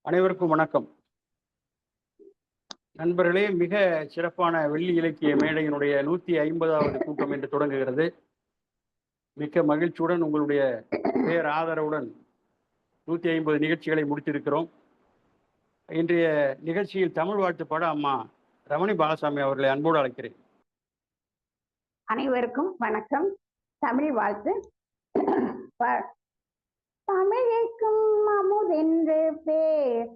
அனைவருக்கும் வணக்கம். நண்பர்களே, மிக சிறப்பான வெள்ளி இலக்கிய மேடையினுடைய 150வது கூட்டம் என்று தொடங்குகிறது. மிக்க மகிழ்ச்சியுடன் உங்களுடைய பேர் ஆதரவுடன் 150 நிகழ்ச்சிகளை முடித்திருக்கிறோம். இன்றைய நிகழ்ச்சியில் தமிழ் வாழ்த்து பாட அம்மா ரமணி பாலசாமி அவர்களை அன்போடு அழைக்கிறேன். அனைவருக்கும் வணக்கம். தமிழ் வாழ்த்து. தமிழுக்கும் அமுதென்று பேர்,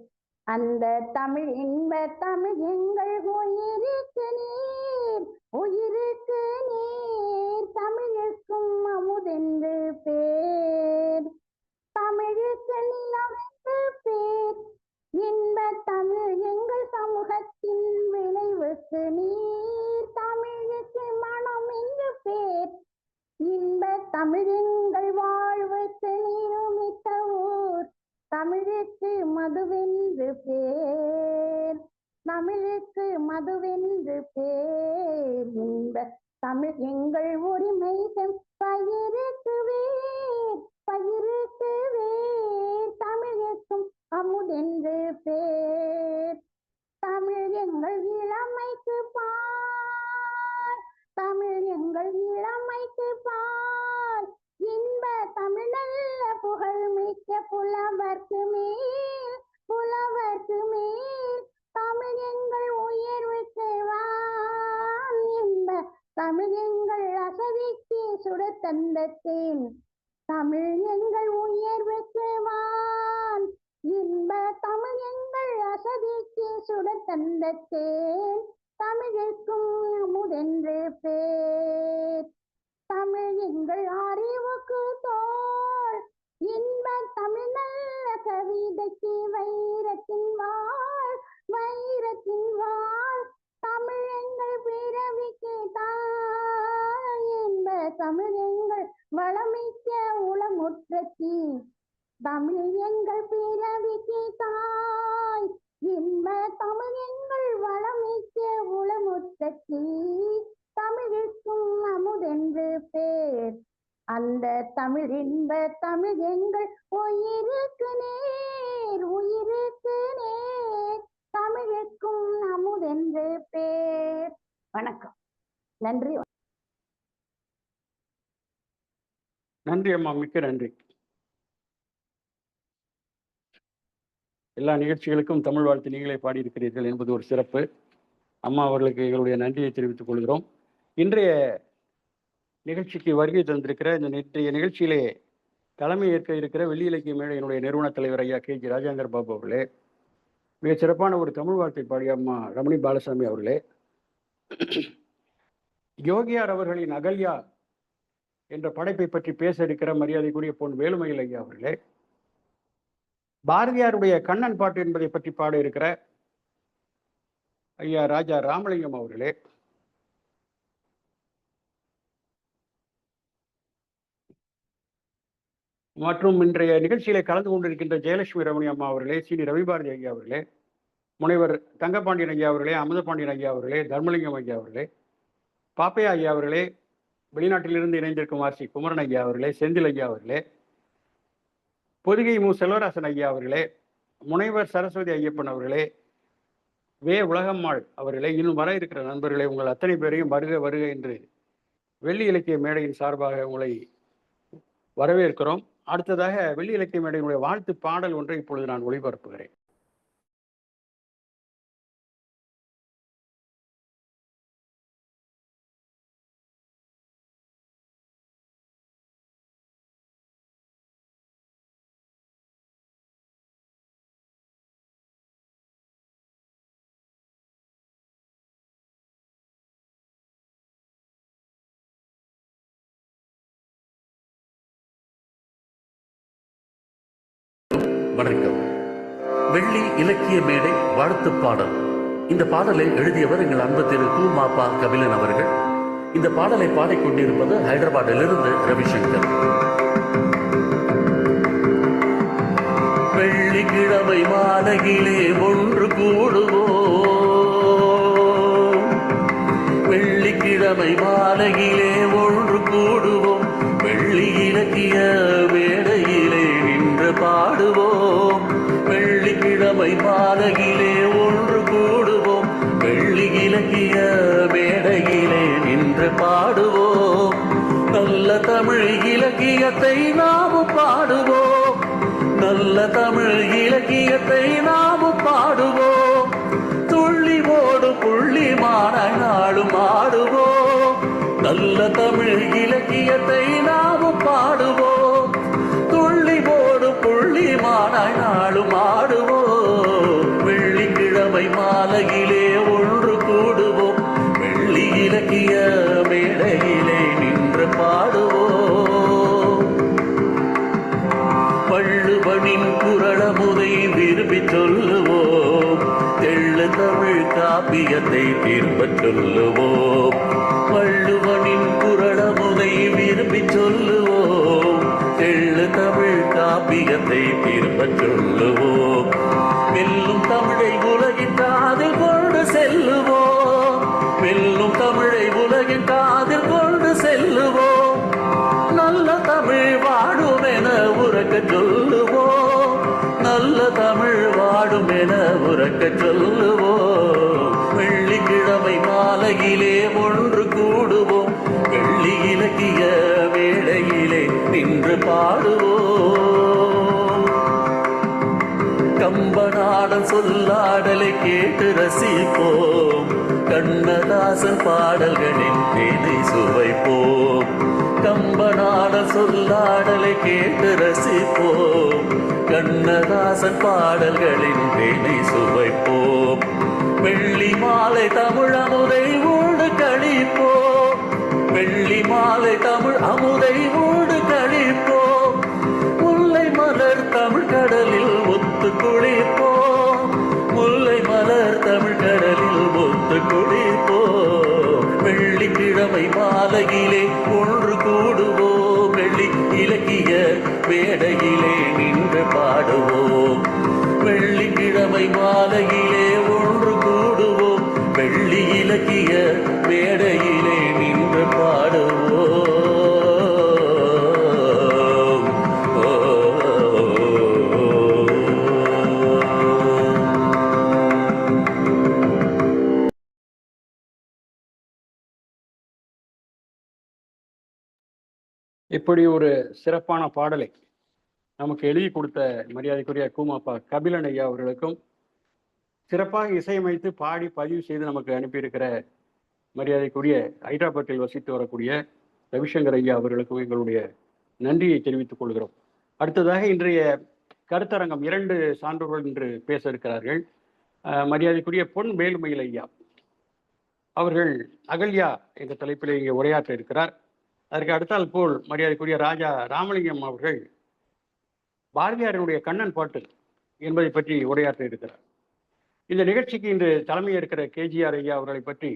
அந்த தமிழ் இன்ப தமிழ் எங்கள் உயிருக்கு நீர், உயிருக்கு நீர். தமிழுக்கும் அமுதென்று பேர், தமிழுக்கு நிலவென்று பேர், இன்ப தமிழ் எங்கள் சமூகத்தின் விளைவுக்கு நீர். தமிழுக்கு மனம் என்று பேர், இன்ப தமிழ் எங்கள் வாழ்வுக்கு நீருமித்த ஊர். தமிழுக்கு மதுவென்று பேர், தமிழுக்கு மதுவென்று பேர், இன்ப தமிழ் எங்கள் உரிமை பயிருக்கு வேர், பயிருக்கு வேர். தமிழுக்கும் அமுதென்று பேர், தமிழ் எங்கள் இளமைக்கு பார், தமிழ் எங்கள் இளமைக்கு பார், இன்ப தமிழ் நல்ல புகழ் மிக்க புலவர்க்கு மேல், புலவர்க்கு மேல். தமிழ் எங்கள் உயர்வுக்கு வான், இன்ப தமிழ் எங்கள் அசதிக்கு சுட தந்தத்தேன். தமிழ் எங்கள் உயர்வுக்கு வான், இன்ப தமிழ் எங்கள் அசதிக்கு சுட தந்தத்தேன். தமிழுக்கும் அமுதென்று பேர், தமிழ் எங்கள் அறிவுக்கு தோள், இன்ப தமிழ் நல்ல கவிதைக்கு வைரத்தின் வாழ், வைரத்தின் வாழ். தமிழ் எங்கள் பிறவிக்கு தாய், இன்ப தமிழ் எங்கள் வளமிக்க உளமுற்றத்தி. தமிழ் எங்கள் பிறவிக்கு தாய், இன்ப தமிழ் எங்கள் வளமிக்க உளமுற்றத்தி. தமிழுக்கும் அமுதென்று பேர், அந்த தமிழ் இன்ப தமிழ் எங்கள் உயிருக்கு நேர், உயிருக்கு நேர். தமிழுக்கும் அமுதென்று பேர். வணக்கம். நன்றி. நன்றி அம்மா, மிக்க நன்றி. எல்லா நிகழ்ச்சிகளுக்கும் தமிழ் வாழ்த்து நீங்களே பாடியிருக்கிறீர்கள் என்பது ஒரு சிறப்பு. அம்மா அவர்களுக்கு எங்களுடைய நன்றியை தெரிவித்துக் கொள்கிறோம். இன்றைய நிகழ்ச்சிக்கு வருகை தந்திருக்கிற இன்றைய நிகழ்ச்சியிலே தலைமை ஏற்க இருக்கிற வெள்ளி இலக்கிய மேடையினுடைய நிறுவன தலைவர் ஐயா கே ஜி ராஜேந்தர் பாபு அவர்களே, மிக சிறப்பான ஒரு தமிழ் வாழ்த்தை பாடிய அம்மா ரமணி பாலசாமி அவர்களே, யோகியார் அவர்களின் அகல்யா என்ற படைப்பை பற்றி பேச இருக்கிற மரியாதைக்குரிய பொன் வேலுமயில் ஐயா அவர்களே, பாரதியாருடைய கண்ணன் பாட்டு என்பதை பற்றி பாட இருக்கிற ஐயா ராஜா ராமலிங்கம் அவர்களே, மற்றும் இன்றைய நிகழ்ச்சியிலே கலந்து கொண்டிருக்கின்ற ஜெயலட்சுமி ரமணி அம்மா அவர்களே, சீனி ரவிபாரதி ஐயா அவர்களே, முனைவர் தங்கப்பாண்டியன் ஐயா அவர்களே, அமுதபாண்டியன் ஐயா அவர்களே, தர்மலிங்கம் ஐயா அவர்களே, பாப்பையா ஐயா அவர்களே, வெளிநாட்டிலிருந்து இணைந்திருக்கும் ஆர்சி குமரன் ஐயா அவர்களே, செந்தில் ஐயா அவர்களே, பொதிகை மு செல்வராசன் ஐயா அவர்களே, முனைவர் சரஸ்வதி ஐயப்பன் அவர்களே, வே உலகம்மாள் அவர்களே, இன்னும் வர இருக்கிற நண்பர்களே, உங்கள் அத்தனை பேரையும் வருக வருக என்று வெள்ளி இலக்கிய மேடையின் சார்பாக உங்களை வரவேற்கிறோம். அடுத்ததாக வெள்ளி இலக்கிய மேடையினுடைய வாழ்த்து பாடல் ஒன்றை இப்பொழுது நான் ஒளிபரப்புகிறேன். வணக்கம். வெள்ளி இலக்கிய மேடை வாழ்த்து பாடல். இந்த பாடலை எழுதியவர் எங்கள் அன்பு திரு கு மாப்பா கபிலன் அவர்கள். இந்த பாடலை பாடிக்கொண்டிருப்பது ஹைதராபாத்திலிருந்து ரவிசங்கர். வெள்ளிக்கிழமை மாலையிலே ஒன்று கூடுவோம், வெள்ளிக்கிழமை மாலையிலே ஒன்று கூடுவோம், வெள்ளி இலக்கிய மேடையிலே நின்று பாடுவோம். வெள்ளிக்கிழமை வெள்ளிக்கிழமை மாலையிலே ஒன்று கூடுவோம், வெள்ளி இலக்கிய மேடையிலே நின்று பாடுவோம், நல்ல தமிழ் இலக்கியத்தை நாமும் பாடுவோம், நல்ல தமிழ் இலக்கியத்தை நாமும் பாடுவோம், துள்ளி ஓடும் புள்ளிமான நாளும் ஆடுவோம், நல்ல தமிழ் இலக்கியத்தை நாமும் பாடுவோம், துள்ளி ஓடும் புள்ளிமான நாளும் ஆடுவோம், வெள்ளிக்கிழமை மாலையிலே ஒன்று கூடுவோம், வெள்ளி இலக்கிய மேடையிலே நின்று பாடுவோம், வள்ளுவனின் குறளமுதை விரும்பி சொல்லுவோம், தெள்ளு தமிழ் காப்பியத்தை திரும்பச் சொல்லுவோம், வள்ளுவனின் குறளமுதை விரும்பி சொல்லுவோம், தெள்ளு தமிழ் காப்பியத்தை திரும்பச் சொல்லுவோம், வெல்லும் தமிழை உலகின் காதில் கொண்டு செல்லுவோம், வெல்லும் தமிழை உலகின் காதில் கொண்டு செல்லுவோம், நல்ல தமிழ் வாடும் என உறக்க சொல்லுவோம், நல்ல தமிழ் வாடும் என உறக்க சொல்லுவோம், வெள்ளிக்கிழமை மாலையிலே ஒன்று கூடுவோம், வெள்ளி இலக்கிய வேளையிலே நின்று பாடுவோம், கம்பநாடன் சொல்லாடலை கேட்டு ரசிப்போம், கண்ணதாசன் பாடல்களின் தேனை சுவைப்போம், கம்பநாடன் சொல்லாடலை கேட்டு ரசிப்போம், கண்ணதாசன் பாடல்களின் தேனை சுவைப்போம், வெள்ளி மாலை தமிழ் அமுதை ஊடு கழிப்போம், வெள்ளி மாலை தமிழ் அமுதை ஊடு கழிப்போம், முல்லை மலர் தமிழ் கடலில் ஒத்து குளிப்போம், முல்லை மலர் தமிழ் கடலில் ஒத்து குளிப்போம், வெள்ளிக்கிழமை மாலையிலே ஒன்று கூடுவோம், வெள்ளி இலக்கிய மேடையிலே நின்று பாடுவோம், வெள்ளிக்கிழமை மாலையிலே ஒன்று கூடுவோம், வெள்ளி இலக்கிய மேடையிலே நின்று பாடுவோம். இப்படி ஒரு சிறப்பான பாடலை நமக்கு எழுதி கொடுத்த மரியாதைக்குரிய கூமாப்பா கபிலன் ஐயா அவர்களுக்கும், சிறப்பாக இசையமைத்து பாடி பதிவு செய்து நமக்கு அனுப்பியிருக்கிற மரியாதைக்குரிய ஹைதராபாத்தில் வசித்து வரக்கூடிய ரவிசங்கர் ஐயா அவர்களுக்கும் எங்களுடைய நன்றியை தெரிவித்துக் கொள்கிறோம். அடுத்ததாக இன்றைய கருத்தரங்கம் 2 சான்றோர்கள் இன்று பேச இருக்கிறார்கள். மரியாதைக்குரிய பொன் வேலுமயில் ஐயா அவர்கள் அகல்யா என்ற தலைப்பில் இங்கே உரையாற்ற இருக்கிறார். அதற்கு அடுத்தால் போல் மரியாதைக்குரிய ராஜா ராமலிங்கம் அவர்கள் பாரதியாரினுடைய கண்ணன் பாட்டு என்பதை பற்றி உரையாற்ற இருக்கிறார். இந்த நிகழ்ச்சிக்கு இன்று தலைமை இருக்கிற கேஜிஆர் ஐயா அவர்களை பற்றி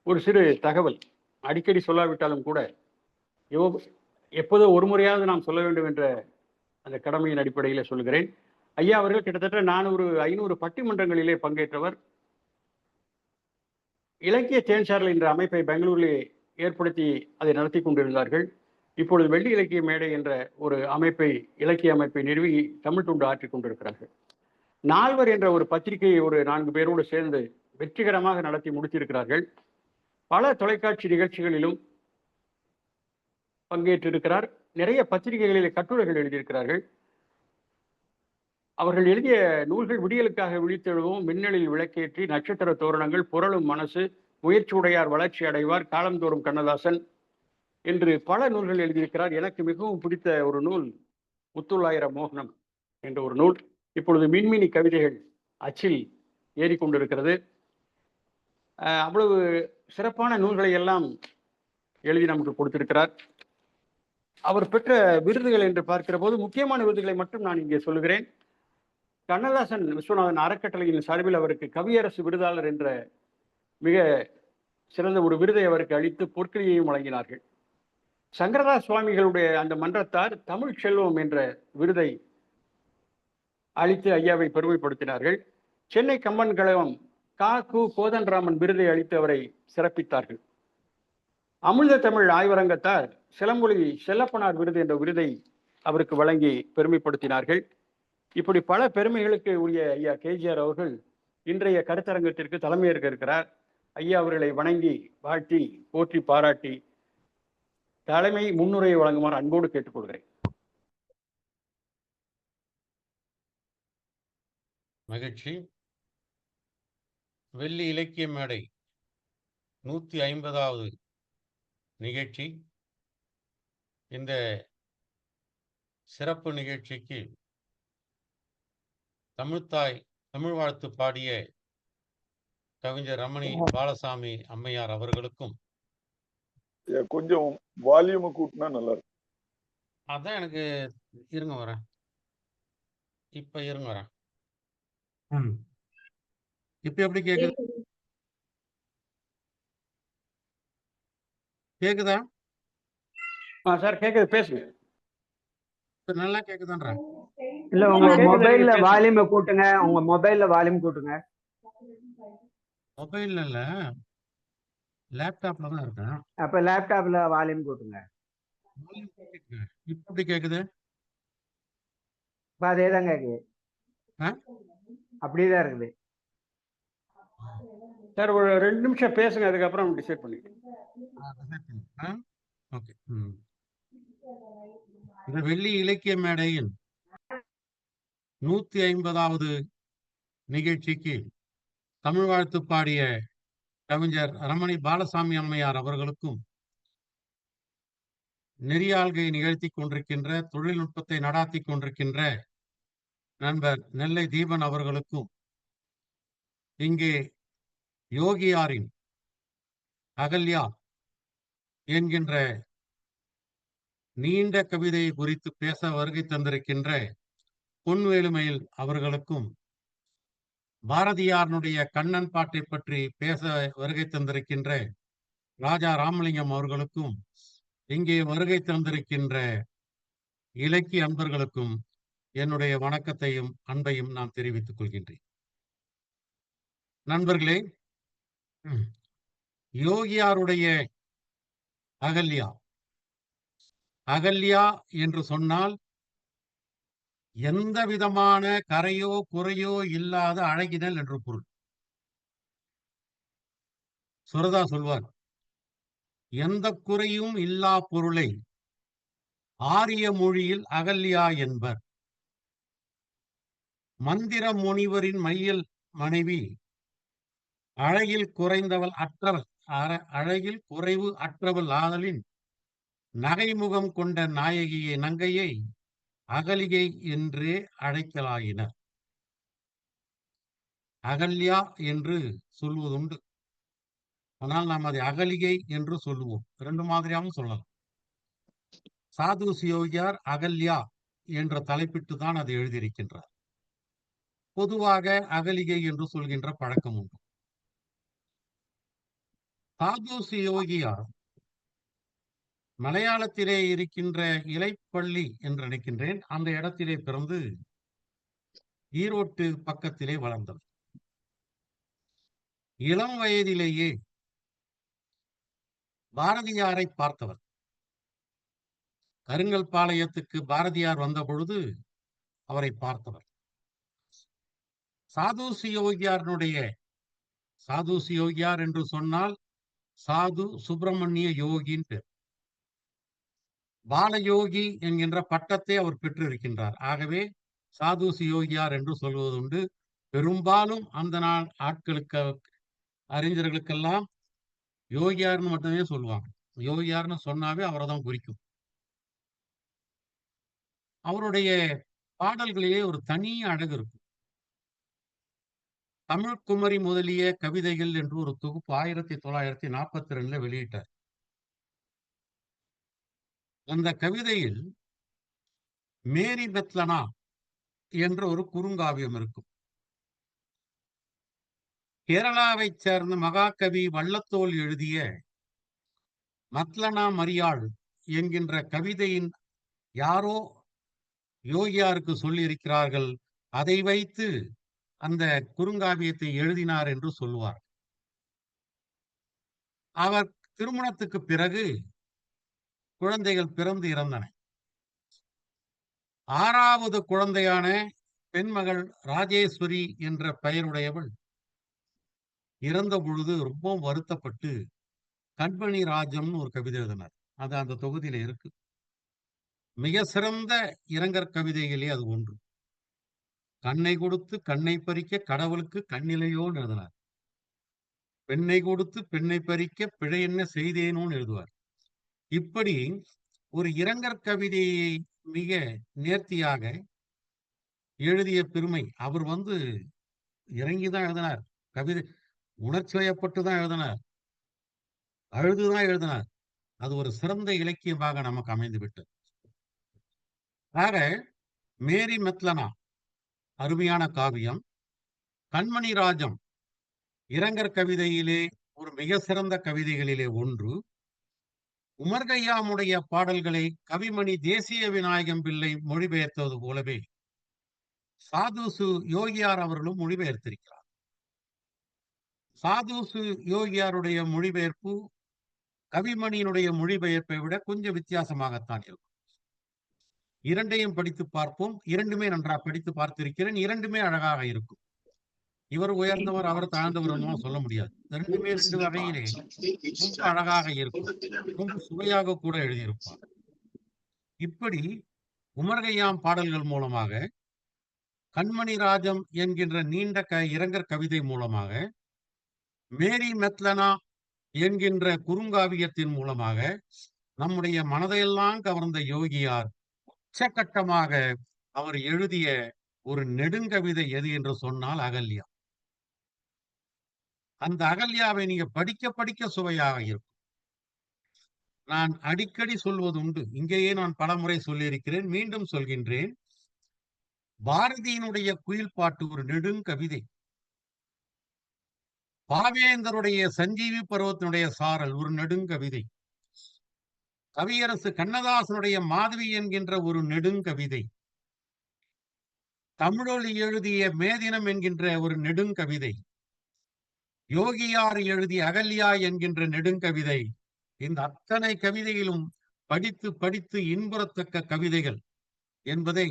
ஒரு சிறு தகவல், அடிக்கடி சொல்லாவிட்டாலும் கூட எப்போதோ ஒரு முறையாவது நாம் சொல்ல வேண்டும் என்ற அந்த கடமையின் அடிப்படையில் சொல்கிறேன். ஐயா அவர்கள் கிட்டத்தட்ட 400-500 பட்டிமன்றங்களிலே பங்கேற்றவர். இலக்கிய தேன்சாரல் என்ற அமைப்பை பெங்களூரிலே ஏற்படுத்தி அதை நடத்தி கொண்டிருந்தார்கள். இப்பொழுது வெள்ளி இலக்கிய மேடை என்ற ஒரு அமைப்பை, இலக்கிய அமைப்பை நிறுவி தமிழ் தொண்டு ஆற்றிக் கொண்டிருக்கிறார்கள். நால்வர் என்ற ஒரு பத்திரிகையை ஒரு 4 பேரோடு சேர்ந்து வெற்றிகரமாக நடத்தி முடித்திருக்கிறார்கள். பல தொலைக்காட்சி நிகழ்ச்சிகளிலும் பங்கேற்றிருக்கிறார். நிறைய பத்திரிகைகளிலே கட்டுரைகள் எழுதியிருக்கிறார்கள். அவர்கள் எழுதிய நூல்கள் விடியலுக்காக விழித்தெழுவோம், மின்னலில் விளக்கேற்றி, நட்சத்திர தோரணங்கள், புரளும் மனசு, முயற்சி உடையார் வளர்ச்சி அடைவார், காலந்தோறும் கண்ணதாசன் என்று பல நூல்கள் எழுதியிருக்கிறார். எனக்கு மிகவும் பிடித்த ஒரு நூல் முத்துள்ளாயிர மோகனம் என்ற ஒரு நூல். இப்பொழுது மின்மினி கவிதைகள் அச்சில் ஏறிக்கொண்டிருக்கிறது. அவ்வளவு சிறப்பான நூல்களை எல்லாம் எழுதி நமக்கு கொடுத்திருக்கிறார். அவர் பெற்ற விருதுகள் என்று பார்க்கிற போது முக்கியமான விருதுகளை மட்டும் நான் இங்கே சொல்லுகிறேன். கண்ணதாசன் விஸ்வநாதன் அறக்கட்டளையின் சார்பில் அவருக்கு கவியரசு விருதாளர் என்ற மிக சிறந்த ஒரு விருதை அவருக்கு அளித்து பொற்கிளியையும் வழங்கினார்கள். சங்கரதாஸ் சுவாமிகளுடைய அந்த மன்றத்தார் தமிழ் செல்வம் என்ற விருதை அளித்து ஐயாவை பெருமைப்படுத்தினார்கள். சென்னை கம்பன் கழகம் கு கோதண்டராமன் விருதை அளித்து அவரை சிறப்பித்தார்கள். அமிழ்த தமிழ் ஆய்வரங்கத்தார் சிலம்பொலி செல்லப்பனார் விருது என்ற விருதை அவருக்கு வழங்கி பெருமைப்படுத்தினார்கள். இப்படி பல பெருமைகளுக்கு உரிய ஐயா கேஜிஆர் அவர்கள் இன்றைய கருத்தரங்கத்திற்கு தலைமையேற்க இருக்கிறார். ஐயா அவர்களை வணங்கி வாழ்த்தி போற்றி பாராட்டி தலைமை முன்னுரையை வழங்குமாறு அன்போடு கேட்டுக்கொள்கிறேன். மகிழ்ச்சி. வெள்ளி இலக்கிய மேடை 150வது நிகழ்ச்சி. இந்த சிறப்பு நிகழ்ச்சிக்கு தமிழ்த்தாய் தமிழ் வாழ்த்து பாடிய கவிஞர் ரமணி பாலசாமி அம்மையார் அவர்களுக்கும் கொஞ்சம் வால்யூம் கூட்டினா நல்லா இருக்கும். அதான் எனக்கு இருங்க வரேன். இப்ப இருங்க வரேன். இப்ப எப்படி கேக்குது? கேக்குதா சார்? கேக்குது, பேசுங்க. இப்ப நல்லா கேக்குதான்றேன். இல்ல உங்க மொபைல்ல வால்யூம் கூட்டுங்க. உங்க மொபைல்ல வால்யூம் கூட்டுங்க. மொபைல்ல இல்ல, லேப்டாப்ல தான் இருக்கேன். அப்ப லேப்டாப்ல வால்யூம் கூட்டுங்க. இப்ப எப்படி கேக்குது? இப்ப அதேதான் கேக்குது. அப்படியேதான் இருக்குது சார். ஒரு 2 நிமிஷம் பேசுங்க, அதுக்கப்புறம் டிசைட் பண்ணிக்கலாம். ஓகே. இந்த வெள்ளி இலக்கிய மேடையின் 150வது நிகழ்ச்சிக்கு தமிழ் வாழ்த்து பாடிய கவிஞர் ரமணி பாலசாமி அம்மையார் அவர்களுக்கும், நெறியாள்கை நிகழ்த்தி கொண்டிருக்கின்ற, தொழில்நுட்பத்தை நடாத்தி கொண்டிருக்கின்ற நண்பர் நெல்லை தீபன் அவர்களுக்கும், இங்கே யோகியாரின் அகல்யா என்கின்ற நீண்ட கவிதையை குறித்து பேச வருகை தந்திருக்கின்ற பொன்வேலுமயில் அவர்களுக்கும், பாரதியாரனுடைய கண்ணன் பாட்டை பற்றி பேச வருகை தந்திருக்கின்ற ராஜா ராமலிங்கம் அவர்களுக்கும், இங்கே வருகை தந்திருக்கின்ற இலக்கிய அன்பர்களுக்கும் என்னுடைய வணக்கத்தையும் அன்பையும் நான் தெரிவித்துக் கொள்கின்றேன். நண்பர்களே, யோகியாருடைய அகல்யா, அகல்யா என்று சொன்னால் எந்த விதமான கரையோ குறையோ இல்லாத அழகினல் என்று பொருள். சுரதா சொல்வார், எந்த குறையும் இல்லா பொருளை ஆரிய மொழியில் அகல்யா என்பர். மந்திர முனிவரின் மையல் மனைவி, அழகில் குறைந்தவள் அற்றவள், அழகில் குறைவு அற்றவள் ஆதலின் நகைமுகம் கொண்ட நாயகியை நங்கையை அகலிகை என்றே அழைக்கலாயினர். அகல்யா என்று சொல்வதுண்டு, ஆனால் நாம் அதை அகலிகை என்று சொல்லுவோம். 2 மாதிரியாகவும் சொல்லலாம். சாது சியோகியார் அகல்யா என்ற தலைப்பிட்டு தான் அதை எழுதியிருக்கின்றார். பொதுவாக அகலிகை என்று சொல்கின்ற பழக்கம் உண்டு. சாது சியோகியார் மலையாளத்திலே இருக்கின்ற இலைப்பள்ளி என்று நினைக்கின்றேன், அந்த இடத்திலே பிறந்து ஈரோட்டு பக்கத்திலே வளர்ந்தவர். இளம் வயதிலேயே பாரதியாரை பார்த்தவர். கருங்கல் பாளையத்துக்கு பாரதியார் வந்த பொழுது அவரை பார்த்தவர். சாது சியோகியாரனுடைய, சாது சியோகியார் என்று சொன்னால் சாது சுப்பிரமணிய யோகின் பேர். பாலயோகி என்கின்ற பட்டத்தை அவர் பெற்றிருக்கின்றார். ஆகவே சாது சியோகியார் என்று சொல்வதுண்டு. பெரும்பாலும் அந்த நாள் ஆட்களுக்கு, அறிஞர்களுக்கெல்லாம் யோகியார்னு மட்டுமே சொல்லுவாங்க. யோகியார்னு சொன்னாவே அவரை தான் குறிக்கும். அவருடைய பாடல்களிலே ஒரு தனி அழகு இருக்கும். தமிழ் குமரி முதலிய கவிதைகள் என்று ஒரு தொகுப்பு 1942 வெளியிட்டார். அந்த கவிதையில் மேரி பெத்லனா என்ற ஒரு குறுங்காவியம் இருக்கும். கேரளாவைச் சேர்ந்த மகாகவி வள்ளத்தோள் எழுதிய மத்லனா மரியாள் என்கின்ற கவிதையின் யாரோ யோகியாருக்கு சொல்லி இருக்கிறார்கள், அதை வைத்து அந்த குறுங்காவியத்தை எழுதினார் என்று சொல்லுவார். அவர் திருமணத்துக்கு பிறகு குழந்தைகள் பிறந்து இறந்தன. 6வது குழந்தையான பெண்மகள் ராஜேஸ்வரி என்ற பெயருடையவள் இறந்த பொழுது ரொம்ப வருத்தப்பட்டு கண்மணி ராஜம்னு ஒரு கவிதை எழுதினார். அது அந்த தொகுதியில இருக்கு. மிக சிறந்த இரங்கற் கவிதைகளே அது ஒன்று. கண்ணை கொடுத்து கண்ணை பறிக்க கடவுளுக்கு கண்ணிலையோன்னு எழுதினார். பெண்ணை கொடுத்து பெண்ணை பறிக்க பிழை என்ன செய்தேனோன்னு எழுதுவார். இப்படி ஒரு இரங்கற் கவிதையை மிக நேர்த்தியாக எழுதிய பெருமை. அவர் இறங்கிதான் எழுதினார். கவிதை உணர்ச்சி வயப்பட்டு தான் எழுதினார். அழுதுதான் எழுதினார். அது ஒரு சிறந்த இலக்கியமாக நமக்கு அமைந்து விட்டது. ஆக மேரி மெத்லனா அருமையான காவியம். கண்மணி ராஜம் இரங்கற் கவிதையிலே ஒரு மிக சிறந்த கவிதைகளிலே ஒன்று. உமர் கய்யாமுடைய பாடல்களை கவிமணி தேசிய விநாயகம் பிள்ளை மொழிபெயர்த்தது போலவே சாதுசு யோகியார் அவர்களும் மொழிபெயர்த்திருக்கிறார். சாதுசு யோகியாருடைய மொழிபெயர்ப்பு கவிமணியினுடைய மொழிபெயர்ப்பை விட கொஞ்சம் வித்தியாசமாகத்தான் இருக்கும். இரண்டையும் படித்து பார்ப்போம். இரண்டுமே நன்றாக படித்து பார்த்திருக்கிறேன். இரண்டுமே அழகாக இருக்கும். இவர் உயர்ந்தவர், அவர் தாழ்ந்தவர் சொல்ல முடியாது. ரெண்டுமே ரெண்டு வகையிலே ரொம்ப அழகாக இருக்கும். ரொம்ப சுவையாக கூட எழுதியிருப்பார். இப்படி உமர் கய்யாம் பாடல்கள் மூலமாக, கண்மணி ராஜம் என்கின்ற நீண்ட இரங்கற் கவிதை மூலமாக, மேரி மெத்லனா என்கின்ற குறுங்காவியத்தின் மூலமாக நம்முடைய மனதையெல்லாம் கவர்ந்த யோகியார் உச்சகட்டமாக அவர் எழுதிய ஒரு நெடுங்கவிதை எது என்று சொன்னால் அகல்யா. அந்த அகல்யாவை நீங்க படிக்க படிக்க சுவையாக இருக்கும். நான் அடிக்கடி சொல்வது உண்டு. இங்கேயே நான் பலமுறை சொல்லியிருக்கிறேன், மீண்டும் சொல்கின்றேன். பாரதியினுடைய குயில் பாட்டு ஒரு நெடுங்கவிதை. பாவேந்தருடைய சஞ்சீவி பருவத்தினுடைய சாரல் ஒரு நெடுங்கவிதை. கவியரசு கண்ணதாசனுடைய மாதவி என்கின்ற ஒரு நெடுங்கவிதை. தமிழொலி எழுதிய மேதினம் என்கின்ற ஒரு நெடுங்கவிதை. யோகியார் எழுதிய அகல்யா என்கின்ற நெடுங்கவிதை. இந்த அத்தனை கவிதையிலும் படித்து படித்து இன்புறத்தக்க கவிதைகள் என்பதை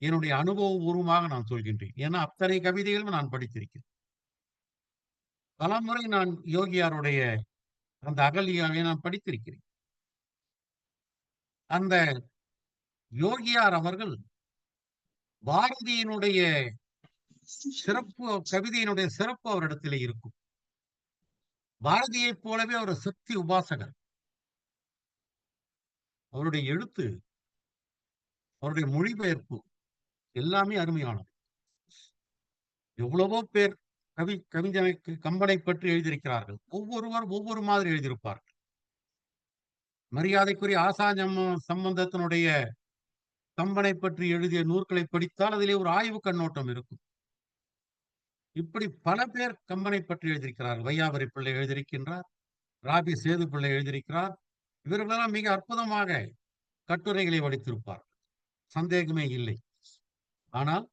என்னுடைய அனுபவபூர்வமாக நான் சொல்கின்றேன். ஏன்னா அத்தனை கவிதைகளும் நான் படித்திருக்கிறேன். பலமுறை நான் யோகியாருடைய அந்த அகல்யாவை நான் படித்திருக்கிறேன். அந்த யோகியார் அவர்கள் பாரதியினுடைய சிறப்பு, கவிதையினுடைய சிறப்பு அவரிடத்திலே இருக்கும். பாரதியைப் போலவே அவர் சக்தி உபாசகர். அவருடைய எழுத்து, அவருடைய மொழிபெயர்ப்பு எல்லாமே அருமையானது. எவ்வளவோ பேர் கவிஞனுக்கு கம்பனை பற்றி எழுதியிருக்கிறார்கள். ஒவ்வொருவர் ஒவ்வொரு மாதிரி எழுதியிருப்பார்கள். மரியாதைக்குரிய ஆசா சம்பந்தத்தினுடைய கம்பனை பற்றி எழுதிய நூல்களை படித்தால் அதிலே ஒரு ஆய்வு கண்ணோட்டம் இருக்கும். இப்படி பல பேர் கம்பனை பற்றி எழுதியிருக்கிறார்கள். வையாபுரி பிள்ளை எழுதியிருக்கின்றார், ராபி சேது பிள்ளை எழுதியிருக்கிறார். இவர்களெல்லாம் மிக அற்புதமாக கட்டுரைகளை வடித்திருப்பார், சந்தேகமே இல்லை. ஆனால்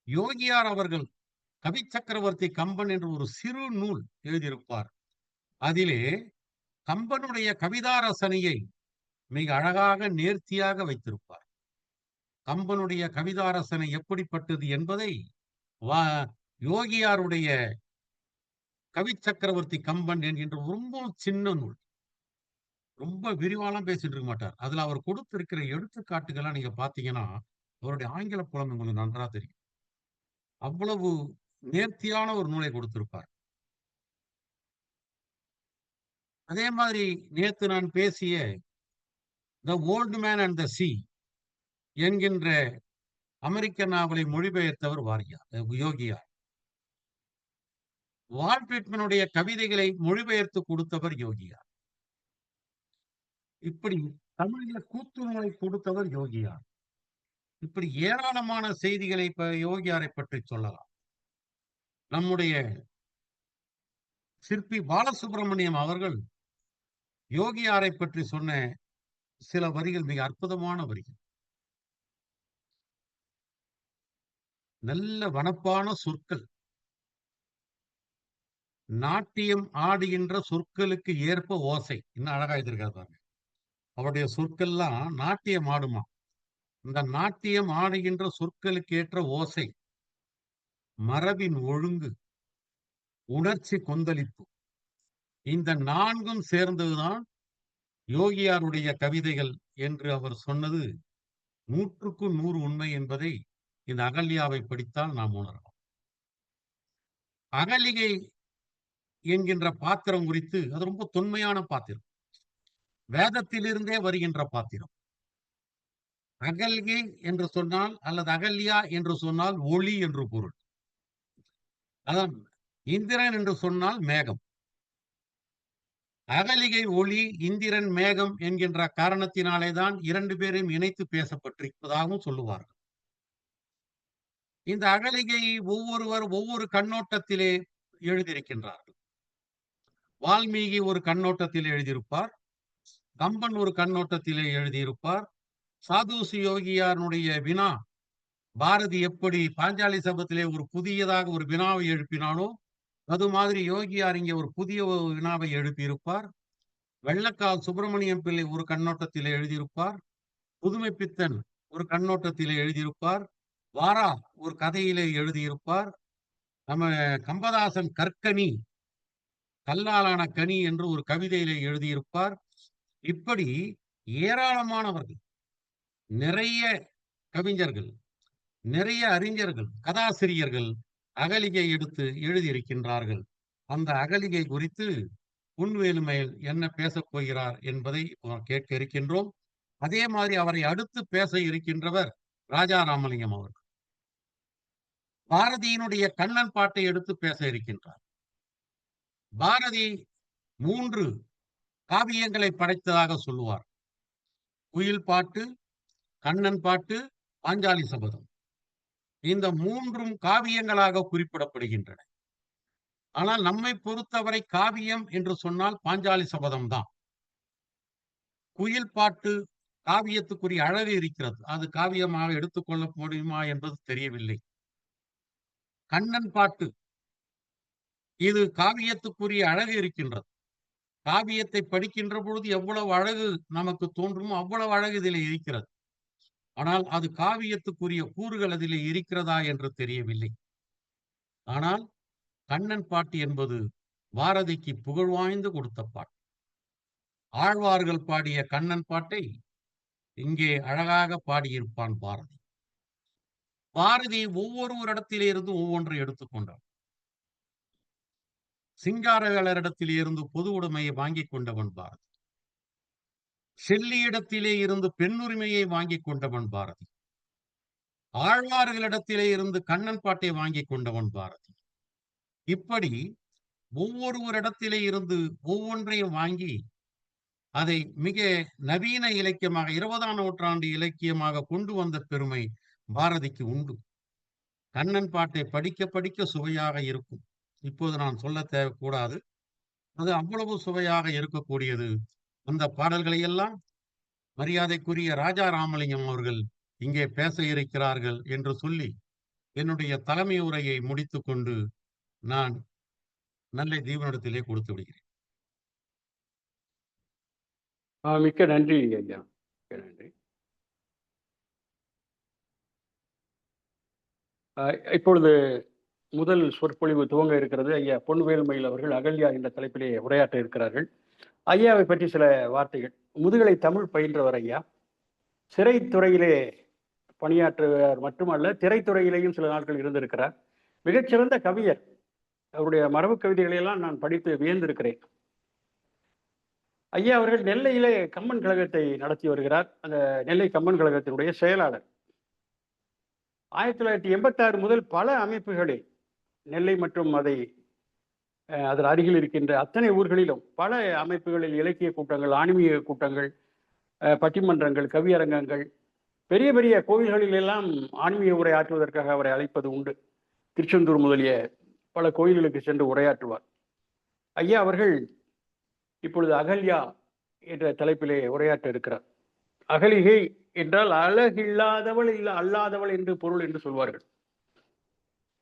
யோகியார் அவர்கள் கவி சக்கரவர்த்தி கம்பன் என்று ஒரு சிறு நூல் எழுதியிருப்பார். அதிலே கம்பனுடைய கவிதா ரசனையை மிக அழகாக நேர்த்தியாக வைத்திருப்பார். கம்பனுடைய கவிதா ரசனை எப்படிப்பட்டது என்பதை யோகியாருடைய கவி சக்கரவர்த்தி கம்பன் என்கின்ற ரொம்ப சின்ன நூல், ரொம்ப விரிவாலாம் பேசிட்டு இருக்க மாட்டார். அதுல அவர் கொடுத்திருக்கிற எடுத்துக்காட்டுகள்லாம் நீங்க பாத்தீங்கன்னா அவருடைய ஆங்கில புலம் உங்களுக்கு நன்றா தெரியும். அவ்வளவு நேர்த்தியான ஒரு நூலை கொடுத்திருப்பார். அதே மாதிரி நேத்து நான் பேசிய த old man and the C என்கின்ற அமெரிக்க நாவலை மொழிபெயர்த்தவர் யோகியார். வால்ட் விட்மனுடைய கவிதைகளை மொழிபெயர்த்து கொடுத்தவர் யோகியார். இப்படி தமிழில் கூத்து நூலை கொடுத்தவர் யோகியார். இப்படி ஏராளமான செய்திகளை யோகியாரை பற்றி சொல்லலாம். நம்முடைய சிற்பி பாலசுப்ரமணியம் அவர்கள் யோகியாரை பற்றி சொன்ன சில வரிகள் மிக அற்புதமான வரிகள். நல்ல வனப்பான சொற்கள், நாட்டியம் ஆடுகின்ற சொற்களுக்கு ஏற்ப ஓசை. இன்னும் அழகா எழுதியிருக்காரு. அவருடைய சொற்கள்லாம் நாட்டியம் ஆடுமா. இந்த நாட்டியம் ஆடுகின்ற சொற்களுக்கு ஏற்ற ஓசை, மரபின் ஒழுங்கு, உணர்ச்சி கொந்தளிப்பு, இந்த 4ம் சேர்ந்ததுதான் யோகியாருடைய கவிதைகள் என்று அவர் சொன்னது 100க்கு 100 உண்மை என்பதை இந்த அகல்யாவை படித்தால் நாம் உணரலாம். அகலிகை என்கின்ற பாத்திரம் குறித்து அது ரொம்ப தொன்மையான பாத்திரம். வேதத்திலிருந்தே வருகின்ற பாத்திரம். அகல்கை என்று சொன்னால் அல்லது அகல்யா என்று சொன்னால் ஒளி என்று பொருள். அதான் இந்திரன் என்று சொன்னால் மேகம். அகலிகை ஒளி, இந்திரன் மேகம் என்கின்ற காரணத்தினாலே தான் 2 பேரையும் இணைத்து பேசப்பட்டிருப்பதாகவும் சொல்லுவார்கள். இந்த அகலிகை ஒவ்வொருவர் ஒவ்வொரு கண்ணோட்டத்திலே எழுதியிருக்கின்றார்கள். வால்மீகி ஒரு கண்ணோட்டத்தில் எழுதியிருப்பார், கம்பன் ஒரு கண்ணோட்டத்திலே எழுதியிருப்பார், சாதுசி யோகியாருடைய வினா, பாரதி எப்படி பாஞ்சாலி சபத்திலே ஒரு புதியதாக ஒரு வினாவை எழுப்பினானோ அது மாதிரி யோகியார் இங்கே ஒரு புதிய வினாவை எழுப்பியிருப்பார். வெள்ளக்கால் சுப்பிரமணியம் பிள்ளை ஒரு கண்ணோட்டத்திலே எழுதியிருப்பார், புதுமை பித்தன் ஒரு கண்ணோட்டத்திலே எழுதியிருப்பார், வாரா ஒரு கதையிலே எழுதியிருப்பார், நம்ம கம்பதாசன் கற்கனி, கல்லாலான கனி என்று ஒரு கவிதையிலே எழுதியிருப்பார். இப்படி ஏராளமானவர்கள், நிறைய கவிஞர்கள், நிறைய அறிஞர்கள், கதாசிரியர்கள் அகலிகை எடுத்து எழுதியிருக்கின்றார்கள். அந்த அகலிகை குறித்து பொன்வேலுமயில் என்ன பேசப் போகிறார் என்பதை கேட்க இருக்கின்றோம். அதே மாதிரி அவரை அடுத்து பேச இருக்கின்றவர் ராஜா ராமலிங்கம் அவர்கள். பாரதியினுடைய கண்ணன் பாட்டை எடுத்து பேச இருக்கின்றார். பாரதி 3 காவியங்களை படைத்ததாக சொல்லுவார். குயில் பாட்டு, கண்ணன் பாட்டு, பாஞ்சாலி சபதம். இந்த 3ம் காவியங்களாக குறிப்பிடப்படுகின்றன. ஆனால் நம்மை பொறுத்தவரை காவியம் என்று சொன்னால் பாஞ்சாலி சபதம் தான். குயில் பாட்டு காவியத்துக்குரிய அழகு இருக்கிறது, அது காவியமாக எடுத்துக்கொள்ள முடியுமா என்பது தெரியவில்லை. கண்ணன் பாட்டு இது காவியத்துக்குரிய அழகு இருக்கின்றது. காவியத்தை படிக்கின்ற பொழுது எவ்வளவு அழகு நமக்கு தோன்றுமோ அவ்வளவு அழகு இதிலே இருக்கிறது. ஆனால் அது காவியத்துக்குரிய கூறுகள் அதிலே இருக்கிறதா என்று தெரியவில்லை. ஆனால் கண்ணன் பாட்டு என்பது பாரதிக்கு புகழ் வாய்ந்து கொடுத்த பாட்டு. ஆழ்வார்கள் பாடிய கண்ணன் பாட்டை இங்கே அழகாக பாடியிருப்பான் பாரதி. பாரதி ஒவ்வொரு இடத்திலே இருந்து ஒவ்வொன்றை எடுத்துக்கொண்டார். சிங்காரவேலரிடத்திலே இருந்து பொது உடைமையை வாங்கிக் கொண்டவன் பாரதி. செல்லியிடத்திலே இருந்து பெண்ணுரிமையை வாங்கிக் கொண்டவன் பாரதி. ஆழ்வார்களிடத்திலே இருந்து கண்ணன் பாட்டை வாங்கிக் கொண்டவன் பாரதி. இப்படி ஒவ்வொருவரிடத்திலே இருந்து ஒவ்வொன்றையும் வாங்கி அதை மிக நவீன இலக்கியமாக 20ஆம் நூற்றாண்டு இலக்கியமாக கொண்டு வந்த பெருமை பாரதிக்கு உண்டு. கண்ணன் பாட்டை படிக்க படிக்க சுவையாக இருக்கும். இப்போது நான் சொல்ல தேவைக்கூடாது, அது அவ்வளவு சுவையாக இருக்கக்கூடியது. அந்த பாடல்களை எல்லாம் மரியாதைக்குரிய ராஜா ராமலிங்கம் அவர்கள் இங்கே பேச இருக்கிறார்கள் என்று சொல்லி என்னுடைய தலைமை உரையை முடித்துக் கொண்டு நான் நல்ல தீபனிடத்திலே கொடுத்து விடுகிறேன். மிக்க நன்றி ஐயா, மிக்க நன்றி. இப்பொழுது முதல் சொற்பொழிவு துவங்க இருக்கிறது. ஐயா பொன்வேலுமயில் அவர்கள் அகல்யா என்ற தலைப்பிலே உரையாற்ற இருக்கிறார்கள். ஐயாவை பற்றி சில வார்த்தைகள். முதுகலை தமிழ் பயின்றவர் ஐயா. சிறைத்துறையிலே பணியாற்றுவர் மட்டுமல்ல, திரைத்துறையிலேயும் சில நாட்கள் இருந்திருக்கிறார். மிகச்சிறந்த கவிஞர். அவருடைய மரபு கவிதைகளை எல்லாம் நான் படித்து வியந்திருக்கிறேன். ஐயா அவர்கள் நெல்லையிலே கம்மன் கழகத்தை நடத்தி வருகிறார். அந்த நெல்லை கம்மன் கழகத்தினுடைய செயலாளர். 1986 முதல் பல அமைப்புகளில் நெல்லை மற்றும் அதன் அருகில் இருக்கின்ற அத்தனை ஊர்களிலும் பல அமைப்புகளில் இலக்கிய கூட்டங்கள், ஆன்மீக கூட்டங்கள், பட்டிமன்றங்கள், கவியரங்கங்கள், பெரிய பெரிய கோயில்களில் எல்லாம் ஆன்மீக உரை ஆற்றுவதற்காக அவரை அழைப்பது உண்டு. திருச்செந்தூர் முதலிய பல கோயில்களுக்கு சென்று உரையாற்றுவார். ஐயா அவர்கள் இப்பொழுது அகல்யா என்ற தலைப்பிலே உரையாற்ற இருக்கிறார். அகலிகை என்றால் அழகில்லாதவள் அல்லாதவள் என்று பொருள் என்று சொல்வார்கள்.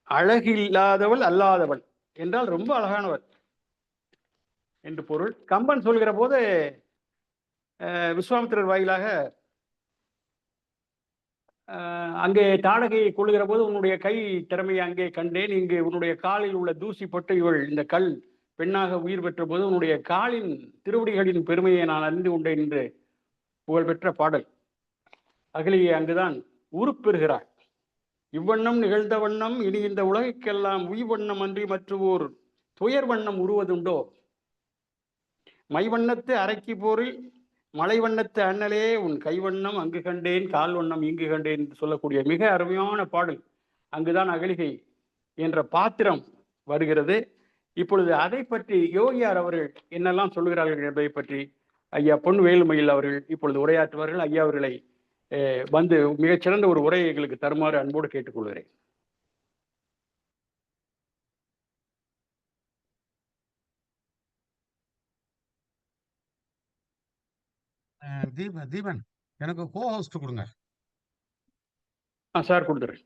அழகில்லாதவள் அல்லாதவள் என்றால் ரொம்ப அழகானவர் என்று பொருள். கம்பன் சொல்கிற போது விஸ்வாமித்திரர் வாயிலாக அங்கே தாடகையை கொள்ளுகிற போது உன்னுடைய கை திறமையை அங்கே கண்டேன், இங்கு உன்னுடைய காலில் உள்ள தூசி பட்டு இவள் இந்த கல் பெண்ணாக உயிர் பெற்ற போது உன்னுடைய காலின் திருவடிகளின் பெருமையை நான் அறிந்து கொண்டேன் என்று புகழ்பெற்ற பாடல். அகலியை அங்குதான் உருப்பெறுகிறாள். இவ்வண்ணம் நிகழ்ந்த வண்ணம் இனி இந்த உலகுக்கெல்லாம் உய்வண்ணம் அன்றி மற்றவோர் துயர் வண்ணம் உருவதுண்டோ, மைவண்ணத்து அரைக்கி போரில் மலை வண்ணத்து அண்ணலே உன் கைவண்ணம் அங்கு கண்டேன் கால் வண்ணம் இங்கு கண்டேன் என்று சொல்லக்கூடிய மிக அருமையான பாடல். அங்குதான் அகலிகை என்ற பாத்திரம் வருகிறது. இப்பொழுது அதை பற்றி யோகியார் அவர்கள் என்னெல்லாம் சொல்லுகிறார்கள் என்பதை பற்றி ஐயா பொன் வேலுமயில் அவர்கள் இப்பொழுது உரையாற்றுவார்கள். ஐயா அவர்களை வந்து மிகச்சிறந்த ஒரு உரையை எங்களுக்கு தருமாறு அன்போடு கேட்டுக்கொள்கிறேன். தீபன் எனக்கு கோஹோஸ்ட் கொடுங்க. சார் கொடுத்துறேன்.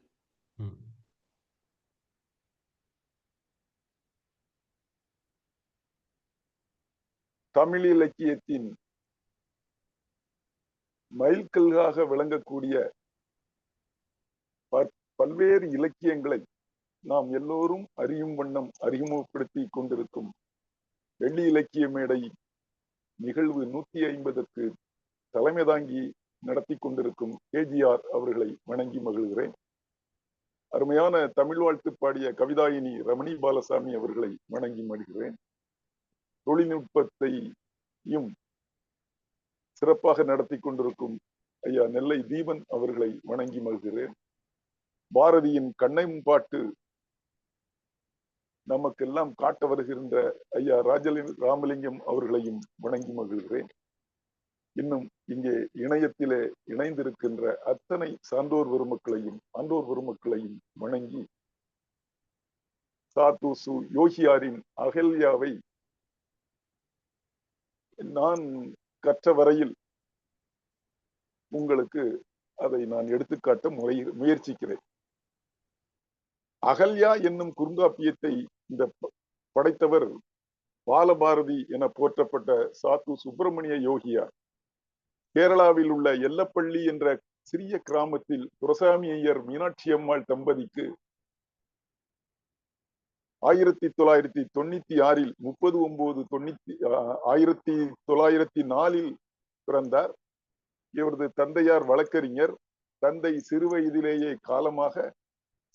தமிழ் இலக்கியத்தின் மைல்கல்லாக விளங்கக்கூடிய பல்வேறு இலக்கியங்களை நாம் எல்லோரும் அறியும் வண்ணம் அறிமுகப்படுத்தி கொண்டிருக்கும் வெள்ளி இலக்கிய மேடை நிகழ்வு 150க்கு தலைமை தாங்கி நடத்தி கொண்டிருக்கும் கேஜிஆர் அவர்களை வணங்கி மகிழ்கிறேன். அருமையான தமிழ் வாழ்த்து பாடிய கவிதாயினி ரமணி பாலசாமி அவர்களை வணங்கி மகிழ்கிறேன். தொழில்நுட்பத்தையும் சிறப்பாக நடத்தி கொண்டிருக்கும் ஐயா நெல்லை தீபன் அவர்களை வணங்கி மகிழ்கிறேன். பாரதியின் கண்ணையும் பாட்டு நமக்கெல்லாம் காட்ட வருகின்ற ஐயா ராமலிங்கம் அவர்களையும் வணங்கி மகிழ்கிறேன். இன்னும் இங்கே இணையத்திலே இணைந்திருக்கின்ற அத்தனை சான்றோர் பெருமக்களையும் ஆண்டோர் பெருமக்களையும் வணங்கி சாத்தூசு யோகியாரின் அகல்யாவை நான் கற்ற வரையில் உங்களுக்கு அதை நான் எடுத்துக்காட்ட முயற்சிக்கிறேன். அகல்யா என்னும் குறுங்காப்பியத்தை இந்த படைத்தவர் பாலபாரதி என போற்றப்பட்ட சாத்து சுப்பிரமணிய யோகியார். கேரளாவில் உள்ள எல்லப்பள்ளி என்ற சிறிய கிராமத்தில் துரசாமி ஐயர் மீனாட்சி அம்மாள் தம்பதிக்கு 1996 1904 பிறந்தார். இவரது தந்தையார் வழக்கறிஞர். தந்தை சிறுவயதிலேயே காலமாக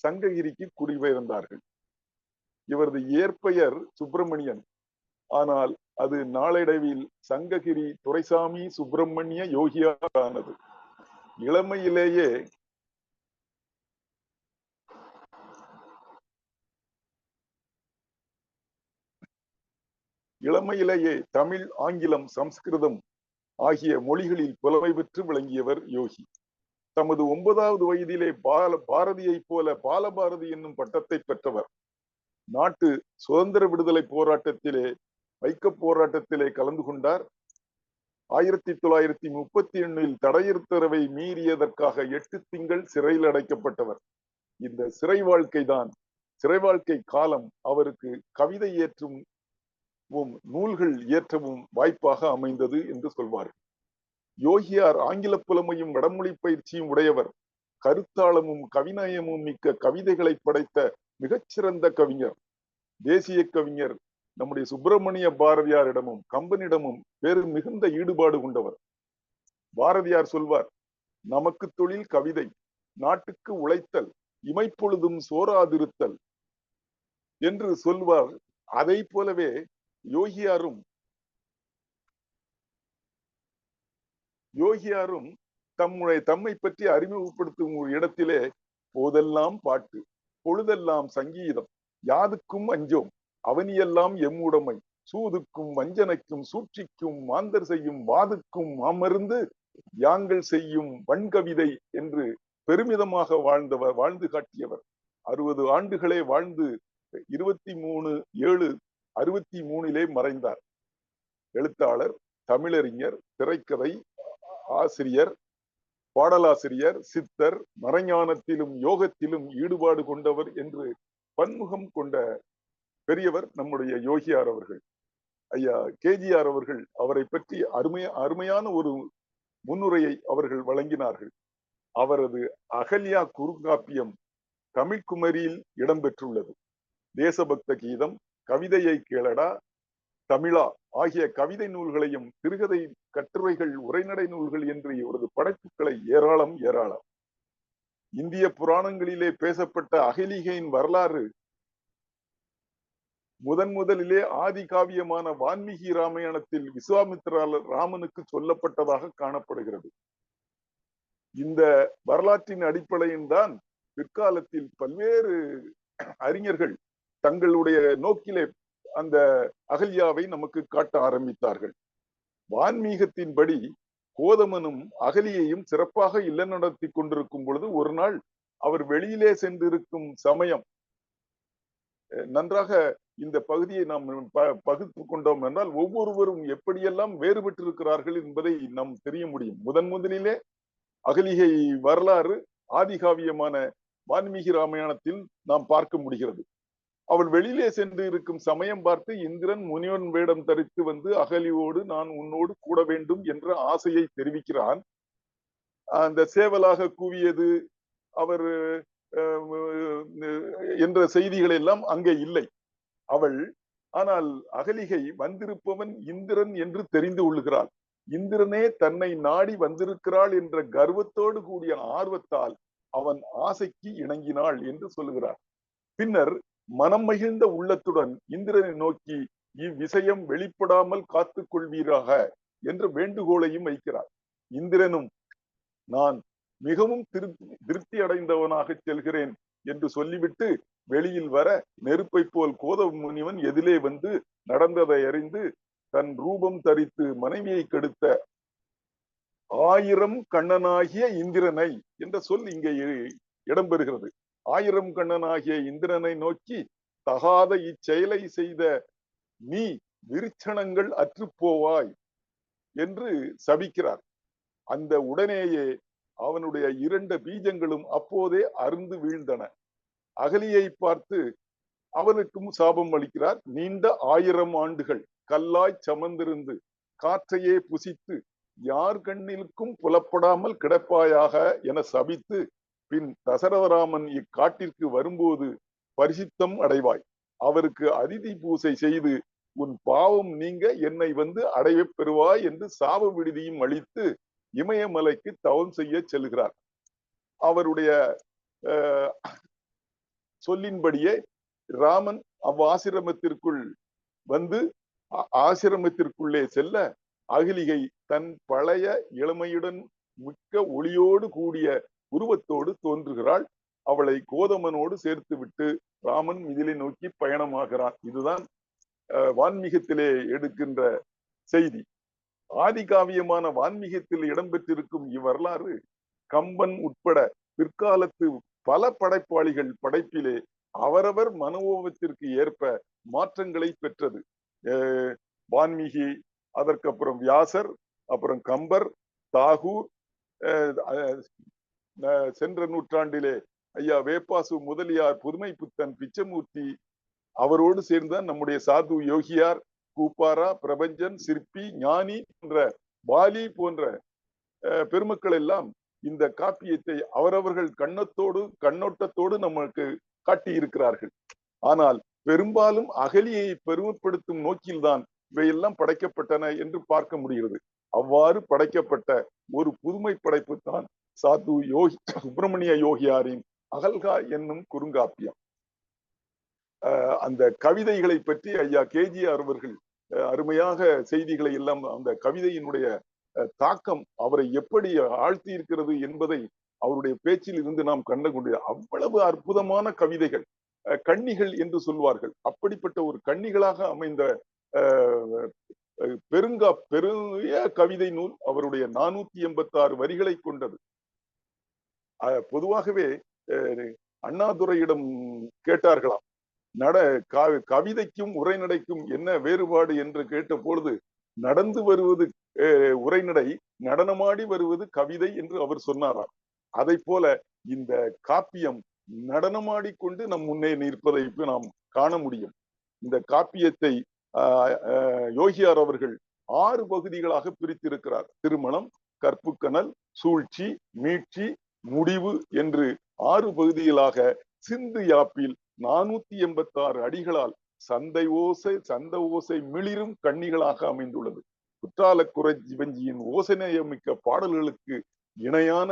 சங்ககிரிக்கு குடிபெயர்ந்தார்கள். இவரது இயற்பெயர் சுப்பிரமணியன். ஆனால் அது நாளடைவில் சங்ககிரி துரைசாமி சுப்பிரமணிய யோகியார் ஆனது. இளமையிலேயே தமிழ், ஆங்கிலம், சம்ஸ்கிருதம் ஆகிய மொழிகளில் புலமை பெற்று விளங்கியவர் யோகி. தமது 9வது வயதிலே பாரதியை போல பாலபாரதி என்னும் பட்டத்தை பெற்றவர். நாட்டு சுதந்திர விடுதலை போராட்டத்திலே வைக்க போராட்டத்திலே கலந்து கொண்டார். 1938 தடையுத்தரவை மீறியதற்காக 8 திங்கள் சிறையில் அடைக்கப்பட்டவர். இந்த சிறை வாழ்க்கை காலம் அவருக்கு கவிதை ஏற்றும் நூல்கள் இயற்றவும் வாய்ப்பாக அமைந்தது என்று சொல்வார்கள். யோகியார் ஆங்கில புலமையும் வடமொழி பயிற்சியும் உடையவர். கருத்தாளமும் கவிநயமும் மிக்க கவிதைகளை படைத்த மிகச்சிறந்த கவிஞர். தேசிய கவிஞர் நம்முடைய சுப்பிரமணிய பாரதியாரிடமும் கம்பனிடமும் பெரும் மிகுந்த ஈடுபாடு கொண்டவர். பாரதியார் சொல்வார், நமக்கு தொழில் கவிதை, நாட்டுக்கு உழைத்தல், இமைப்பொழுதும் சோராதிருத்தல் என்று சொல்வார். அதை போலவே யோகியாரும் தம்மை பற்றி அறிமுகப்படுத்தும் ஒரு இடத்திலே போதெல்லாம் பாட்டு, பொழுதெல்லாம் சங்கீதம், யாதுக்கும் அஞ்சோம், அவனியெல்லாம் எம்முடைமை, சூதுக்கும் வஞ்சனைக்கும் சூழ்ச்சிக்கும் மாந்தர் செய்யும் வாதுக்கும் அமர்ந்து யாங்கள் செய்யும் வன்கவிதை என்று பெருமிதமாக வாழ்ந்து காட்டியவர். 60 ஆண்டுகளே வாழ்ந்து 23/7/63 மறைந்தார். எழுத்தாளர், தமிழறிஞர், திரைக்கதை ஆசிரியர், பாடலாசிரியர், சித்தர், மறைஞானத்திலும் யோகத்திலும் ஈடுபாடு கொண்டவர் என்று பன்முகம் கொண்ட பெரியவர் நம்முடைய யோகியார் அவர்கள். ஐயா கேஜிஆர் அவர்கள் அவரை பற்றி அருமையான ஒரு முன்னுரையை அவர்கள் வழங்கினார்கள். அவரது அகல்யா குறுங்காப்பியம் தமிழ்குமரியில் இடம்பெற்றுள்ளது. தேசபக்த கீதம், கவிதையை கேளடா, தமிழா ஆகிய கவிதை நூல்களையும், சிறுகதை, கட்டுரைகள், உரைநடை நூல்கள் என்று இவரது படைப்புகளை ஏராளம் ஏராளம். இந்திய புராணங்களிலே பேசப்பட்ட அகலிகையின் வரலாறு முதலிலே ஆதி காவியமான வான்மீகி ராமாயணத்தில் விஸ்வாமித்திரால் ராமனுக்கு சொல்லப்பட்டதாக காணப்படுகிறது. இந்த வரலாற்றின் அடிப்படையில் தான் பிற்காலத்தில் பல்வேறு அறிஞர்கள் தங்களுடைய நோக்கிலே அந்த அகல்யாவை நமக்கு காட்ட ஆரம்பித்தார்கள். வான்மீகத்தின்படி கோதமனும் அகலியையும் சிறப்பாக இல்ல நடத்தி கொண்டிருக்கும் பொழுது ஒரு நாள் அவர் வெளியிலே சென்றிருக்கும் சமயம், நன்றாக இந்த பகுதியை நாம் பகுத்து கொண்டோம் என்றால் ஒவ்வொருவரும் எப்படியெல்லாம் வேறுபட்டிருக்கிறார்கள் என்பதை நாம் தெரிய முடியும். முதலிலே அகலிகை வரலாறு ஆதிகாவியமான வான்மீகி ராமாயணத்தில் நாம் பார்க்க முடிகிறது. அவள் வெளியிலே சென்று இருக்கும் சமயம் பார்த்து இந்திரன் முனிவன் வேடம் தரித்து வந்து அகலியோடு நான் உன்னோடு கூட வேண்டும் என்ற ஆசையை தெரிவிக்கிறான். அந்த சேவலாக கூவியது அவர் என்ற செய்திகள் எல்லாம் அங்கே இல்லை. அவள் ஆனால் அகலிகை வந்திருப்பவன் இந்திரன் என்று தெரிந்து கொள்ளுகிறாள். இந்திரனே தன்னை நாடி வந்திருக்கிறாள் என்ற கர்வத்தோடு கூடிய ஆர்வத்தால் அவன் ஆசைக்கு இணங்கினாள் என்று சொல்லுகிறார். பின்னர் மனம் மகிழ்ந்த உள்ளத்துடன் இந்திரனை நோக்கி இவ்விஷயம் வெளிப்படாமல் காத்துக் கொள்வீராக என்ற வேண்டுகோளையும் வைக்கிறார். இந்திரனும் நான் மிகவும் திருப்தி அடைந்தவனாக செல்கிறேன் என்று சொல்லிவிட்டு வெளியில் வர நெருப்பை போல் கோதம முனிவன் எதிலே வந்து நடந்ததை அறிந்து தன் ரூபம் தரித்து மனைவியை கெடுத்த 1000 கண்ணனாகிய இந்திரனை என்ற சொல் இங்கே இடம்பெறுகிறது. 1000 கண்ணனாகிய இந்திரனை நோக்கி தகாத இச்செயலை செய்த நீ விருச்சனங்கள் அற்றுப்போவாய் என்று சபிக்கிறார். அந்த உடனேயே அவனுடைய 2 பீஜங்களும் அப்போதே அருந்து வீழ்ந்தன. அகலியை பார்த்து அவனுக்கும் சாபம் அளிக்கிறார். நீண்ட 1000 ஆண்டுகள் கல்லாய் சமந்திருந்து காற்றையே புசித்து யார் கண்ணிற்கும் புலப்படாமல் கிடப்பாயாக என சபித்து பின் தசரதராமன் இக்காட்டிற்கு வரும்போது பரிசுத்தம் அடைவாய். அவருக்கு அதிதி பூசை செய்து உன் பாவம் நீங்க என்னை வந்து அடைய பெறுவாய் என்று சாப விடுதியும் அளித்து இமயமலைக்கு தவம் செய்ய செல்கிறார். அவருடைய சொல்லின்படியே ராமன் அவ்வாசிரமத்திற்குள் வந்து ஆசிரமத்திற்குள்ளே செல்ல அகலிகை தன் பழைய இளமையுடன் மிக்க ஒளியோடு கூடிய உருவத்தோடு தோன்றுகிறாள். அவளை கோதமனோடு சேர்த்து விட்டு ராமன் மிதிலை நோக்கி பயணமாகிறான். இதுதான் வான்மீகத்திலே எடுக்கின்ற செய்தி. ஆதிகாவியமான வான்மீகத்தில் இடம்பெற்றிருக்கும் இவ்வரலாறு கம்பன் உட்பட பிற்காலத்து பல படைப்பாளிகள் படைப்பிலே அவரவர் மனோபத்திற்கு ஏற்ப மாற்றங்களை பெற்றது. வான்மீகி, அதற்கப்புறம் வியாசர், அப்புறம் கம்பர், தாகூர், சென்ற நூற்றாண்டிலே ஐயா வேப்பாசு முதலியார், புதுமை புத்தன், பிச்சமூர்த்தி, அவரோடு சேர்ந்த நம்முடைய சாது யோகியார், கூப்பாரா, பிரபஞ்சன், சிற்பி, ஞானி போன்ற பாலி போன்ற பெருமக்கள் எல்லாம் இந்த காப்பியத்தை அவரவர்கள் கண்ணோட்டத்தோடு நமக்கு காட்டியிருக்கிறார்கள். ஆனால் பெரும்பாலும் அகலியை பெருமைப்படுத்தும் நோக்கில்தான் இவையெல்லாம் படைக்கப்பட்டன என்று பார்க்க முடிகிறது. அவ்வாறு படைக்கப்பட்ட ஒரு புதுமை படைப்பு தான் சாது சுப்பிரமணிய யோகியாரின் அகல்கா என்னும் குறுங்காப்பியம். அந்த கவிதைகளை பற்றி ஐயா கேஜிஆர் அவர்கள் அருமையாக செய்திகளை எல்லாம், அந்த கவிதையினுடைய தாக்கம் அவரை எப்படி ஆழ்த்தி இருக்கிறது என்பதை அவருடைய பேச்சில் இருந்து நாம் கண்டுகொண்டு, அவ்வளவு அற்புதமான கவிதைகள், கன்னிகள் என்று சொல்வார்கள். அப்படிப்பட்ட ஒரு கன்னிகளாக அமைந்த பெரிய கவிதை நூல் அவருடைய 486 வரிகளை கொண்டது. பொதுவாகவே அண்ணாதுரையிடம் கேட்டார்களாம், கவிதைக்கும் உரைநடைக்கும் என்ன வேறுபாடு என்று கேட்ட பொழுது, நடந்து வருவது உரைநடை, நடனமாடி வருவது கவிதை என்று அவர் சொன்னாராம். அதை போல இந்த காப்பியம் நடனமாடிக்கொண்டு நம் முன்னே நிற்பதை நாம் காண முடியும். இந்த காப்பியத்தை யோகியார் அவர்கள் 6 பகுதிகளாக பிரித்திருக்கிறார். திருமணம், கற்புக்கனல், சூழ்ச்சி, மீட்சி, முடிவு என்று 6 பகுதிகளாக சிந்து யாப்பில் 486 அடிகளால் சந்த ஓசை மிளிரும் கண்ணிகளாக அமைந்துள்ளது. குற்றால குறவஞ்சியின் ஓசைநயமிக்க பாடல்களுக்கு இணையான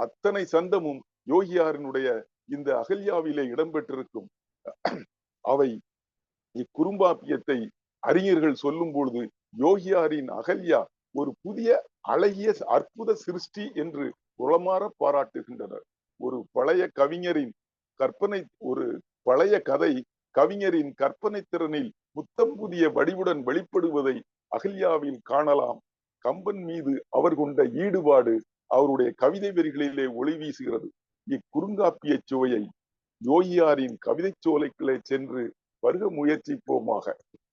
அத்தனை சந்தமும் யோகியாரினுடைய இந்த அகல்யாவிலே இடம்பெற்றிருக்கும். அவை இக்குறும்பாப்பியத்தை அறிஞர்கள் சொல்லும் பொழுது யோகியாரின் அகல்யா ஒரு புதிய அழகிய அற்புத சிருஷ்டி என்று உளமாற பாராட்டுகின்றனர். ஒரு பழைய கவிஞரின் கற்பனை, ஒரு பழைய கதை கவிஞரின் கற்பனை திறனில் புத்தம் புதிய வடிவுடன் வெளிப்படுவதை அகல்யாவில் காணலாம். கம்பன் மீது அவர் கொண்ட ஈடுபாடு அவருடைய கவிதை வரிகளிலே ஒளி வீசுகிறது. இக்குறுங்காப்பிய சுவையை யோகியாரின் கவிதை சோலைகளே சென்று வருக முயற்சிப்போமாக.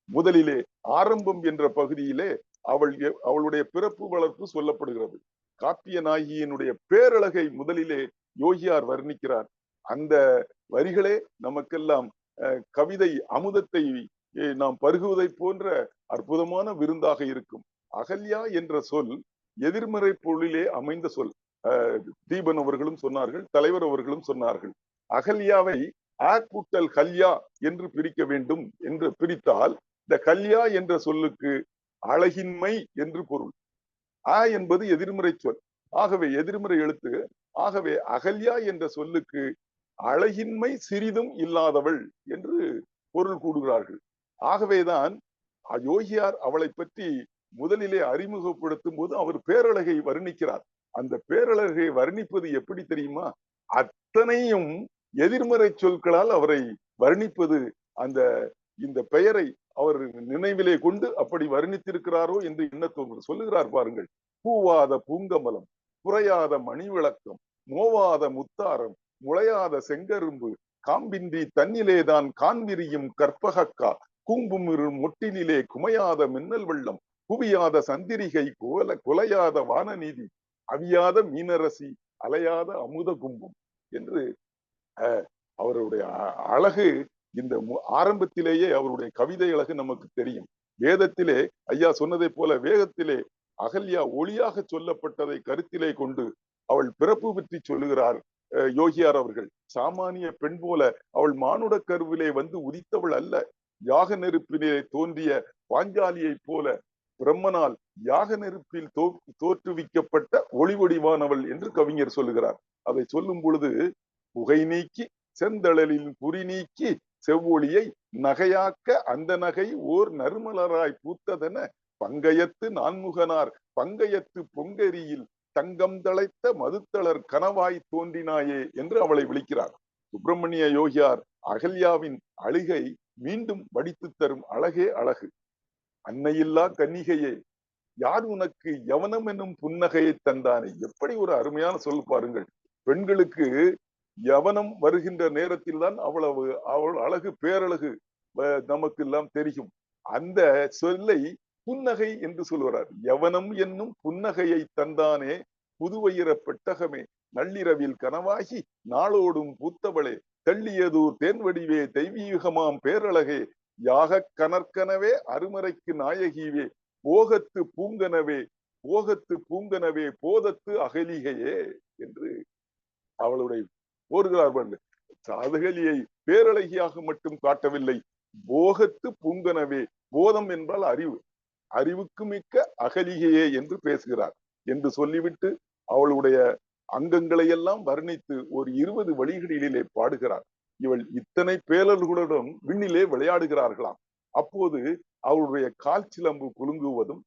முதலிலே ஆரம்பம் என்ற பகுதியிலே அவளுடைய பிறப்பு வளர்ப்பு சொல்லப்படுகிறது. காப்பிய நாயகியினுடைய பேரழகை முதலிலே யோகியார் வர்ணிக்கிறார். அந்த வரிகளே நமக்கெல்லாம் கவிதை அமுதத்தை நாம் பருகுவதை போன்ற அற்புதமான விருந்தாக இருக்கும். அகல்யா என்ற சொல் எதிர்மறை பொருளிலே அமைந்த சொல். தீபன் அவர்களும் சொன்னார்கள், தலைவர் அவர்களும் சொன்னார்கள். அகல்யாவை ஆ கூட்டல் கல்யா என்று பிரிக்க வேண்டும் என்று பிரித்தால் இந்த கல்யா என்ற சொல்லுக்கு அழகின்மை என்று பொருள். ஆ என்பது எதிர்மறை சொல், ஆகவே எதிர்மறை எழுத்து. ஆகவே அகல்யா என்ற சொல்லுக்கு அழகின்மை சிறிதும் இல்லாதவள் என்று பொருள் கூடுகிறார்கள். ஆகவேதான் யோகியார் அவளை பற்றி முதலிலே அறிமுகப்படுத்தும் போது அவர் பேரழகை வர்ணிக்கிறார். அந்த பேரழகை வர்ணிப்பது எப்படி தெரியுமா? அத்தனையும் எதிர்மறை சொற்களால் அவரை வர்ணிப்பது இந்த பெயரை அவர் நினைவிலே கொண்டு அப்படி வர்ணித்திருக்கிறாரோ என்று எண்ண தோன்றும். சொல்லுகிறார் பாருங்கள். பூவாத பூங்கமலம், புறையாத மணிவிளக்கம், மோவாத முத்தாரம், முளையாத செங்கரும்பு, காம்பின்றி தன்னிலேதான் காண்பிரியும் கற்பகக்கா, கூம்பும் முட்டினிலே குமையாத மின்னல் வெள்ளம், குவியாத சந்திரிகை குலையாத வானநீதி, அவியாத மீனரசி, அலையாத அமுத கும்பம் என்று அவருடைய அழகு இந்த ஆரம்பத்திலேயே அவருடைய கவிதை அழகு நமக்கு தெரியும். வேதத்திலே ஐயா சொன்னதை போல வேதத்திலே அகல்யா ஒளியாக சொல்லப்பட்டதை கருத்திலே கொண்டு அவள் பிறப்பு பற்றி சொல்லுகிறார் யோகியார் அவர்கள். சாமானிய பெண் போல அவள் மானுட கருவிலே வந்து உதித்தவள் அல்ல. யாக நெருப்பிலே தோன்றிய பாஞ்சாலியை போல பிரம்மனால் யாக நெருப்பில் தோற்றுவிக்கப்பட்ட ஒளிவடிவானவள் என்று கவிஞர் சொல்லுகிறார். அதை சொல்லும் பொழுது புகை நீக்கி செந்தழலில் புரி நீக்கி செவ்வொளியை நகையாக்க அந்த நகை ஓர் நறுமலராய் பூத்ததென பங்கயத்து நான்முகனார் பங்கயத்து பொங்கரியில் தங்கம் தழைத்த மதுத்தளர் கனவாய் தோன்றினாயே என்று அவளை விളിக்கிறார். சுப்பிரமணிய யோகியார் அகல்யாவின் அழுகை மீண்டும் வடித்து தரும் அழகே அழகு. அன்னையில்லா கன்னிகையே, யார் உனக்கு யவனம் என்னும் புன்னகையை தந்தானே. எப்படி ஒரு அருமையான சொல் பாருங்கள். பெண்களுக்கு யவனம் வருகின்ற நேரத்தில் தான் அவள் அழகு, பேரழகு நமக்கு எல்லாம் தெரியும். அந்த சொல்லை புன்னகை என்று சொல்கிறார். யவனம் என்னும் புன்னகையை தந்தானே புதுவயிர பெட்டகமே, நள்ளிரவில் கனவாகி நாளோடும் பூத்தவளே, தெள்ளியதூர் தேன்வடிவே தெய்வீகமாம் பேரழகே, யாக கனற்கனவே அருமறைக்கு நாயகிவே, போகத்து பூங்கனவே போதத்து அகலிகையே என்று அவளுடைய போர்கிறார்கள். அகலியை பேரழகியாக மட்டும் காட்டவில்லை, போகத்து பூங்கனவே, போதம் என்றால் அறிவு, அறிவுக்கு மிக்க அகலிகையே என்று பேசுகிறார் என்று சொல்லிவிட்டு அவளுடைய அங்கங்களை எல்லாம் வர்ணித்து ஒரு 20 வழிகளிலே பாடுகிறார். இவள் இத்தனை பேரர்களுடன் விண்ணிலே விளையாடுகிறார்களாம். அப்போது அவளுடைய கால் சிலம்பு குலுங்குவதும்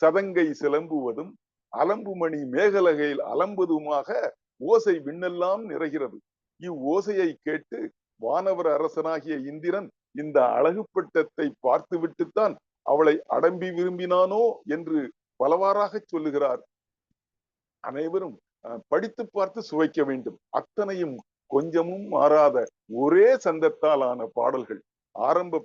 சதங்கை சிலம்புவதும் அலம்புமணி மேகலகையில் அலம்புவதுமாக ஓசை விண்ணெல்லாம் நிறைகிறது. இவ்வோசையை கேட்டு வானவர் அரசனாகிய இந்திரன் இந்த அழகு பட்டத்தை பார்த்து விட்டுத்தான் அவளை அடம்பி விரும்பினானோ என்று பலவாறாக சொல்லுகிறார். அனைவரும் படித்து பார்த்து சுவைக்க வேண்டும். அத்தனையும் கொஞ்சமும் மாறாத ஒரே சந்தத்தால் ஆன பாடல்கள். ஆரம்ப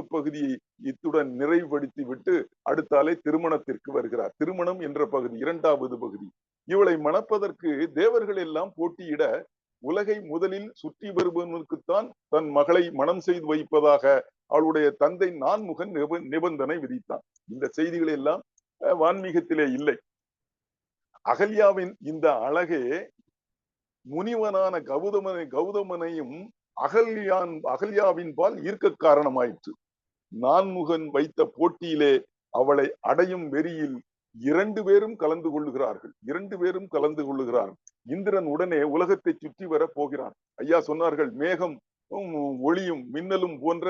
பகுதியை இத்துடன் நிறைவுபடுத்தி விட்டு அடுத்தாலே திருமணத்திற்கு வருகிறார். திருமணம் என்ற பகுதி 2வது பகுதி. இவளை மணப்பதற்கு தேவர்கள் எல்லாம் போட்டியிட உலகை முதலில் சுற்றி வருபவனுக்குத்தான் தன் மகளை மனம் செய்து வைப்பதாக அவளுடைய தந்தை நான்முகன் நிபந்தனை விதித்தான். இந்த செய்திகள் எல்லாம் வான்மீகத்திலே இல்லை. அகல்யாவின் இந்த அழகே முனிவனான கௌதமனையும் அகல்யாவின் பால் ஈர்க்க காரணமாயிற்று. நான்முகன் வைத்த போட்டியிலே அவளை அடையும் வெறியில் 2 பேரும் கலந்து கொள்ளுகிறார்கள். இந்திரன் உடனே உலகத்தை சுற்றி வர போகிறான். ஐயா சொன்னார்கள், மேகம் ஒளியும் மின்னலும் போன்ற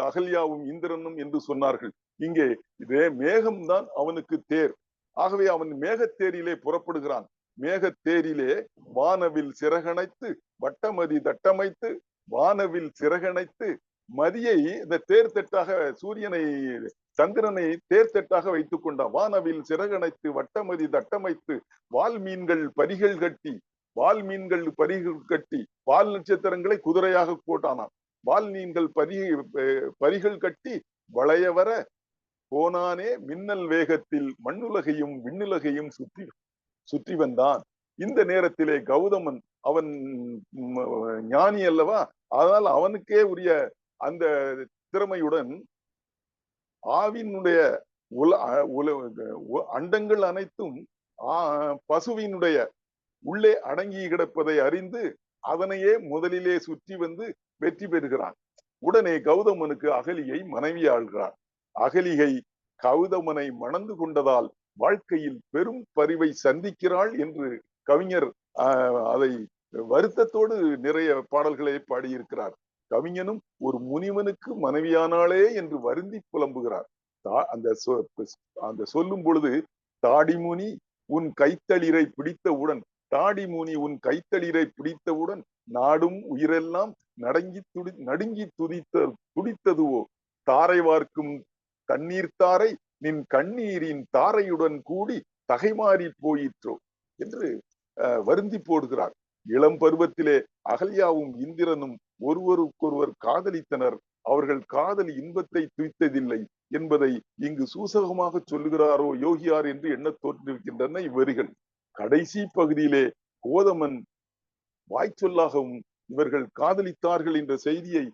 அகல்யாவும் இந்திரனும் என்று சொன்னார்கள். இங்கே இதே மேகம்தான் அவனுக்கு தேர். ஆகவே அவன் மேகத்தேரிலே புறப்படுகிறான். மேகத்தேரிலே வானவில் சிறகணைத்து வட்டமதி தட்டமைத்து வானவில் சிறகணைத்து மதியை இந்த தேர்தட்டாக சூரியனை சந்திரனை தேர்தட்டாக வைத்துக் கொண்டான். வானவில் சிறகணைத்து வட்டமதி தட்டமைத்து வால்மீன்கள் பரிகள் கட்டி வால் நட்சத்திரங்களை குதிரையாக போட்டானான். வால்மீன்கள் பரிகள் கட்டி வளையவர போனானே மின்னல் வேகத்தில் மண்ணுலகையும் விண்ணுலகையும் சுற்றி வந்தான். இந்த நேரத்திலே கௌதமன் அவன் ஞானி அல்லவா, அதனால் அவனுக்கே உரிய அந்த திறமையுடன் ஆவினுடைய அண்டங்கள் அனைத்தும் பசுவினுடைய உள்ளே அடங்கி கிடப்பதை அறிந்து அதனையே முதலிலே சுற்றி வந்து வெற்றி பெறுகிறான். உடனே கௌதமனுக்கு அகலியை மனைவியாள்கிறார். அகலிகை கௌதமனை மணந்து கொண்டதால் வாழ்க்கையில் பெரும் பரிவை சந்திக்கிறாள் என்று கவிஞர் அதை வருத்தத்தோடு நிறைய பாடல்களை பாடியிருக்கிறார். கவிஞனும் ஒரு முனிவனுக்கு மனைவியானாளே என்று வருந்தி புலம்புகிறார். அந்த சொல்லும் பொழுது தாடிமுனி உன் கைத்தளிரை பிடித்தவுடன் நாடும் உயிரெல்லாம் நடுங்கி துடித்ததுவோ தாரை வார்க்கும் தண்ணீர் தாரை நின் கண்ணீரின் தாரையுடன் கூடி தகைமாறி போயிற்றோ என்று வருந்தி போடுகிறார். இளம் பருவத்திலே அகல்யாவும் இந்திரனும் ஒருவருக்கொருவர் காதலித்தனர். அவர்கள் காதல் இன்பத்தை துய்த்ததில்லை என்பதை இங்கு சூசகமாக சொல்லுகிறாரோ யோகியார் என்று எண்ண தோன்றிருக்கின்றன இவ்வரிகள். கடைசி பகுதியிலே கோதமன் வாய்ச்சொல்லாகவும் இவர்கள் காதலித்தார்கள் என்ற செய்தியை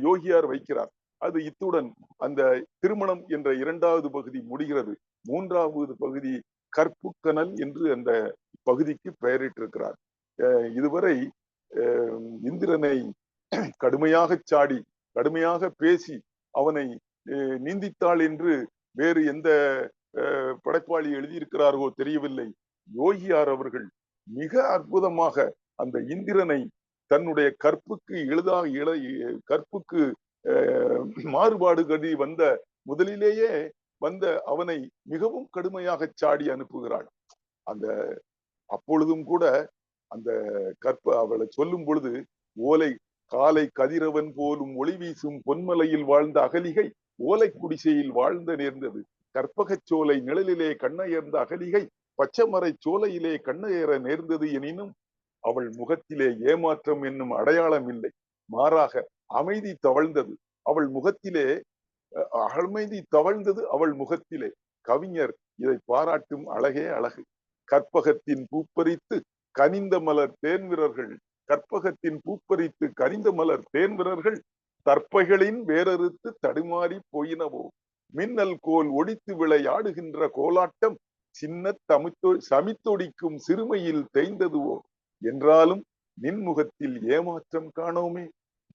யோகியார் வைக்கிறார். அது இத்துடன் அந்த திருமணம் என்ற 2வது பகுதி முடிகிறது. 3வது பகுதி கற்புக்கனல் என்று அந்த பகுதிக்கு பெயரிட்டிருக்கிறார். இதுவரை இந்திரனை கடுமையாக சாடி கடுமையாக பேசி அவனை நிந்தித்தாள் என்று வேறு எந்த படைப்பாளி எழுதியிருக்கிறார்களோ தெரியவில்லை. யோகியார் அவர்கள் மிக அற்புதமாக அந்த இந்திரனை தன்னுடைய கற்புக்கு மாறுபாடு கருதி முதலிலேயே வந்த அவனை மிகவும் கடுமையாக சாடி அனுப்புகிறாள். அப்பொழுதும் கூட அந்த அவளை சொல்லும் பொழுது ஓலை காலை கதிரவன் போலும் ஒளி வீசும் பொன்மலையில் வாழ்ந்த அகலிகை ஓலை குடிசையில் வாழ்ந்த நேர்ந்தது. கற்பகச் சோலை நிழலிலே கண்ணயர்ந்த அகலிகை பச்சைமரை சோலையிலே கண்ணயர நேர்ந்தது. எனினும் அவள் முகத்திலே ஏமாற்றம் என்னும் அடையாளம் இல்லை, மாறாக அமைதி தவழ்ந்தது அவள் முகத்திலே. கவிஞர் இதை பாராட்டும் அழகே அழகு. கற்பகத்தின் பூப்பறித்து கனிந்த மலர் தேன்விரர்கள் தற்பைகளின் வேறறுத்து தடுமாறி போயினவோ. மின்னல் கோல் ஒடித்து விளையாடுகின்ற கோலாட்டம் சின்ன சமித்தொடிக்கும் சிறுமையில் தேய்ந்ததுவோ. என்றாலும் நின்முகத்தில் ஏமாற்றம் காணோமே.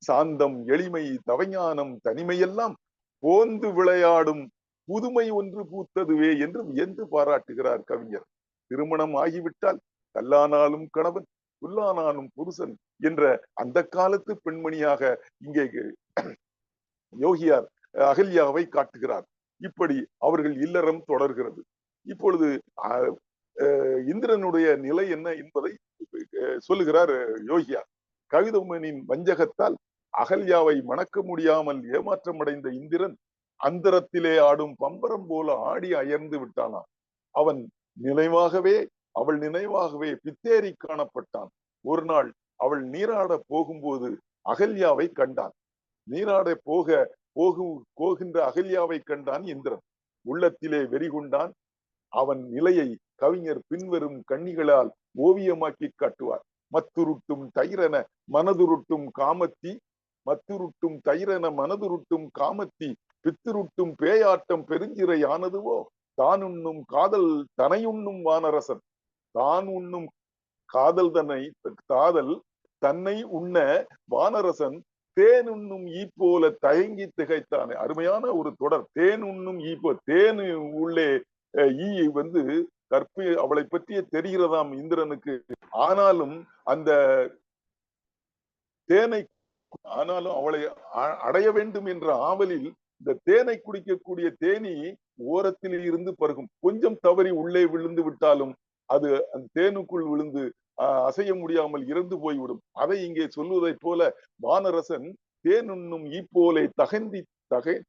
சாந்தம் எளிமை தவஞானம் தனிமையெல்லாம் போந்து விளையாடும் புதுமை ஒன்று பூத்ததுவே என்று வியந்து பாராட்டுகிறார் கவிஞர். திருமணம் ஆகிவிட்டால் கல்லானாலும் கணவன் புல்லானாலும் புருஷன் என்ற அந்த காலத்து பெண்மணியாக இங்கே யோகியார் அகல்யாவை காட்டுகிறார். இப்படி அவர்கள் இல்லறம் தொடர்கிறது. இப்பொழுது இந்திரனுடைய நிலை என்ன என்பதை சொல்லுகிறார் யோகியார். கௌதமனின் வஞ்சகத்தால் அகல்யாவை மணக்க முடியாமல் ஏமாற்றமடைந்த இந்திரன் அந்தரத்திலே ஆடும் பம்பரம் போல ஆடி அயர்ந்து விட்டானாம். அவள் நினைவாகவே பித்தேறி காணப்பட்டான். ஒரு நாள் அவள் நீராட போகும்போது அகல்யாவை கண்டான். நீராட போகின்ற அகல்யாவை கண்டான் இந்திரன். உள்ளத்திலே வெறிகுண்டான். அவன் நிலையை கவிஞர் பின்வரும் கண்ணிகளால் ஓவியமாக்கி காட்டுவார். மத்துருட்டும் தைரன மனதுருட்டும் காமத்தி பித்துருட்டும் பேயாட்டம் பெருஞ்சிறை ஆனதுவோ தானுண்ணும் காதல் தனையுண்ணும் வானரசன் தான் உண்ணும் காதல் தன்னை உண்ண வானரசன் தேன் உண்ணும் ஈ போல தயங்கி திகைத்தானே. அருமையான ஒரு தொடர். தேன் உண்ணும் ஈ போல, தேன் உள்ளே ஈ வந்து அவளை பற்றிய தெரிகிறதாம் இந்திரனுக்கு. ஆனாலும் அந்த தேனை அவளை அடைய வேண்டும் என்ற ஆவலில் இந்த தேனை குடிக்கக்கூடிய தேனி ஓரத்தில் இருந்து பருகும். கொஞ்சம் தவறி உள்ளே விழுந்து விட்டாலும் அது அந்த தேனுக்குள் விழுந்து அசைய முடியாமல் இறந்து போய்விடும். அதை இங்கே சொல்வதை போல வானரசன் தேன் உண்ணும் ஈப்போலை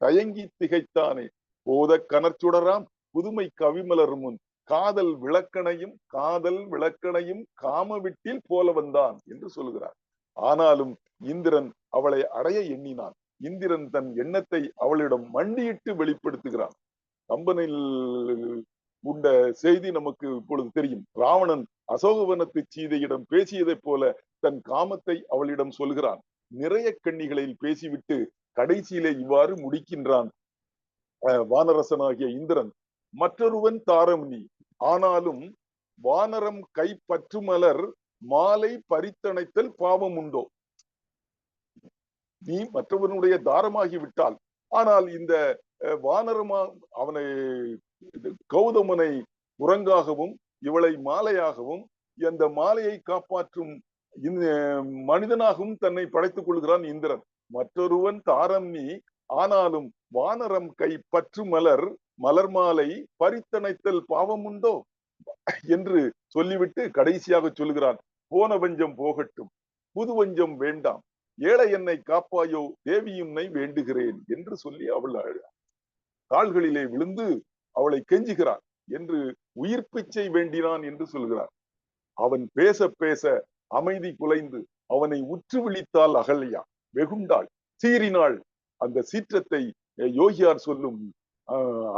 தயங்கி திகைத்தானே. போத கனற்சுடராம் புதுமை கவிமலர் முன் காதல் விளக்கணையும் காமவிட்டில் போல வந்தான் என்று சொல்கிறார். ஆனாலும் இந்திரன் அவளை அடைய எண்ணினான். இந்திரன் தன் எண்ணத்தை அவளிடம் மண்டியிட்டு வெளிப்படுத்துகிறான். கம்பனில் உண்ட செய்தி நமக்கு இப்பொழுது தெரியும். ராவணன் அசோகவனத்து சீதையிடம் பேசியதைப் போல தன் காமத்தை அவளிடம் சொல்கிறான். நிறைய கண்ணிகளில் பேசிவிட்டு கடைசியிலே இவ்வாறு முடிக்கின்றான் வானரசனாகிய இந்திரன். மற்றொருவன் தாரம்னி, ஆனாலும் வானரம் கை பற்றுமலர் மாலை பறித்தணைத்தல் பாவம் உண்டோ. நீ மற்றவனுடைய தாரமாகி விட்டால், ஆனால் இந்த வானரமா அவனை கௌதமனை குரங்காகவும் இவளை மாலையாகவும் அந்த மாலையை காப்பாற்றும் மனிதனாகவும் தன்னை படைத்துக் கொள்கிறான் இந்திரன். மற்றொருவன் தாரம் நீ, ஆனாலும் வானரம் கை பற்று மலர் மாலை பறித்தணைத்தல் பாவம் உண்டோ என்று சொல்லிவிட்டு கடைசியாக சொல்கிறான், போன வஞ்சம் போகட்டும், புது வஞ்சம் வேண்டாம், ஏழை என்னை காப்பாயோ தேவியுன்னை வேண்டுகிறேன் என்று சொல்லி அவள் கால்களிலே விழுந்து அவளை கெஞ்சுகிறான் என்று உயிர் பிச்சை வேண்டினான் என்று சொல்கிறார். அவன் பேச பேச அமைதி குலைந்து அவனை உற்று விழித்தாள் அகல்யா. வெகுண்டாள், சீறினாள். அந்த சீற்றத்தை யோகியார் சொல்லும்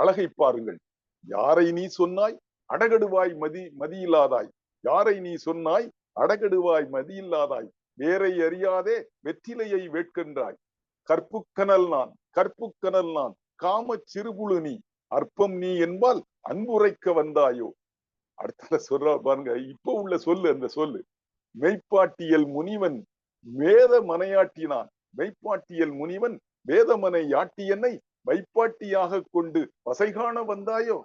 அழகை பாருங்கள். யாரை நீ சொன்னாய் அடகடுவாய் மதியில்லாதாய், யாரை நீ சொன்னாய் அடகடுவாய் மதியில்லாதாய், வேரை அறியாதே வெற்றிலையை வேட்கின்றாய், கற்புக்கனல் நான் காம சிறுபுழு நீ, அற்பம் நீ என்பால் அன்புரைக்க வந்தாயோ. அடுத்த சொல்ற பாருங்க, இப்ப உள்ள சொல்லு அந்த சொல்லு. மெய்ப்பாட்டியல் முனிவன் வேத மனையாட்டினான், மெய்ப்பாட்டியல் முனிவன் வேதமனை யாட்டியனை வைப்பாட்டியாக கொண்டு வசைகாண வந்தாயோ.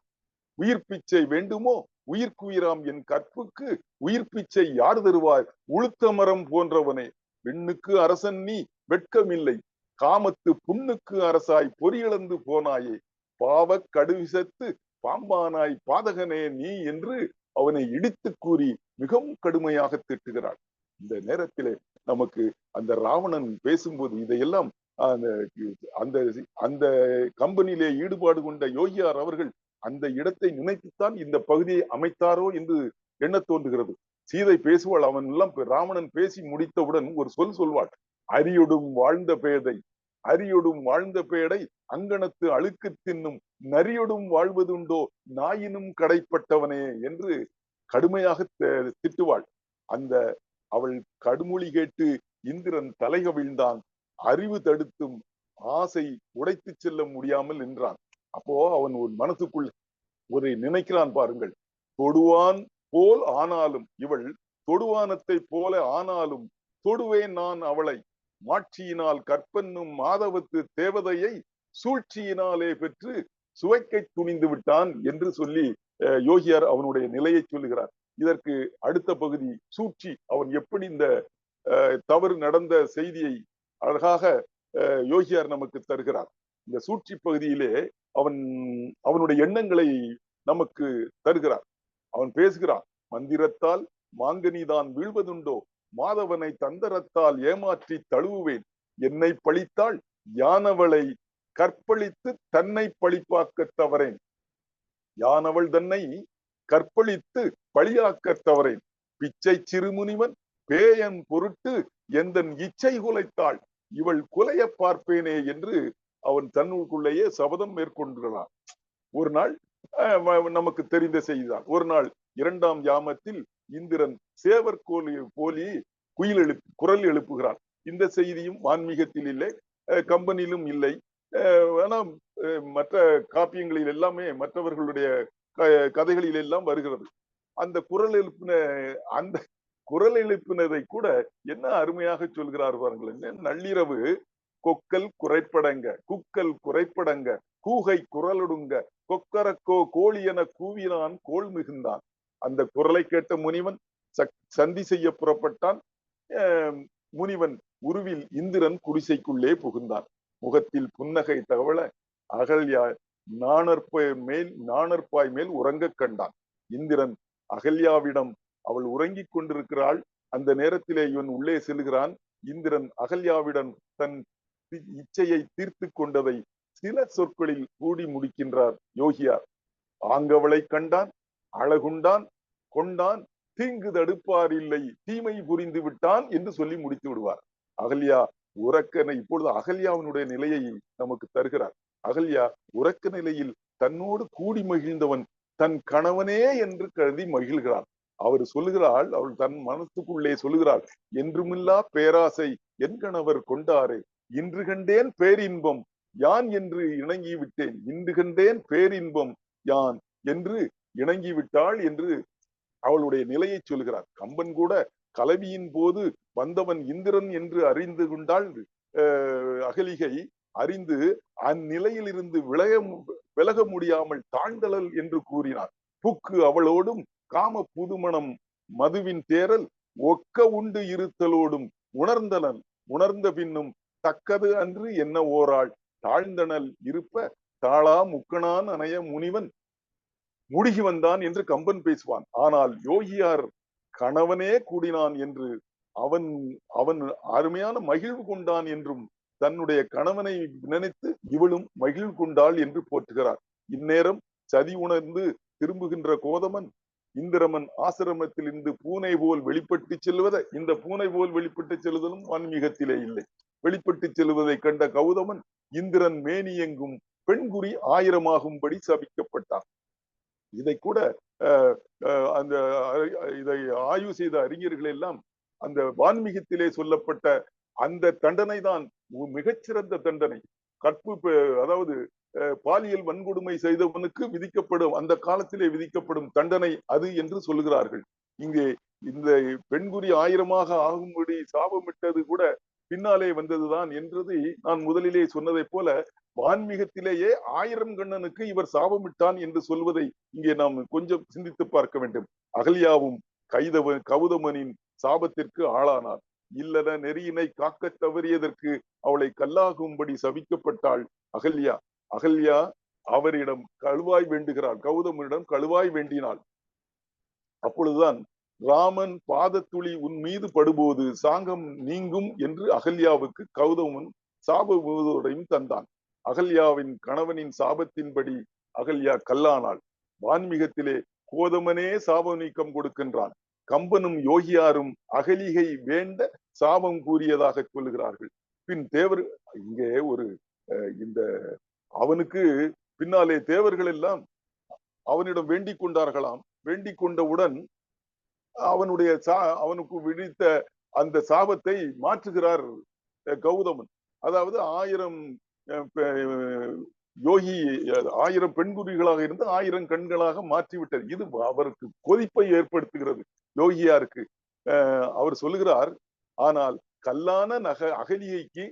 உயிர் பிச்சை வேண்டுமோ உயிர்க்குயிராம் என் கற்புக்கு உயிர் பிச்சை யார் தருவாய், உளுத்த மரம் போன்றவனே. பெண்ணுக்கு அரசன் நீ வெட்கமில்லை, காமத்து புண்ணுக்கு அரசாய் பொறியிழந்து போனாயே, பாவ கடுவிசத்து பாம்பானாய் பாதகனே நீ என்று அவனை இடித்து கூறி மிகவும் கடுமையாக திட்டுகிறாள். இந்த நேரத்திலே நமக்கு அந்த ராவணன் பேசும்போது இதையெல்லாம் அந்த கம்பெனியிலே ஈடுபாடு கொண்ட யோகியார் அவர்கள் அந்த இடத்தை நினைத்துத்தான் இந்த பகுதியை அமைத்தாரோ என்று எண்ண தோன்றுகிறது. சீதை பேசுவாள், அவன் எல்லாம் ராவணன் பேசி முடித்தவுடன் ஒரு சொல்வாள், அரியொடும் வாழ்ந்த பேடை அங்கனத்து அழுக்கு தின்னும் நரியொடும் வாழ்வதுண்டோ நாயினும் கடைப்பட்டவனே என்று கடுமையாக திட்டுவாள். அந்த அவள் கடுமொழி கேட்டு இந்திரன் தலைகவிழ்ந்தான். அறிவு தடுத்தும் ஆசை உடைத்து செல்ல முடியாமல் நின்றான். அப்போ அவன் ஒரு மனசுக்குள் ஒரு நினைக்கிறான் பாருங்கள், தொடுவான் போல் ஆனாலும், இவள் தொடுவானத்தை போல ஆனாலும் தொடுவேன் நான் அவளை, மாட்சியினால் கற்பென்னும் மாதவத்து தேவதையை சூழ்ச்சியினாலே பெற்று சுவைக்கை துணிந்து விட்டான் என்று சொல்லி யோகியார் அவனுடைய நிலையை சொல்லுகிறார். இதற்கு அடுத்த பகுதி சூழ்ச்சி. அவன் எப்படி இந்த தவறு நடந்த செய்தியை அழகாக யோகியார் நமக்கு தருகிறார். இந்த சூழ்ச்சி பகுதியிலே அவனுடைய எண்ணங்களை நமக்கு தருகிறார். அவன் பேசுகிறான், மந்திரத்தால் மாங்கனிதான் வீழ்வதுண்டோ, மாதவனை தந்தரத்தால் ஏமாற்றி தழுவுவேன், என்னை பழித்தாள் யானவளை கற்பழித்து தன்னை பழிப்பாக்க தவறேன், யானவள் தன்னை கற்பழித்து பழியாக்க தவறேன், பிச்சை சிறுமுனிவன் பேயன் பொருட்டு எந்தன் இச்சை குலைத்தாள், இவள் குலைய பார்ப்பேனே என்று அவன் தன்னுக்குள்ளேயே சபதம் மேற்கொண்டுள்ளான். ஒரு நாள் நமக்கு தெரிந்த செய்திதான். ஒரு நாள் 2ஆம் யாமத்தில் இந்திரன் சேவர் போலி குரல் எழுப்புகிறான். இந்த செய்தியும் வான்மீகத்தில் இல்லை, கம்பெனியிலும் இல்லை. ஆனா மற்ற காப்பியங்களில் எல்லாமே மற்றவர்களுடைய கதைகளில் எல்லாம் வருகிறது. அந்த அந்த குரல் எழுப்பினதை கூட என்ன அருமையாக சொல்கிறார் பாருங்களேன். நள்ளிரவு கொக்கல் குறைப்படங்க, குக்கல் குறைப்படங்க, கூகை குரலொடுங்க, கொக்கரக்கோ கோழி என கூவினான் கோள் மிகுந்தான். அந்த குரலை கேட்ட முனிவன் சந்தி செய்ய புறப்பட்டான். முனிவன் உருவில் இந்திரன் குடிசைக்குள்ளே புகுந்தான். முகத்தில் புன்னகை தவள அகல்யா நாணற்பாய் மேல் உறங்க கண்டான். இந்திரன் அகல்யாவிடம் அவள் உறங்கிக் கொண்டிருக்கிறாள். அந்த நேரத்திலே இவன் உள்ளே செல்கிறான். இந்திரன் அகல்யாவிடம் தன் இச்சையை தீர்த்து கொண்டதை சில சொற்களில் கூடி முடிக்கின்றார் யோகியார். ஆங்கவளை கண்டான், அழகுண்டான், கொண்டான், தீங்கு தடுப்பார் இல்லை, தீமை புரிந்து விட்டான் என்று சொல்லி முடித்து விடுவார். அகல்யா உறக்க இப்பொழுது அகல்யாவினுடைய நிலையை நமக்கு தருகிறார். அகல்யா உறக்க நிலையில் தன்னோடு கூடி மகிழ்ந்தவன் தன் கணவனே என்று கருதி மகிழ்கிறான். அவர் சொல்லுகிறாள், அவள் தன் மனசுக்குள்ளே சொல்லுகிறாள், என்றுமில்லா பேராசை என் கணவர் கொண்டாரே, இன்று கண்டேன் பேரின்பம் யான் என்று இணங்கி விட்டேன், இன்று கண்டேன் பேரின்பம் யான் என்று இணங்கி விட்டாள் என்று அவளுடைய நிலையை சொல்கிறார். கம்பன் கூட கலவியின் போது வந்தவன் இந்திரன் என்று அறிந்து கொண்டாள் அகலிகை. அறிந்து அந்நிலையில் இருந்து விலக முடியாமல் தாழ்ந்தளல் என்று கூறினார். புக்கு அவளோடும் காம புதுமணம் மதுவின் தேரல் ஒக்க உண்டு இருத்தலோடும் உணர்ந்தனல், உணர்ந்த பின்னும் தக்கது அன்று என்ன ஓராள் தாழ்ந்தனல் இருப்ப தாளா முக்கணான் அணைய முனிவன் முடுகி வந்தான் என்று கம்பன் பேசுவான். ஆனால் யோகியார் கணவனே கூடினான் என்று அவன் அருமையான மகிழ்வு கொண்டான் என்றும் தன்னுடைய கணவனை நினைத்து இவளும் மகிழ்வு கொண்டாள் என்று போற்றுகிறார். இந்நேரம் சதி உணர்ந்து திரும்புகின்ற கோதமன் இந்திரமன் ஆசிரமத்தில் இருந்து பூனை போல் வெளிப்பட்டு செல்வதை, இந்த பூனை போல் வெளிப்பட்டு செல்வதும் ஆன்மீகத்திலே இல்லை. வெளிப்பட்டு செல்வதை கண்ட கௌதமன் இந்திரன் மேனி எங்கும் பெண்குறி 1000 சபிக்கப்பட்டான். இதை கூட இதை ஆய்வு செய்த அறிஞர்கள் எல்லாம் அந்த வான்மீகத்திலே சொல்லப்பட்ட அந்த தண்டனை தான் மிகச்சிறந்த தண்டனை. அதாவது பாலியல் வன்கொடுமை செய்தவனுக்கு விதிக்கப்படும், அந்த காலத்திலே விதிக்கப்படும் தண்டனை அது என்று சொல்லுகிறார்கள். இங்கே இந்த பெண்குறி 1000 ஆகும்படி சாபமிட்டது கூட பின்னாலே வந்ததுதான் என்றது நான் முதலிலே சொன்னதை போல வான்மீகத்திலேயே 1000 கண்ணனுக்கு இவர் சாபமிட்டான் என்று சொல்வதை இங்கே நாம் கொஞ்சம் சிந்தித்து பார்க்க வேண்டும். அகல்யாவும் கௌதமனின் சாபத்திற்கு ஆளானார். இல்லன நெறியினை காக்க தவறியதற்கு அவளை கல்லாகும்படி சபிக்கப்பட்டாள் அகல்யா. அகல்யா அவரிடம் கழுவாய் வேண்டுகிறாள், கௌதமனிடம் கழுவாய் வேண்டினாள். அப்பொழுதுதான் ராமன் பாதத்துளி உன் மீது படும்போது சாங்கம் நீங்கும் என்று அகல்யாவுக்கு கௌதமன் சாப விமோசனையும் தந்தான். அகல்யாவின் கணவனின் சாபத்தின்படி அகல்யா கல்லானாள். வான்மீகத்திலே கோதமனே சாப நீக்கம் கொடுக்கின்றான். கம்பனும் யோகியாரும் அகலிகை வேண்ட சாபம் கூறியதாக சொல்லுகிறார்கள். பின் தேவர் இங்கே இந்த அவனுக்கு பின்னாலே தேவர்கள் எல்லாம் அவனிடம் வேண்டிக் கொண்டார்களாம். வேண்டிக் கொண்டவுடன் அவனுக்கு விதித்த அந்த சாபத்தை மாற்றுகிறார் கௌதமன். அதாவது 1000 பெண்குறிகளாக இருந்து 1000 கண்களாக மாற்றிவிட்டது. இது அவருக்கு கொதிப்பை ஏற்படுத்துகிறது யோகியாருக்கு. அவர் சொல்லுகிறார், ஆனால் கல்லான அகலிகைக்கு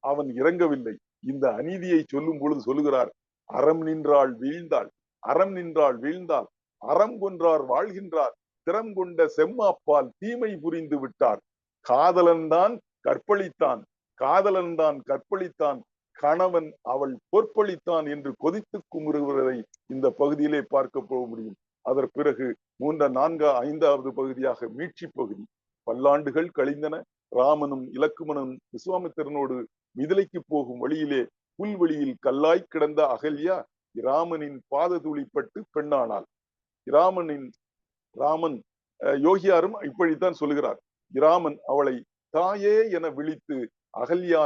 அவன் இறங்கவில்லை. இந்த அநீதியை சொல்லும் பொழுது சொல்லுகிறார், அறம் நின்றாள் வீழ்ந்தாள், அறம் நின்றாள் வீழ்ந்தாள், அறம் கொன்றார் வாழ்கின்றார், திறம் கொண்ட செம்மாப்பால் தீமை புரிந்து விட்டார், காதலன் தான் கற்பழித்தான், காதலன் தான் கற்பழித்தான், கணவன் அவள் பொற்பழித்தான் என்று கொதித்து குமுறுவதை இந்த பகுதியிலே பார்க்க போக முடியும். அதற்கு பிறகு 3, 4, 5வது பகுதியாக மீட்சி பகுதி. பல்லாண்டுகள் கழிந்தன. ராமனும் இலக்குமனும் விஸ்வாமித்திரனோடு மிதிலைக்கு போகும் வழியிலே புல்வெளியில் கல்லாய் கிடந்த அகல்யா இராமனின் பாததுளிப்பட்டு பெண்ணானாள். ராமன் யோகியாரும் இப்படித்தான் சொல்லுகிறார். இராமன் அவளை தாயே என விழித்து அகல்யா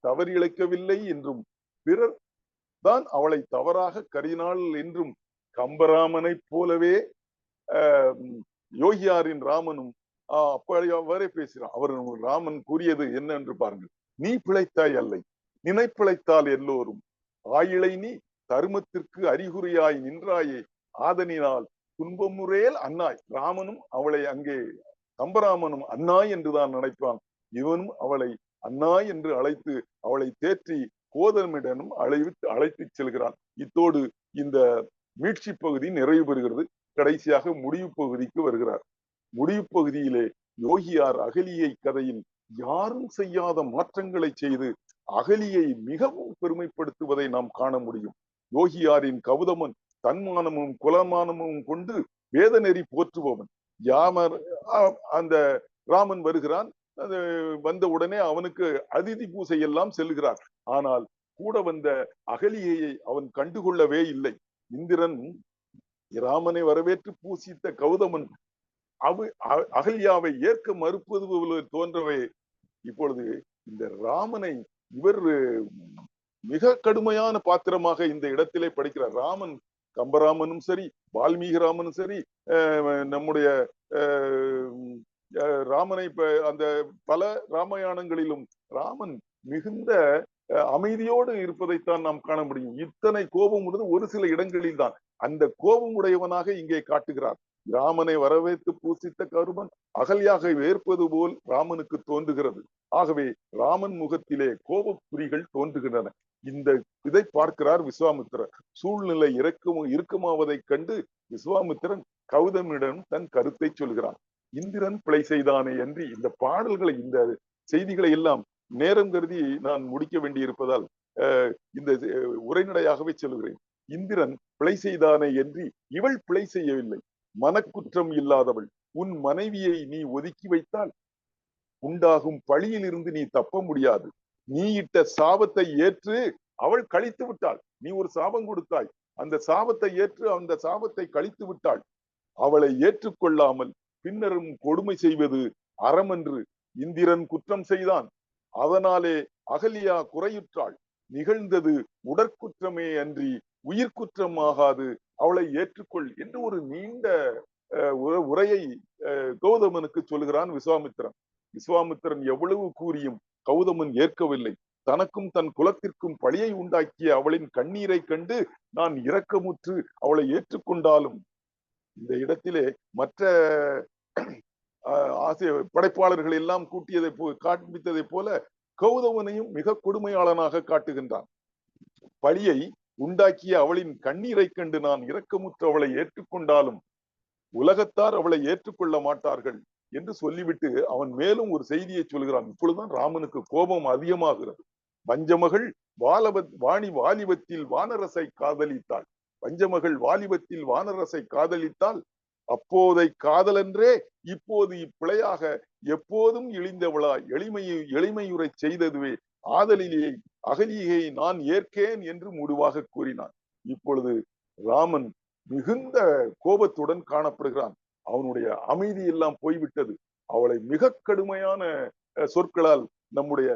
தவறி இழைக்கவில்லை என்றும் பிறர் தான் அவளை தவறாக கருதினாள் என்றும் கம்பராமனை போலவே யோகியாரின் ராமனும் அப்படியே பேசுகிறான். அவர் ராமன் கூறியது என்ன என்று பாருங்கள். நீ பிழைத்தாய் அல்லை, நினைப்பிழைத்தால் எல்லோரும் ஆயிழை நீ தருமத்திற்கு அறிகுறியாய் நின்றாயே, ஆதனினால் துன்பமுறேல் அன்னாய். ராமனும் அவளை அங்கே கம்பராமனும் அன்னாய் என்றுதான் நினைப்பான். இவனும் அவளை அன்னாய் என்று அழைத்து அவளை தேற்றி கோதமிடனும் அழைத்து செல்கிறான். இத்தோடு இந்த மீட்சி பகுதி நிறைவு பெறுகிறது. கடைசியாக முடிவு பகுதிக்கு வருகிறார். முடிவு பகுதியிலே யோகியார் அகலியை கதையில் யாரும் செய்யாத மாற்றங்களை செய்து அகலியை மிகவும் பெருமைப்படுத்துவதை நாம் காண முடியும். யோகியாரின் கௌதமன் தன்மானமும் குலமானமும் கொண்டு வேதநெறி போற்றுபவன். யாமர் அந்த ராமன் வருகிறான். வந்த உடனே அவனுக்கு அதிதி பூசை எல்லாம் செல்கிறார். ஆனால் கூட வந்த அகலியை அவன் கண்டுகொள்ளவே இல்லை. இந்திரன் ராமனை வரவேற்று பூசித்த கௌதமன் அகல்யாவை ஏற்க மறுப்பது போல தோன்றவே இப்பொழுது இந்த ராமனை இவர் மிக கடுமையான பாத்திரமாக இந்த இடத்திலே படிக்கிறார். ராமன் கம்பராமனும் சரி, வால்மீகி ராமனும் சரி, நம்முடைய ராமனை அந்த பல ராமாயணங்களிலும் ராமன் மிகுந்த அமைதியோடு இருப்பதைத்தான் நாம் காண முடியும். இத்தனை கோபம் ஒரு சில இடங்களில் தான் அந்த கோபம் உடையவனாக இங்கே காட்டுகிறார். ராமனை வரவேற்று பூசித்த கருமன் அகல்யாக ஏற்பது போல் ராமனுக்கு தோன்றுகிறது. ஆகவே ராமன் முகத்திலே கோபப்புரிகள் தோன்றுகின்றன. இதை பார்க்கிறார் விஸ்வாமித்திரர். சூழ்நிலை இறுக்கமாவதைக் கண்டு விஸ்வாமித்திரன் கௌதமிடம் தன் கருத்தை சொல்கிறான். இந்திரன் பிழை செய்தானே என்று இந்த பாடல்களை இந்த செய்திகளை எல்லாம் நேரம் கருதி நான் முடிக்க வேண்டியிருப்பதால் இந்த உரைநடையாகவே சொல்கிறேன். இந்திரன் பிழை செய்தானே என்று இவள் பிழை செய்யவில்லை. மனக்குற்றம் இல்லாதவள். உன் மனைவியை நீ ஒதுக்கி வைத்தால் உண்டாகும் பழியில் இருந்து நீ தப்ப முடியாது. நீ இட்ட சாபத்தை ஏற்று அவள் கழித்து விட்டாள். நீ ஒரு சாபம் கொடுத்தாய், அந்த சாபத்தை ஏற்று அந்த சாபத்தை கழித்து விட்டாள். அவளை ஏற்றுக்கொள்ளாமல் பின்னரும் கொடுமை செய்வது அறம் என்று இந்திரன் குற்றம் செய்தான். அதனாலே அகலியா குறையுற்றாள். நிகழ்ந்தது உடற்குற்றமே அன்றி உயிர்குற்றம் ஆகாது. அவளை ஏற்றுக்கொள் என்று ஒரு நீண்ட உரையை கௌதமனுக்கு சொல்கிறான் விஸ்வாமித்திரன். விஸ்வாமித்திரன் எவ்வளவு கூறியும் கௌதமன் ஏற்கவில்லை. தனக்கும் தன் குலத்திற்கும் பழியை உண்டாக்கிய அவளின் கண்ணீரை கண்டு நான் இரக்கமுற்று அவளை ஏற்றுக்கொண்டாலும் இந்த இடத்திலே மற்ற படைப்பாளர்கள் எல்லாம் காண்பித்ததை போல கௌதமனையும் மிக கொடுமையாளனாக காட்டுகின்றான். பழியை உண்டாக்கிய அவளின் கண்ணீரை கண்டு நான் இரக்கமுற்று அவளை ஏற்றுக்கொண்டாலும் உலகத்தார் அவளை ஏற்றுக்கொள்ள மாட்டார்கள் என்று சொல்லிவிட்டு அவன் மேலும் ஒரு செய்தியை சொல்கிறான். இப்பொழுதுதான் ராமனுக்கு கோபம் அதிகமாகிறது. பஞ்சமகள் வாலிபத்தில் வானரசை காதலித்தாள். பஞ்சமகள் வாலிபத்தில் வானரசை காதலித்தால் அப்போதை காதலென்றே இப்போது இப்பிழையாக எப்போதும் இழிந்தவளா எளிமையுரை செய்ததுவே ஆதலிலே அகலியை நான் ஏற்கேன் என்று முடிவாக கூறினான். இப்பொழுது ராமன் மிகுந்த கோபத்துடன் காணப்படுகிறான். அவனுடைய அமைதி எல்லாம் போய்விட்டது. அவளை மிக கடுமையான சொற்களால் நம்முடைய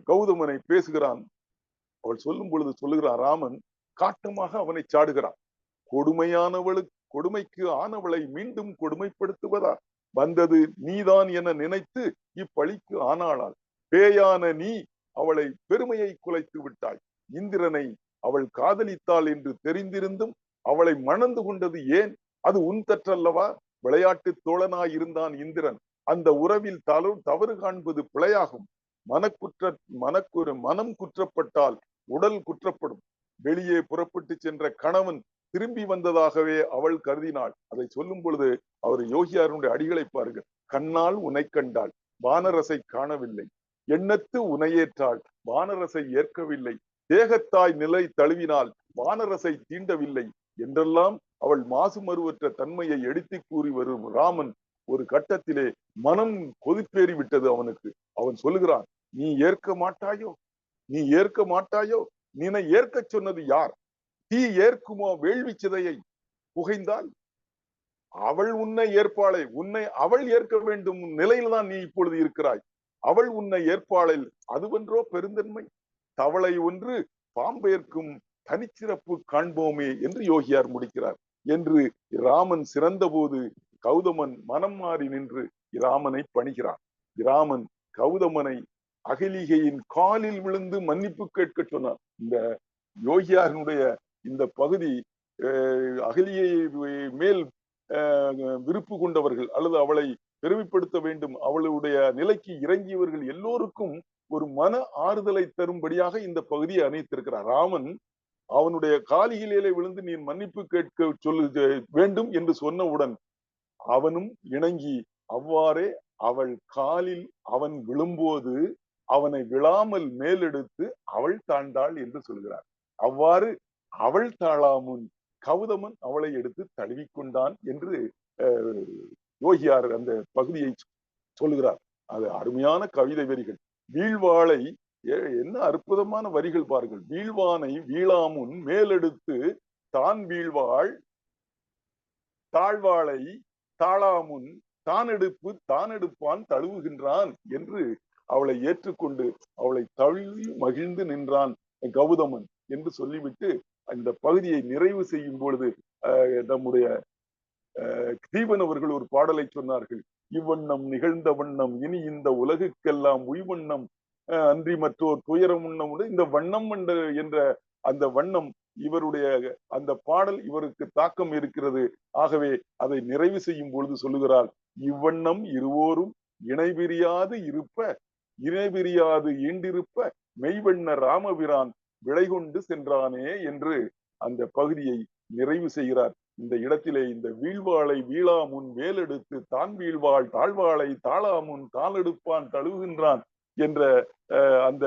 கௌதமனை பேசுகிறான். அவள் சொல்லும் பொழுது சொல்லுகிறான், ராமன் காட்டமாக அவனை சாடுகிறான். கொடுமைக்கு ஆனவளை மீண்டும் கொடுமைப்படுத்துவதா வந்தது நீதான் என நினைத்து இப்பழிக்கு ஆனாளாள். பேயான நீ அவளை பெருமையை குலைத்து விட்டாய். இந்திரனை அவள் காதலித்தாள் என்று தெரிந்திருந்தும் அவளை மணந்து கொண்டது ஏன்? அது உன் தற்றல்லவா? விளையாட்டு தோழனாயிருந்தான் இந்திரன். அந்த உறவில் தவறு காண்பது பிழையாகும். மனம் குற்றப்பட்டால் உடல் குற்றப்படும். வெளியே புறப்பட்டு சென்ற கணவன் திரும்பி வந்ததாகவே அவள் கருதினாள். அதை சொல்லும் பொழுது அவர் யோகியாருடைய அடிகளை பாருங்கள். கண்ணால் உனை கண்டாள், வானரசை காணவில்லை. எண்ணத்து உனையேற்றாள், வானரசை ஏற்கவில்லை. தேகத்தாய் நிலை தழுவினால் வானரசை தீண்டவில்லை என்றெல்லாம் அவள் மாசு மறுவற்ற தன்மையை எடுத்து கூறி வரும் ராமன் ஒரு கட்டத்திலே மனம் கொதிப்பேறி விட்டது அவனுக்கு. அவன் சொல்லுகிறான், நீ ஏற்க மாட்டாயோ, நீ ஏற்க மாட்டாயோ, நீனை ஏற்க சொன்னது யார்? தீ ஏற்குமோ வேள்வி சிதையை புகைந்தால்? அவள் உன்னை ஏற்பாளை, உன்னை அவள் ஏற்க வேண்டும் நிலையில்தான் நீ இப்பொழுது இருக்கிறாய். அவள் உன்னை ஏற்பாளில் அதுவென்றோ பெருந்தன்மை? தவளை ஒன்று பாம்பேற்கும் தனிச்சிறப்பு காண்போமே என்று யோகியார் முடிக்கிறார். என்று ராமன் சிறந்த போது கௌதமன் மனம் மாறி நின்று ராமனை பணிகிறான். ராமன் கௌதமனை அகலிகையின் காலில் விழுந்து மன்னிப்பு கேட்க சொன்னார். இந்த யோகியாரனுடைய இந்த பகுதி அகலியை மேல் விருப்பு கொண்டவர்கள் அல்லது அவளை பெருமைப்படுத்த வேண்டும், அவளுடைய நிலைக்கு இறங்கியவர்கள் எல்லோருக்கும் ஒரு மன ஆறுதலை தரும்படியாக இந்த பகுதியை அமைத்திருக்கிறார். ராமன் அவனுடைய காலியிலே விழுந்து நீ மன்னிப்பு கேட்க சொல்லு வேண்டும் என்று சொன்னவுடன் அவனும் இணங்கி அவ்வாறே அவள் காலில் அவன் விழும்போது அவனை விழாமல் மேலெடுத்து அவள் தாண்டாள் என்று சொல்கிறார். அவ்வாறு அவள் தாழாமுன் கௌதமன் அவளை எடுத்து தழுவிக்கொண்டான் என்று யோகியார் அந்த பகுதியை சொல்லுகிறார். அது அருமையான கவிதை வரிகள். வீழ்வாளை, என்ன அற்புதமான வரிகள் பாருங்கள். வீழ்வானை வீழாமுன் மேலெடுத்து தான் வீழ்வாள், தாழ்வாளை தாழாமுன் தான் எடுப்பான் தழுவுகின்றான் என்று அவளை ஏற்றுக்கொண்டு அவளை தழுவி மகிழ்ந்து நின்றான் கௌதமன் என்று சொல்லிவிட்டு இந்த பகுதியை நிறைவு செய்யும் பொழுது நம்முடைய தீபன் அவர்கள் ஒரு பாடலை சொன்னார்கள். இவ்வண்ணம் நிகழ்ந்த வண்ணம் இனி இந்த உலகுக்கெல்லாம் உய்வண்ணம் அன்றி மற்றோர் துயரம் உண்ணம். இந்த வண்ணம் என்ற அந்த வண்ணம் இவருடைய அந்த பாடல் இவருக்கு தாக்கம் இருக்கிறது. ஆகவே அதை நிறைவு செய்யும் பொழுது சொல்லுகிறார், இவ்வண்ணம் இருவோரும் இணைபிரியாது ஈண்டிருப்ப மெய்வண்ண ராமபிரான் விடை கொண்டு சென்றானே என்று அந்த பகுதியை நிறைவு செய்கிறார். இந்த இடத்திலே இந்த வீழ்வாளை வீழா முன் மேலெடுத்து தான் வீழ்வாள், தாழ்வாளை தாழா முன் தாளெடுப்பான் தழுவுகின்றான் என்ற அந்த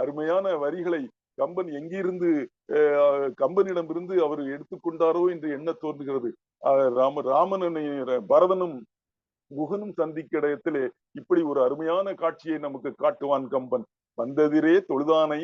அருமையான வரிகளை கம்பன் எங்கிருந்து கம்பனிடமிருந்து அவர் எடுத்துக்கொண்டாரோ என்று எண்ண தோன்றுகிறது. ராமனை பரதனும் குகனும் சந்திக்க இடத்திலே இப்படி ஒரு அருமையான காட்சியை நமக்கு காட்டுவான் கம்பன். வந்தெதிரே தொழுதானை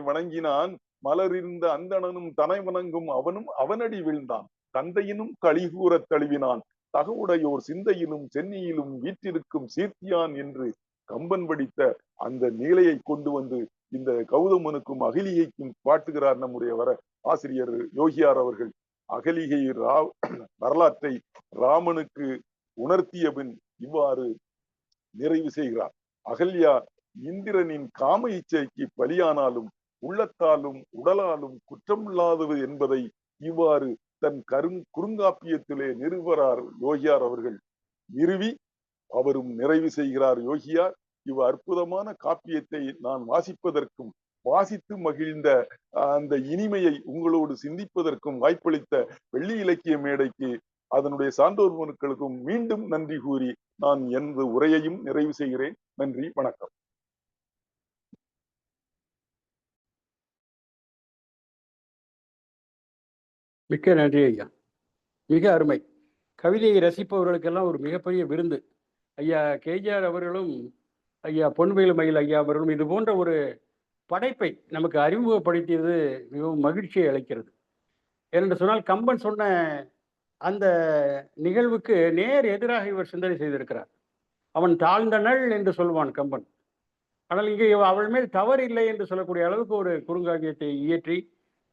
வணங்கினான் மலரிருந்த அந்தணனும் தனை வணங்கும் அவனும் அவனடி வீழ்ந்தான், தந்தையினும் களிகூறத் தழுவினான், தகவுடையோர் சிந்தையிலும் சென்னியிலும் வீற்றிருக்கும் சீர்த்தியான் என்று கம்பன் படித்த அந்த நீலையை கொண்டு வந்து இந்த கௌதமனுக்கும் அகலிகைக்கும் பாட்டுகிறார் நம்முடைய ஆசிரியர் யோகியார் அவர்கள். அகலிகை வரலாற்றை ராமனுக்கு உணர்த்திய பின் இவ்வாறு நிறைவு செய்கிறார். அகல்யா இந்திரனின் காம இச்சைக்கு பலியானாலும் உள்ளத்தாலும் உடலாலும் குற்றமில்லாதது என்பதை இவ்வாறு தன் குறுங்காப்பியத்திலே நிறுவரார் யோகியார் அவர்கள். நிறுவி அவரும் நிறைவு செய்கிறார் யோகியார். இவ் அற்புதமான காப்பியத்தை நான் வாசிப்பதற்கும் வாசித்து மகிழ்ந்த அந்த இனிமையை உங்களோடு சிந்திப்பதற்கும் வாய்ப்பளித்த வெள்ளி இலக்கிய மேடைக்கு அதனுடைய சான்றோர் மனுக்களுக்கும் மீண்டும் நன்றி கூறி நான் எனது உரையையும் நிறைவு செய்கிறேன். நன்றி, வணக்கம். மிக்க நன்றி ஐயா, மிக அருமை. கவிதையை ரசிப்பவர்களுக்கெல்லாம் ஒரு மிகப்பெரிய விருந்து. ஐயா கேஜிஆர் அவர்களும் ஐயா பொன்வேலு மயில் ஐயா அவர்களும் இது போன்ற ஒரு படைப்பை நமக்கு அறிமுகப்படுத்தியது மிகவும் மகிழ்ச்சியை அளிக்கிறது. ஏனென்று சொன்னால் கம்பன் சொன்ன அந்த நிகழ்வுக்கு நேர் எதிராக இவர் சிந்தனை செய்திருக்கிறார். அவன் தாழ்ந்தனள் என்று சொல்வான் கம்பன். ஆனால் இங்கே அவள் மேல் தவறு இல்லை என்று சொல்லக்கூடிய அளவுக்கு ஒரு குறுங்காவியத்தை இயற்றி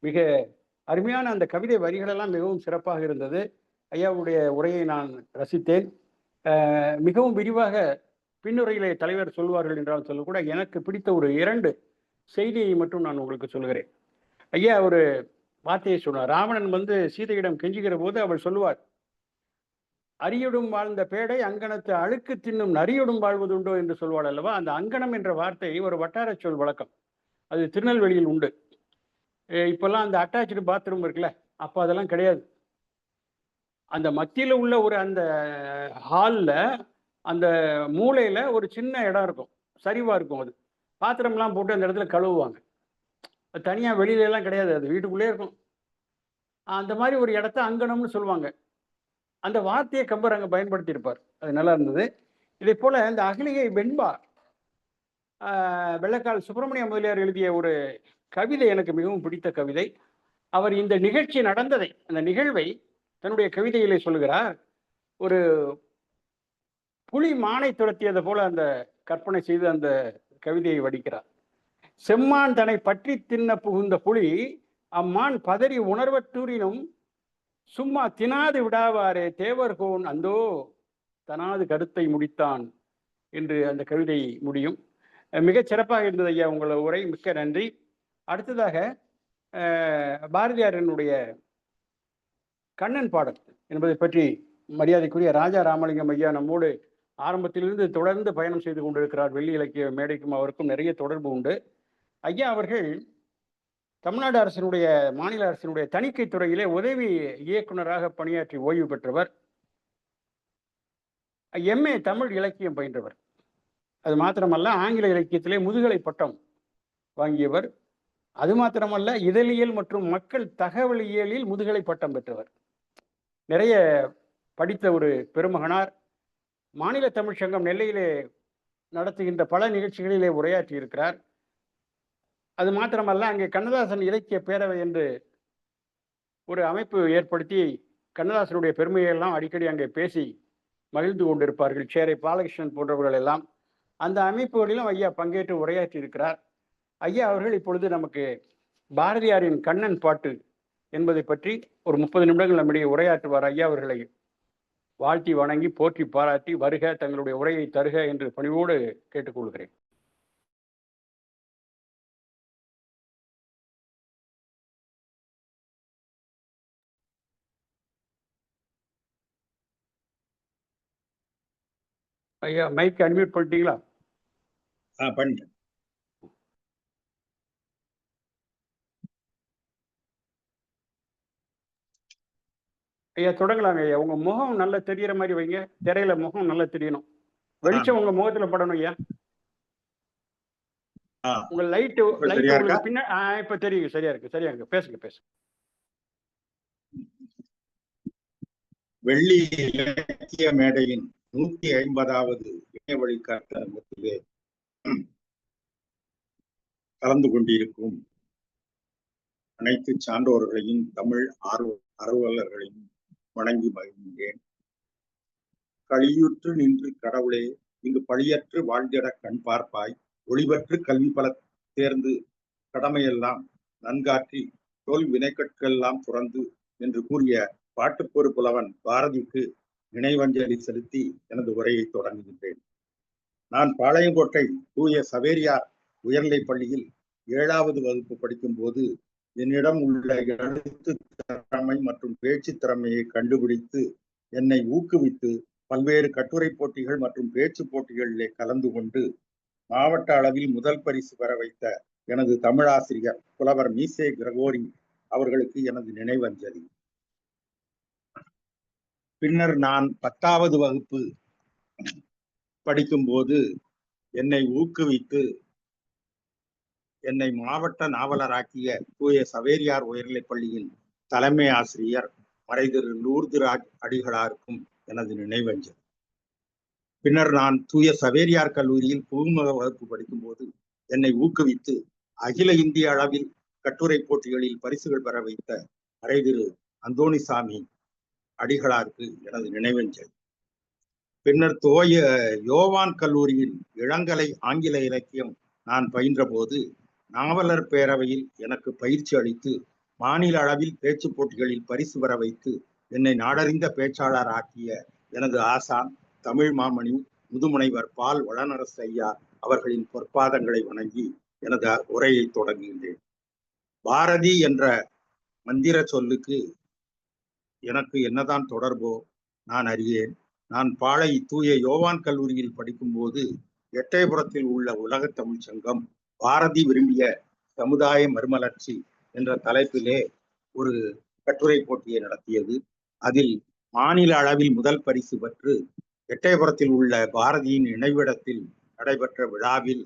மிக அருமையான அந்த கவிதை வரிகளெல்லாம் மிகவும் சிறப்பாக இருந்தது. ஐயாவுடைய உரையை நான் ரசித்தேன். மிகவும் விரிவாக பின்னுரையிலே தலைவர் சொல்வார்கள் என்றால் சொல்லக்கூட எனக்கு பிடித்த ஒரு 2 செய்தியை மட்டும் நான் உங்களுக்கு சொல்கிறேன். ஐயா ஒரு வார்த்தையை சொன்னார். ராவணன் வந்து சீதையிடம் கெஞ்சுகிற போது அவள் சொல்லுவார், அரியுடும் வாழ்ந்த பேடை அங்கனத்து அழுக்கு தின்னும் நரியுடும் வாழ்வதுண்டோ என்று சொல்வாள் அல்லவா. அந்த அங்கனம் என்ற வார்த்தை ஒரு வட்டார சொல் வழக்கம். அது திருநெல்வேலியில் உண்டு. இப்பெல்லாம் அந்த அட்டாச்சு பாத்ரூம் இருக்குல்ல, அப்போ அதெல்லாம் கிடையாது. அந்த மத்தியில் உள்ள ஒரு அந்த ஹாலில் அந்த மூலையில் ஒரு சின்ன இடம் இருக்கும், சரிவாக இருக்கும். அது பாத்திரம்லாம் போட்டு அந்த இடத்துல கழுவுவாங்க. அது தனியாக வெளியிலலாம் கிடையாது, அது வீட்டுக்குள்ளே இருக்கும். அந்த மாதிரி ஒரு இடத்த அங்கனம்னு சொல்லுவாங்க. அந்த வார்த்தையை கம்பர் அங்கே பயன்படுத்தியிருப்பார். அது நல்லா இருந்தது. இதே போல் இந்த அகலிகை வெண்பா வெள்ளக்கால் சுப்பிரமணிய முதலியார் எழுதிய ஒரு கவிதை எனக்கு மிகவும் பிடித்த கவிதை. அவர் இந்த நிகழ்ச்சி நடந்ததை, அந்த நிகழ்வை தன்னுடைய கவிதையிலே சொல்லுகிறார். ஒரு புலி மானை துரத்தியது போல அந்த கற்பனை செய்து அந்த கவிதையை வடிக்கிறார். செம்மான் தன்னை பற்றி தின்ன புகுந்த புலி அம்மான் பதறி உணர்வற்றூரினும் சும்மா தினாது விடாவாரே தேவர்கோன் அந்தோ தனாது கருத்தை முடித்தான் என்று அந்த கவிதை முடியும். மிகச் சிறப்பாக இருந்தது ஐயா உங்களோட உரை, மிக்க நன்றி. அடுத்ததாக பாரதியாரினுடைய கண்ணன் பாடல் என்பதை பற்றி மரியாதைக்குரிய ராஜா ராமலிங்கம் ஐயா நம்மோடு ஆரம்பத்திலிருந்து தொடர்ந்து பயணம் செய்து கொண்டிருக்கிறார். வெள்ளி இலக்கிய மேடைக்கும் அவருக்கும் நிறைய தொடர்பு உண்டு. ஐயா அவர்கள் தமிழ்நாடு அரசினுடைய மாநில அரசினுடைய தணிக்கை துறையிலே உதவி இயக்குநராக பணியாற்றி ஓய்வு பெற்றவர். MA தமிழ் இலக்கியம் பயின்றவர். அது மாத்திரமல்ல, ஆங்கில இலக்கியத்திலே முதுகலை பட்டம் வாங்கியவர். அது மாத்திரமல்ல, இதழியல் மற்றும் மக்கள் தகவலியலில் முதுகலை பட்டம் பெற்றவர். நிறைய படித்த ஒரு பெருமகனார். மாநில தமிழ் சங்கம் நெல்லையிலே நடத்துகின்ற பல நிகழ்ச்சிகளிலே உரையாற்றி இருக்கிறார். அது மாத்திரமல்ல, அங்கே கண்ணதாசன் இலக்கிய பேரவை என்று ஒரு அமைப்பு ஏற்படுத்தி கண்ணதாசனுடைய பெருமையெல்லாம் அடிக்கடி அங்கே பேசி மகிழ்ந்து கொண்டிருப்பார்கள். சேரை பாலகிருஷ்ணன் போன்றவர்கள் எல்லாம் அந்த அமைப்புகளிலும் ஐயா பங்கேற்று உரையாற்றி இருக்கிறார். ஐயா அவர்கள் இப்பொழுது நமக்கு பாரதியாரின் கண்ணன் பாட்டு என்பதை பற்றி ஒரு 30 நிமிடங்கள் நம்முடைய உரையாற்றுவார். ஐயா அவர்களை வாழ்த்தி வணங்கி போற்றி பாராட்டி வருக, தங்களுடைய உரையை தருக என்று பணிவோடு கேட்டுக்கொள்கிறேன். ஐயா மைக் அன்மியூட் பண்ணிட்டீங்களா? பண்ணிட்டேன். ஐயா தொடங்கலாங்க. ஐயா உங்க முகம் நல்லா தெரியற மாதிரி வைங்க. திரையில முகம் நல்லா தெரியணும். வெளிச்சம் உங்க முகத்துல படணும் ஐயா. உங்க லைட் உங்களுக்கு பின்ன இப்ப தெரியுங்க. சரியா இருக்கு, சரியா இருக்கு. பேசுங்க. வெள்ளி இலக்கிய மேடையின் 150வது இணைய வழிகாட்டலே கலந்து கொண்டிருக்கும் அனைத்து சான்றோர்களையும் தமிழ் ஆர்வலர்களையும் வணங்கி மகிழ்கின்றேன். களியுற்று நின்று கடவுளே இங்கு பழியற்று வாழ்ந்திட கண் பார்ப்பாய், ஒளிபற்று கல்வி பல தேர்ந்து கடமையெல்லாம் நன்காற்றி தோல் வினைக்கட்கெல்லாம் துறந்து என்று கூறிய பாட்டுப்பொரு புலவன் பாரதிக்கு நினைவஞ்சலி செலுத்தி எனது உரையை தொடங்குகின்றேன். நான் பாளையங்கோட்டை தூய சவேரியார் உயர்நிலைப் பள்ளியில் 7வது வகுப்பு படிக்கும் போது என்னிடம் உள்ள எழுத்து திறமை மற்றும் பேச்சு திறமையை கண்டுபிடித்து என்னை ஊக்குவித்து பல்வேறு கட்டுரை போட்டிகள் மற்றும் பேச்சு போட்டிகளிலே கலந்து கொண்டு மாவட்ட அளவில் முதல் பரிசு பெற வைத்த எனது தமிழாசிரியர் புலவர் மீசே கிரகோரி அவர்களுக்கு எனது நினைவஞ்சலி. பின்னர் நான் 10வது வகுப்பு படிக்கும்போது என்னை ஊக்குவித்து என்னை மாவட்ட நாவலராக்கிய தூய சவேரியார் உயர்நிலைப் பள்ளியின் தலைமை ஆசிரியர் மறைதிரு லூர்துராஜ் அடிகளாருக்கும் எனது நினைவஞ்சலி. பின்னர் நான் தூய சவேரியார் கல்லூரியில் புகுமுக வகுப்பு படிக்கும்போது என்னை ஊக்குவித்து அகில இந்திய அளவில் கட்டுரை போட்டிகளில் பரிசுகள் பெற வைத்த மறைதிரு அந்தோணிசாமி அடிகளாருக்கு எனது நினைவஞ்சலி. பின்னர் யோவான் கல்லூரியில் இளங்கலை ஆங்கில இலக்கியம் நான் பயின்ற போது நாவலர் பேரவையில் எனக்கு பயிற்சி அளித்து மாநில அளவில் பேச்சு போட்டிகளில் பரிசு பெற வைத்து என்னை நாடறிந்த பேச்சாளர் ஆக்கிய எனது ஆசான் தமிழ் மாமணி முதுமுனைவர் பால் வளனரசு ஐயா அவர்களின் பொற்பாதங்களை வணங்கி எனது உரையை தொடங்குகின்றேன். பாரதி என்ற மந்திர சொல்லுக்கு எனக்கு என்னதான் தொடர்போ நான் அறியேன். நான் பாளை தூய யோவான் கல்லூரியில் படிக்கும்போது எட்டயபுரத்தில் உள்ள உலக தமிழ் சங்கம் பாரதி விரும்பிய சமுதாய மறுமலர்ச்சி என்ற தலைப்பிலே ஒரு கட்டுரை போட்டியை நடத்தியது. அதில் மாநில அளவில் முதல் பரிசு பெற்று எட்டயபுரத்தில் உள்ள பாரதியின் நினைவிடத்தில் நடைபெற்ற விழாவில்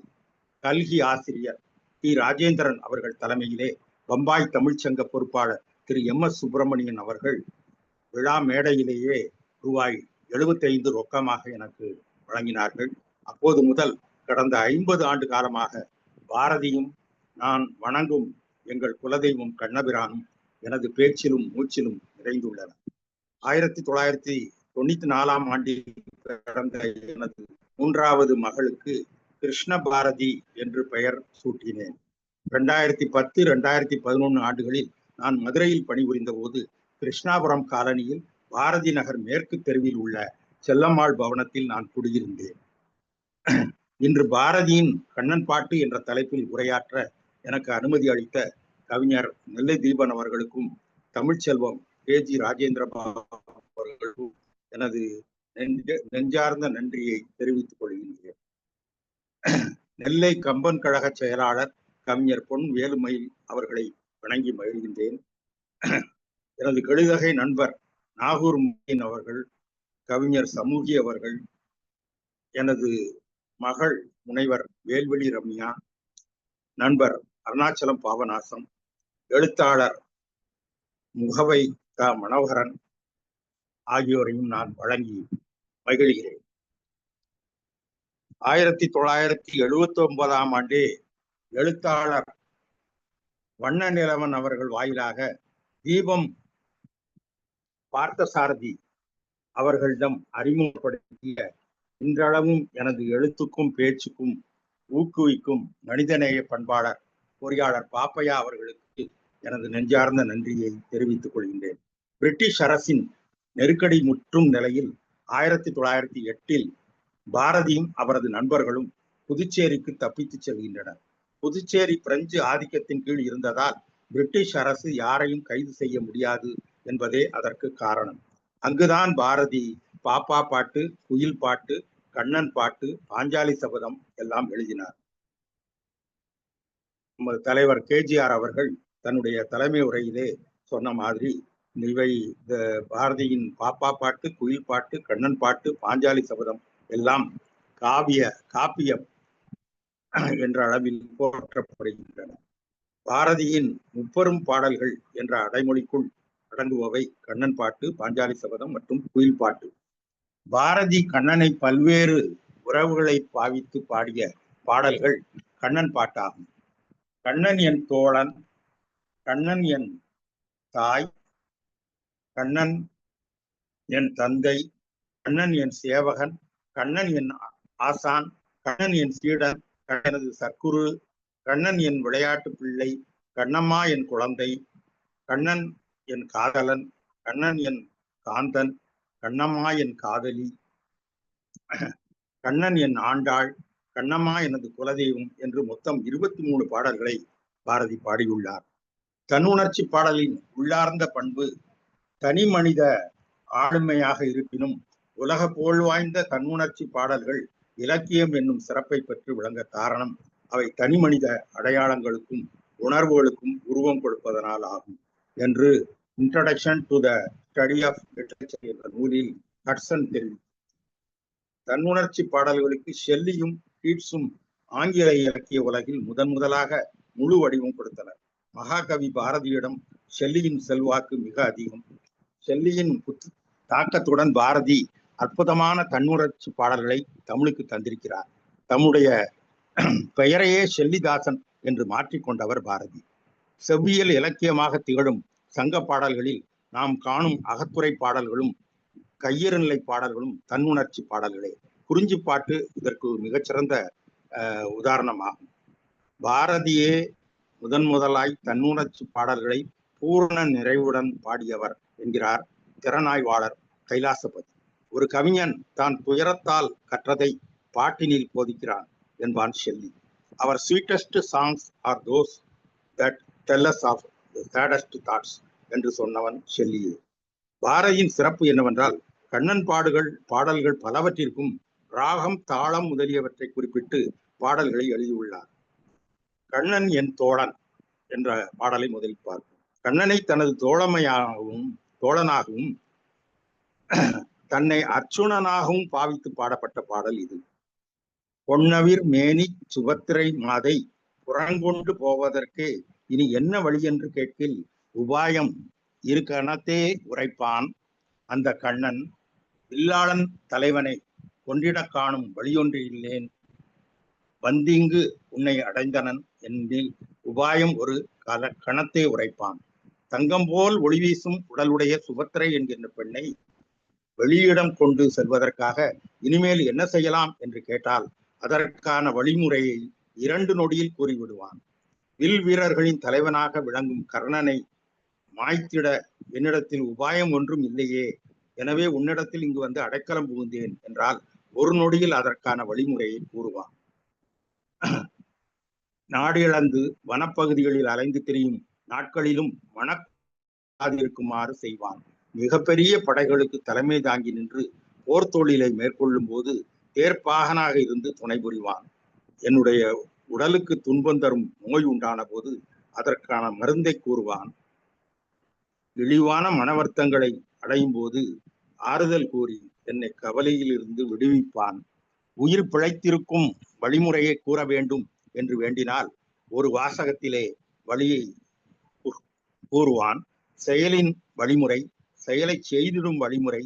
கல்கி ஆசிரியர் டி ராஜேந்திரன் அவர்கள் தலைமையிலே பம்பாய் தமிழ்ச்சங்க பொறுப்பாளர் திரு MS சுப்பிரமணியன் அவர்கள் விழா மேடையிலேயே ரூபாய் 75 ரொக்கமாக எனக்கு வழங்கினார்கள். அப்போது முதல் கடந்த 50 ஆண்டு காலமாக பாரதியும் நான் வணங்கும் எங்கள் குலதெய்வம் கண்ணபிரானும் எனது பேச்சிலும் மூச்சிலும் நிறைந்துள்ளன. 1994 ஆண்டில் பிறந்த எனது 3வது மகளுக்கு கிருஷ்ண பாரதி என்று பெயர் சூட்டினேன். 2010, 2011 ஆண்டுகளில் நான் மதுரையில் பணிபுரிந்த போது கிருஷ்ணாபுரம் காலனியில் பாரதி நகர் மேற்கு தெருவில் உள்ள செல்லம்மாள் பவனத்தில் நான் குடியிருந்தேன். இன்று பாரதியின் கண்ணன் பாட்டு என்ற தலைப்பில் உரையாற்ற எனக்கு அனுமதி அளித்த கவிஞர் நெல்லை தீபன் அவர்களுக்கும் தமிழ்ச்செல்வம் KG ராஜேந்திர பாபு அவர்களுக்கும் எனது நெஞ்சார்ந்த நன்றியை தெரிவித்துக் கொள்கின்றேன். நெல்லை கம்பன் கழக செயலாளர் கவிஞர் பொன் வேலுமயில் அவர்களை வணங்கி மகிழ்கின்றேன். எனது கெழுதகை நண்பர் நாகூர் முயின் அவர்கள், கவிஞர் சமூகி அவர்கள், எனது மகள் முனைவர் வேல்வெளி ரம்யா, நண்பர் அருணாச்சலம் பாபநாசம், எழுத்தாளர் முகவை க மனோகரன் ஆகியோரையும் நான் வழங்கி மகிழ்கிறேன். 1979ஆம் ஆண்டே எழுத்தாளர் வண்ண நிலவன் அவர்கள் வாயிலாக தீபம் பார்த்தசாரதி அவர்களிடம் அறிமுகப்படுத்திய இன்றளவும் எனது எழுத்துக்கும் பேச்சுக்கும் ஊக்குவிக்கும் மனிதநேய பண்பாளர் பொறியாளர் பாப்பையா அவர்களுக்கு எனது நெஞ்சார்ந்த நன்றியை தெரிவித்துக் கொள்கின்றேன். பிரிட்டிஷ் அரசின் நெருக்கடி முற்றும் நிலையில் 1908இல் பாரதியும் அவரது நண்பர்களும் புதுச்சேரிக்கு தப்பித்து செல்கின்றனர். புதுச்சேரி பிரெஞ்சு ஆதிக்கத்தின் கீழ் இருந்ததால் பிரிட்டிஷ் அரசு யாரையும் கைது செய்ய முடியாது என்பதே அதற்கு காரணம். அங்குதான் பாரதி பாப்பா பாட்டு, குயில் பாட்டு, கண்ணன் பாட்டு, பாஞ்சாலி சபதம் எல்லாம் எழுதினார். நமது தலைவர் KGR அவர்கள் தன்னுடைய தலைமை உரையிலே சொன்ன மாதிரி இவை பாரதியின் பாப்பா பாட்டு, குயில் பாட்டு, கண்ணன் பாட்டு, பாஞ்சாலி சபதம் எல்லாம் காப்பியம் என்ற அளவில் போற்றப்படுகின்றன. பாரதியின் முப்பெரும் பாடல்கள் என்ற அடைமொழிக்குள் அடங்குபவை கண்ணன் பாட்டு, பாஞ்சாலி சபதம் மற்றும் குயில் பாட்டு. பாரதி கண்ணனை பல்வேறு உறவுகளை பாவித்து பாடிய பாடல்கள் கண்ணன் பாட்டாகும். கண்ணன் என் தோழன், கண்ணன் என் தாய், கண்ணன் என் தந்தை, கண்ணன் என் சேவகன், கண்ணன் என் ஆசான், கண்ணன் என் சீடன், எனது சற்குரு, கண்ணன் என் விளையாட்டு பிள்ளை, கண்ணம்மா என் குழந்தை, கண்ணன் என் காதலன், கண்ணன் என் காந்தன், கண்ணம்மா என் காதலி, கண்ணன் என் ஆண்டாள், கண்ணம்மா எனது குலதெய்வம் என்று மொத்தம் 23 பாடல்களை பாரதி பாடியுள்ளார். தன்னுணர்ச்சி பாடலின் உள்ளார்ந்த பண்பு தனி மனித ஆளுமையாக இருப்பினும் உலக புகழ் வாய்ந்த தன்னுணர்ச்சி பாடல்கள் இலக்கியம் என்னும் சிறப்பை பெற்று விளங்க காரணம் அவை தனி மனித அடையாளங்களுக்கும் உணர்வுகளுக்கும் உருவம் கொடுப்பதனால் ஆகும் என்று introduction to the study of literature என்ற நூலில் ஹட்சன் தெரிவித்தார். தன்னுணர்ச்சி பாடல்களுக்கு ஷெல்லியும் கீட்ஸும் ஆங்கில இலக்கிய உலகில் முதலாக முழு வடிவம் கொடுத்தனர். மகாகவி பாரதியிடம் ஷெல்லியின் செல்வாக்கு மிக அதிகம். ஷெல்லியின் தாக்கத்துடன் பாரதி அற்புதமான தன்னுணர்ச்சி பாடல்களை தமிழுக்கு தந்திருக்கிறார். தம்முடைய பெயரையே ஷெல்லிதாசன் என்று மாற்றிக்கொண்டவர் பாரதி. செவ்வியல் இலக்கியமாக திகழும் சங்க பாடல்களில் நாம் காணும் அகத்துறை பாடல்களும் கையறுநிலை பாடல்களும் தன்னுணர்ச்சி பாடல்களே. குறிஞ்சி பாட்டு இதற்கு மிகச்சிறந்த உதாரணமாகும். பாரதியே முதலாய் தன்னுணர்ச்சி பாடல்களை பூர்ண நிறைவுடன் பாடியவர் என்கிறார் திறனாய்வாளர் கைலாசபதி. ஒரு கவிஞன் தான் துயரத்தால் கற்றதை பாட்டினில் போதிக்கிறான் என்பான் ஷெல்லி. அவர் sweetest songs are those that tell us of the saddest thoughts என்று சொன்னவன் ஷெல்லியே. பாரதியின் சிறப்பு என்னவென்றால் கண்ணன் பாடல்கள் பலவற்றிற்கும் ராகம், தாளம் முதலியவற்றை குறிப்பிட்டு பாடல்களை எழுதியுள்ளார். கண்ணன் என் தோழன் என்ற பாடலை முதலில் பார்ப்போம். கண்ணனை தனது தோழனாகவும் தன்னை அர்ச்சுனனாகவும் பாவித்து பாடப்பட்ட பாடல் இது. பொன்னவிர் மேனி சுபத்திரை மாதை புறங்கொண்டு போவதற்கே இனி என்ன வழி என்று கேட்கில் உபாயம் இரு கணத்தே உரைப்பான் அந்த கண்ணன் வில்லாளன் தலைவனை கொண்டிட காணும் வழியொன்று இல்லேன் வந்திங்கு உன்னை அடைந்தனன் என்பில் உபாயம் ஒரு கணத்தே உரைப்பான். தங்கம் போல் ஒளி வீசும் உடலுடைய சுபத்திரை என்கின்ற பெண்ணை வெளியிடம் கொண்டு செல்வதற்காக இனிமேல் என்ன செய்யலாம் என்று கேட்டால் அதற்கான வழிமுறையை 2 நொடியில் கூறிவிடுவான். வில் வீரர்களின் தலைவனாக விளங்கும் கர்ணனை மாய்த்திட என்னிடத்தில் உபாயம் ஒன்றும் இல்லையே, எனவே உன்னிடத்தில் இங்கு வந்து அடைக்கலம் புகுந்தேன் என்றால் 1 நொடியில் அதற்கான வழிமுறையை கூறுவான். நாடு இழந்து வனப்பகுதிகளில் அலைந்து திரியும் நாட்களிலும் மனக்காதிருக்குமாறு செய்வான். மிகப்பெரிய படைகளுக்கு தலைமை தாங்கி நின்று போர் தொழிலை மேற்கொள்ளும் போது தேர்ப்பாகனாக இருந்து துணை புரிவான். என்னுடைய உடலுக்கு துன்பம் தரும் நோய் உண்டான போது அதற்கான மருந்தை கூறுவான். இழிவான மனவர்த்தங்களை அடையும் போது ஆறுதல் கூறி என்னை கவலையில் இருந்து விடுவிப்பான். உயிர் பிழைத்திருக்கும் வழிமுறையை கூற வேண்டும் என்று வேண்டினால் ஒரு வாசகத்திலே வழியை கூறுவான். செயலின் வழிமுறை, செயலை செய்திடும் வழிமுறை,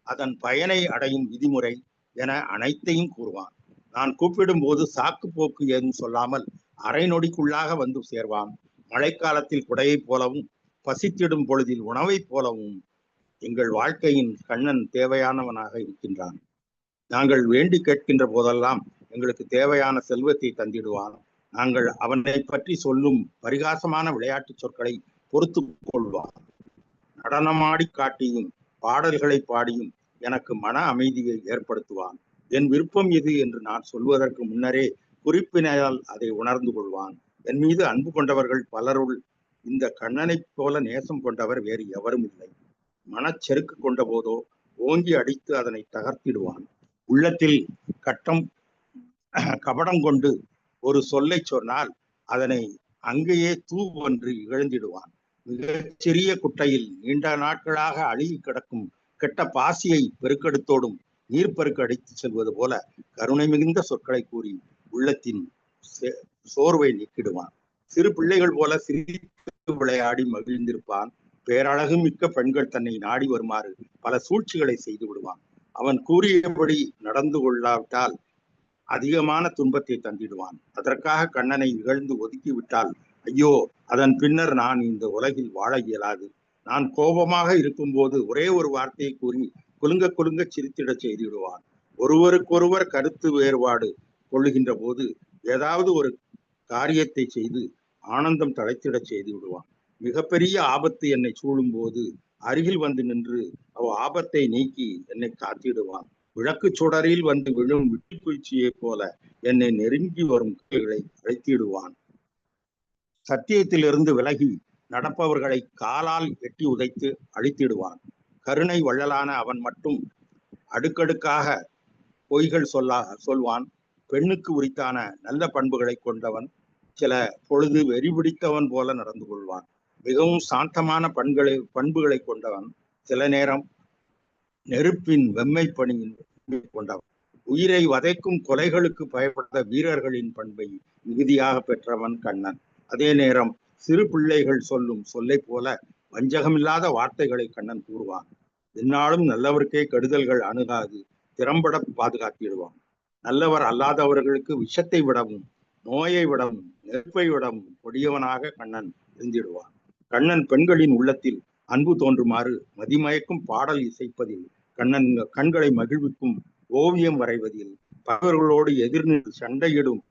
அதன் பயனை அடையும் விதிமுறை என அனைத்தையும் கூறுவான். நான் கூப்பிடும் போது சாக்கு போக்கு ஏதும் சொல்லாமல் அரை நொடிக்குள்ளாக வந்து சேர்வான். மழைக்காலத்தில் குடையைப் போலவும் பசித்திடும் பொழுதில் உணவைப் போலவும் எங்கள் வாழ்க்கையின் கண்ணன் தேவையானவனாக இருக்கின்றான். நாங்கள் வேண்டி கேட்கின்ற போதெல்லாம் எங்களுக்கு தேவையான செல்வத்தை தந்திடுவான். நாங்கள் அவனை பற்றி சொல்லும் பரிகாசமான விளையாட்டு சொற்களை பொறுத்து கொள்வான். நடனமாடி காட்டியும் பாடல்களை பாடியும் எனக்கு மன அமைதியை ஏற்படுத்துவான். என் விருப்பம் எது என்று நான் சொல்வதற்கு முன்னரே குறிப்பினால் அதை உணர்ந்து கொள்வான். என் மீது அன்பு கொண்டவர்கள் பலருள் இந்த கண்ணனைப் போல நேசம் கொண்டவர் வேறு எவரும் இல்லை. மனச்செருக்கு கொண்ட போதோ ஓங்கி அடித்து அதனை தகர்த்திடுவான். உள்ளத்தில் கபடம் கொண்டு ஒரு சொல்லை சொன்னால் அதனை அங்கேயே தூவென்று இழந்திடுவான். மிகச்சிறிய குட்டையில் நீண்ட நாட்களாக அழுகி கிடக்கும் கெட்ட பாசியை பெருக்கெடுத்தோடும் நீர்ப்பெருக்கு அடித்து செல்வது போல கருணை மிகுந்த சொற்களை கூறி உள்ளத்தின் சோர்வை நீக்கிடுவான். சிறு பிள்ளைகள் போல சிரித்து விளையாடி மகிழ்ந்திருப்பான். பேரழகு மிக்க பெண்கள் தன்னை நாடி வருமாறு பல சூழ்ச்சிகளை செய்து விடுவான். அவன் கூறியபடி நடந்து கொள்ளாவிட்டால் அதிகமான துன்பத்தை தந்திடுவான். அதற்காக கண்ணனை இகழ்ந்து ஒதுக்கிவிட்டால் ஐயோ, அதன் பின்னர் நான் இந்த உலகில் வாழ இயலாது. நான் கோபமாக இருக்கும் போது ஒரே ஒரு வார்த்தையை கூறி குலுங்க குலுங்க சிரித்திட செய்திடுவான். ஒருவருக்கொருவர் கருத்து வேறுபாடு கொள்ளுகின்ற போது ஏதாவது ஒரு காரியத்தை செய்து ஆனந்தம் தழைத்திட செய்து விடுவான். மிகப்பெரிய ஆபத்து என்னை சூழும் போது அருகில் வந்து நின்று ஆபத்தை நீக்கி என்னை காத்திடுவான். விளக்கு சுடரில் வந்து விழும் விட்டுக்குச்சியை போல என்னை நெருங்கி வரும் கைகளை அழைத்திடுவான். சத்தியத்திலிருந்து விலகி நடப்பவர்களை காலால் எட்டி உதைத்து அழித்திடுவான். கருணை வள்ளலான அவன் மட்டும் அடுக்கடுக்காக பொய்கள் சொல்வான். பெண்ணுக்கு உரித்தான நல்ல பண்புகளை கொண்டவன் சில பொழுது வெறி பிடித்தவன் போல நடந்து கொள்வான். மிகவும் சாந்தமான பண்புகளை கொண்டவன் சில நேரம் நெருப்பின் வெம்மை பணியின் கொண்டவன். உயிரை வதைக்கும் கொலைகளுக்கு பயப்படாத வீரர்களின் பண்பை மிகுதியாக பெற்றவன் கண்ணன். அதே நேரம் சிறு பிள்ளைகள் சொல்லும் சொல்லை போல வஞ்சகமில்லாத வார்த்தைகளை கண்ணன் கூறுவான். எந்நாளும் நல்லவருக்கே கெடுதல்கள் அணுகாது திறம்பட பாதுகாத்திடுவான். நல்லவர் அல்லாதவர்களுக்கு விஷத்தை விடவும் நோயை விடவும் நெருப்பை விடவும் கொடியவனாக கண்ணன் இருந்திடுவான். கண்ணன் பெண்களின் உள்ளத்தில் அன்பு தோன்றுமாறு மதிமயக்கும் பாடல் இசைப்பதில், கண்களை மகிழ்விக்கும் ஓவியம் வரைவதில், பகைவர்களோடு எதிர்நின்று சண்டையிடும்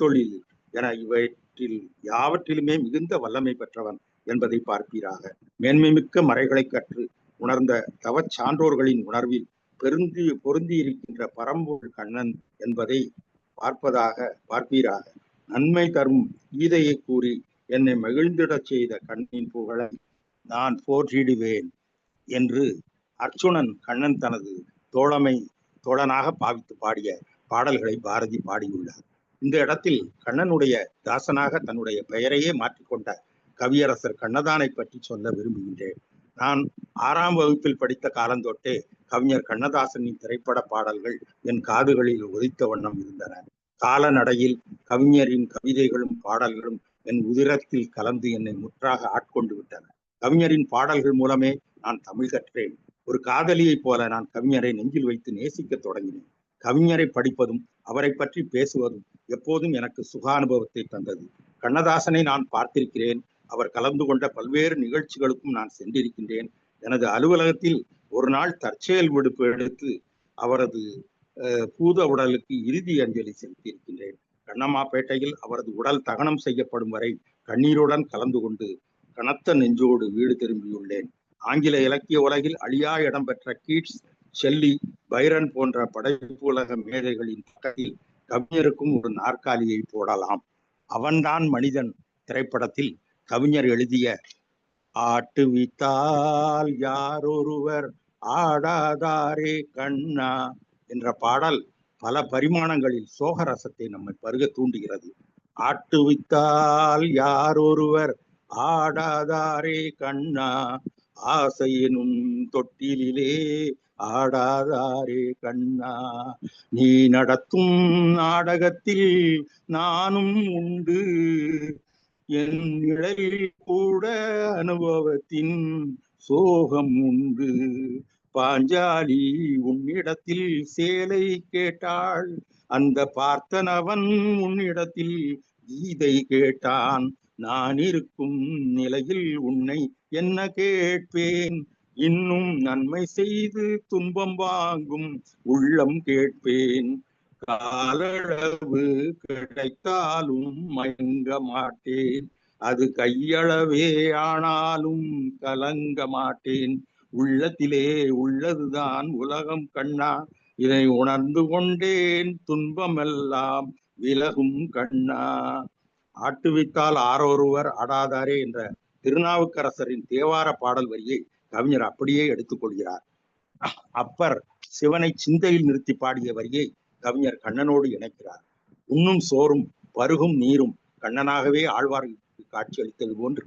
தொழில் என இவற்றில் யாவற்றிலுமே மிகுந்த வல்லமை பெற்றவன் என்பதை பார்ப்பீராக. மேன்மை மிக்க மறைகளை கற்று உணர்ந்த தவச் சான்றோர்களின் உணர்வில் பொருந்தி இருக்கின்ற பரம்பொருள் கண்ணன் என்பதை பார்ப்பீராக. நன்மை தரும் கீதையை கூறி என்னை மகிழ்ந்திடச் செய்த கண்ணின் புகழை நான் போற்றிடுவேன் என்று அர்ச்சுனன் கண்ணன் தனது தோழனாக பாவித்து பாடிய பாடல்களை பாரதி பாடியுள்ளார். இந்த இடத்தில் கண்ணனுடைய தாசனாக தன்னுடைய பெயரையே மாற்றிக்கொண்ட கவியரசர் கண்ணதானை பற்றி சொல்ல விரும்புகின்றேன். நான் 6ஆம் வகுப்பில் படித்த காலந்தொட்டே கவிஞர் கண்ணதாசனின் திரைப்பட பாடல்கள் என் காதுகளில் ஒலித்த வண்ணம் இருந்தன. காலநடையில் கவிஞரின் கவிதைகளும் பாடல்களும் என் உதிரத்தில் கலந்து என்னை முற்றாக ஆட்கொண்டு விட்டன. கவிஞரின் பாடல்கள் மூலமே நான் தமிழ் கற்றேன். ஒரு காதலியைப் போல நான் கவிஞரை நெஞ்சில் வைத்து நேசிக்க தொடங்கினேன். கவிஞரை படிப்பதும் அவரை பற்றி பேசுவதும் எப்போதும் எனக்கு சுக அனுபவத்தை தந்தது. கண்ணதாசனை நான் பார்த்திருக்கிறேன். அவர் கலந்து கொண்ட பல்வேறு நிகழ்ச்சிகளுக்கும் நான் சென்றிருக்கின்றேன். எனது அலுவலகத்தில் ஒரு நாள் தற்செயல் விடுப்பு எடுத்து அவரது பூத உடலுக்கு இறுதி அஞ்சலி செலுத்தியிருக்கின்றேன். கண்ணம்மாப்பேட்டையில் அவரது உடல் தகனம் செய்யப்படும் வரை கண்ணீருடன் கலந்து கொண்டு கனத்த நெஞ்சோடு வீடு திரும்பியுள்ளேன். ஆங்கில இலக்கிய உலகில் அழியா இடம்பெற்ற கீட்ஸ், ஷெல்லி, பைரன் போன்ற படைப்பு உலக மேதைகளின் பக்கத்தில் கவிஞருக்கும் ஒரு நாற்காலியை போடலாம். அவன்தான் மனிதன் திரைப்படத்தில் கவிஞர் எழுதிய ஆட்டுவித்தால் யாரொருவர் ஆடாதாரே கண்ணா என்ற பாடல் பல பரிமாணங்களில் சோகரசத்தை நம்மை பருக தூண்டுகிறது. ஆட்டுவித்தால் யாரொருவர் ஆடாதாரே கண்ணா, ஆசையெனும் தொட்டிலே ஆடாதாரே கண்ணா, நீ நடத்தும் நாடகத்தில் நானும் உண்டு, என் நிழலில் கூட அனுபவத்தின் சோகம் உண்டு. பாஞ்சாலி உன்னிடத்தில் சேலை கேட்டாள், அந்த பார்த்தனவன் உன்னிடத்தில் கீதை கேட்டான். நான் இருக்கும் நிலையில் உன்னை என்ன கேட்பேன், இன்னும் நன்மை செய்து துன்பம் வாங்கும் உள்ளம் கேட்பேன். காலளவு கிடைத்தாலும் மயங்க மாட்டேன், அது கையளவே ஆனாலும் கலங்க மாட்டேன். உள்ளத்திலே உள்ளதுதான் உலகம் கண்ணா, இதை உணர்ந்து கொண்டேன் துன்பமெல்லாம் விலகும் கண்ணா. ஆட்டுவித்தால் ஆரொருவர் ஆடாதாரே என்ற திருநாவுக்கரசரின் தேவார பாடல் வரியை கவிஞர் அப்படியே எடுத்துக்கொள்கிறார். அப்பர் சிவனை சிந்தையில் நிறுத்தி பாடிய வரியை கவிஞர் கண்ணனோடு இணைக்கிறார். உண்ணும் சோறும் பருகும் நீரும் கண்ணனாகவே ஆழ்வாருக்கு காட்சி அளித்தது போன்று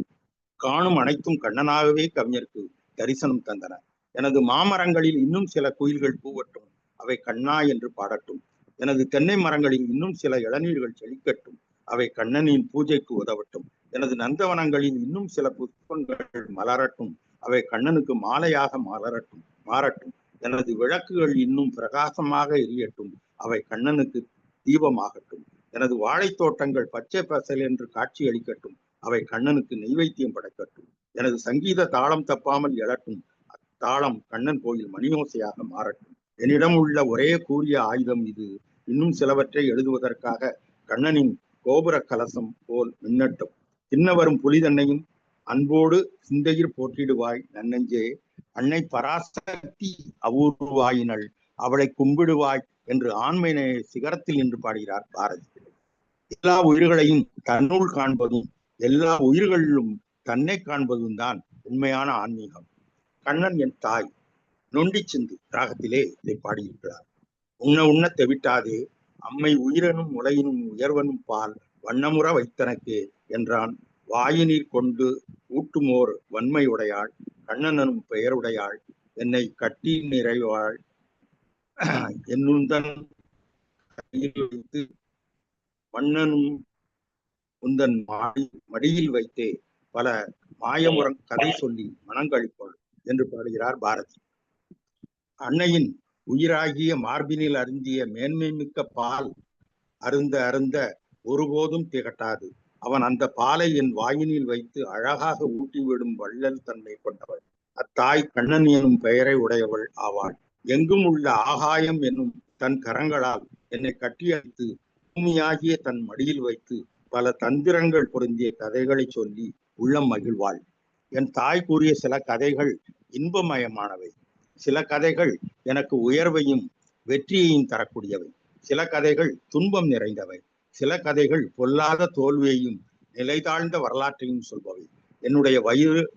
காணும் அனைத்தும் கண்ணனாகவே கவிஞருக்கு தரிசனம் தந்தன. எனது மாமரங்களில் இன்னும் சில குயில்கள் பூவட்டும், அவை கண்ணா என்று பாடட்டும். எனது தென்னை மரங்களில் இன்னும் சில இளநீர்கள் செழிக்கட்டும், அவை கண்ணனின் பூஜைக்கு உதவட்டும். எனது நந்தவனங்களில் இன்னும் சில புஷ்பங்கள் மலரட்டும், அவை கண்ணனுக்கு மாலையாக மாறட்டும். எனது விளக்குகள் இன்னும் பிரகாசமாக எரியட்டும், அவை கண்ணனுக்கு தீபமாகட்டும். எனது வாழைத்தோட்டங்கள் பச்சை பசல் என்று காட்சி அளிக்கட்டும், அவை கண்ணனுக்கு நெய்வேத்தியம் படைக்கட்டும். எனது சங்கீத தாளம் தப்பாமல் எழட்டும், அத்தாளம் கண்ணன் கோயில் மணியோசையாக மாறட்டும். என்னிடம் உள்ள ஒரே கூறிய ஆயுதம் இது, இன்னும் சிலவற்றை எழுதுவதற்காக கண்ணனின் கோபுர கலசம் போல் மின்னட்டும். தின்னவரும் புலிதன்னையும் அன்போடு சிந்தையில் போற்றிடுவாய் நன்னெஞ்சே, அன்னை பராசக்தி அபூர்வாயினள், அவளை கும்பிடுவாய் என்று ஆண்மையினை சிகரத்தில் நின்று பாடுகிறார் பாரதி. எல்லா உயிர்களையும் தன்னுள் காண்பதும் எல்லா உயிர்களிலும் தன்னை காண்பதும் தான் உண்மையான ஆன்மீகம். கண்ணன் என் தாய் நொண்டி சிந்து ராகத்திலே இதை பாடியிருக்கிறார். உண்ண தெவிட்டாதே அம்மை உயிரனும் உலகினும் உயர்வனும் பால் வண்ணமுற வைத்தனக்கே என்றான். வாயினீர் கொண்டு ஊட்டுமோர் வன்மை உடையாள், கண்ணனும் பெயருடையாள், என்னை கட்டி நிறைவாள், என்னுந்தன் கையில் வைத்து மன்னனும் உந்தன் மடியில் வைத்தே பல மாயமுறம் கதை சொல்லி மனங்கழிப்பாள் என்று பாடுகிறார் பாரதி. அன்னையின் உயிராகிய மார்பினில் அருந்திய மேன்மை மிக்க பால் அருந்த அருந்த ஒருபோதும் திகட்டாது. அவன் அந்த பாலை என் வாயினில் வைத்து அழகாக ஊட்டிவிடும் வள்ளல் தன்மை கொண்டவள். அத்தாய் கண்ணன் எனும் பெயரை உடையவள் ஆவாள். எங்கும் உள்ள ஆகாயம் என்னும் தன் கரங்களால் என்னை கட்டியடித்து பூமியாகிய தன் மடியில் வைத்து பல தந்திரங்கள் பொருந்திய கதைகளை சொல்லி உள்ளம் மகிழ்வாள். என் தாய் கூறிய சில கதைகள் இன்பமயமானவை, சில கதைகள் எனக்கு உயர்வையும் வெற்றியையும் தரக்கூடியவை, சில கதைகள் துன்பம் நிறைந்தவை, சில கதைகள் பொல்லாத தோல்வியையும் நிலை தாழ்ந்த வரலாற்றையும் சொல்பவை. என்னுடைய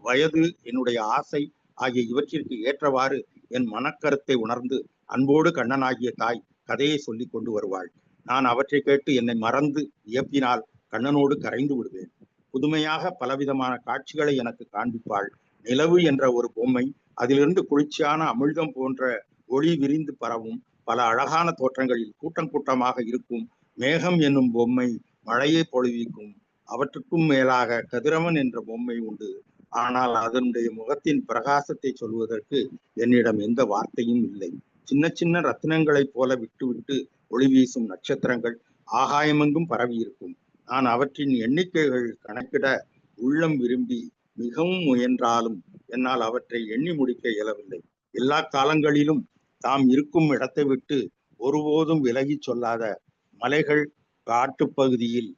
வயது என்னுடைய ஆசை ஆகிய இவற்றிற்கு ஏற்றவாறு என் மனக்கருத்தை உணர்ந்து அன்போடு கண்ணனாகிய தாய் கதையை சொல்லி கொண்டு வருவாள். நான் அவற்றை கேட்டு என்னை மறந்து வியப்பினால் கண்ணனோடு கரைந்து விடுவேன். புதுமையாக பலவிதமான காட்சிகளை எனக்கு காண்பிப்பாள். நிலவு என்ற ஒரு பொம்மை, அதிலிருந்து குளிர்ச்சியான அமிழ்தம் போன்ற ஒளி விரிந்து பரவும் பல அழகான தோற்றங்களில் கூட்டம் கூட்டமாக இருக்கும். மேகம் என்னும் பொம்மை மழையை பொழிவிக்கும். அவற்றுக்கும் மேலாக கதிரவன் என்ற பொம்மை உண்டு. ஆனால் அதனுடைய முகத்தின் பிரகாசத்தை சொல்வதற்கு என்னிடம் எந்த வார்த்தையும் இல்லை. சின்ன சின்ன ரத்தினங்களைப் போல விட்டு விட்டு ஒளி வீசும் நட்சத்திரங்கள் ஆகாயமெங்கும் பரவி இருக்கும். நான் அவற்றின் எண்ணிக்கைகள் கணக்கிட உள்ளம் விரும்பி மிகவும் முயன்றாலும் என்னால் அவற்றை எண்ணி முடிக்க இயலவில்லை. எல்லா காலங்களிலும் தாம் இருக்கும் இடத்தை விட்டு ஒருபோதும் விலகி சொல்லாத மலைகள், காட்டுப்பகுதியில்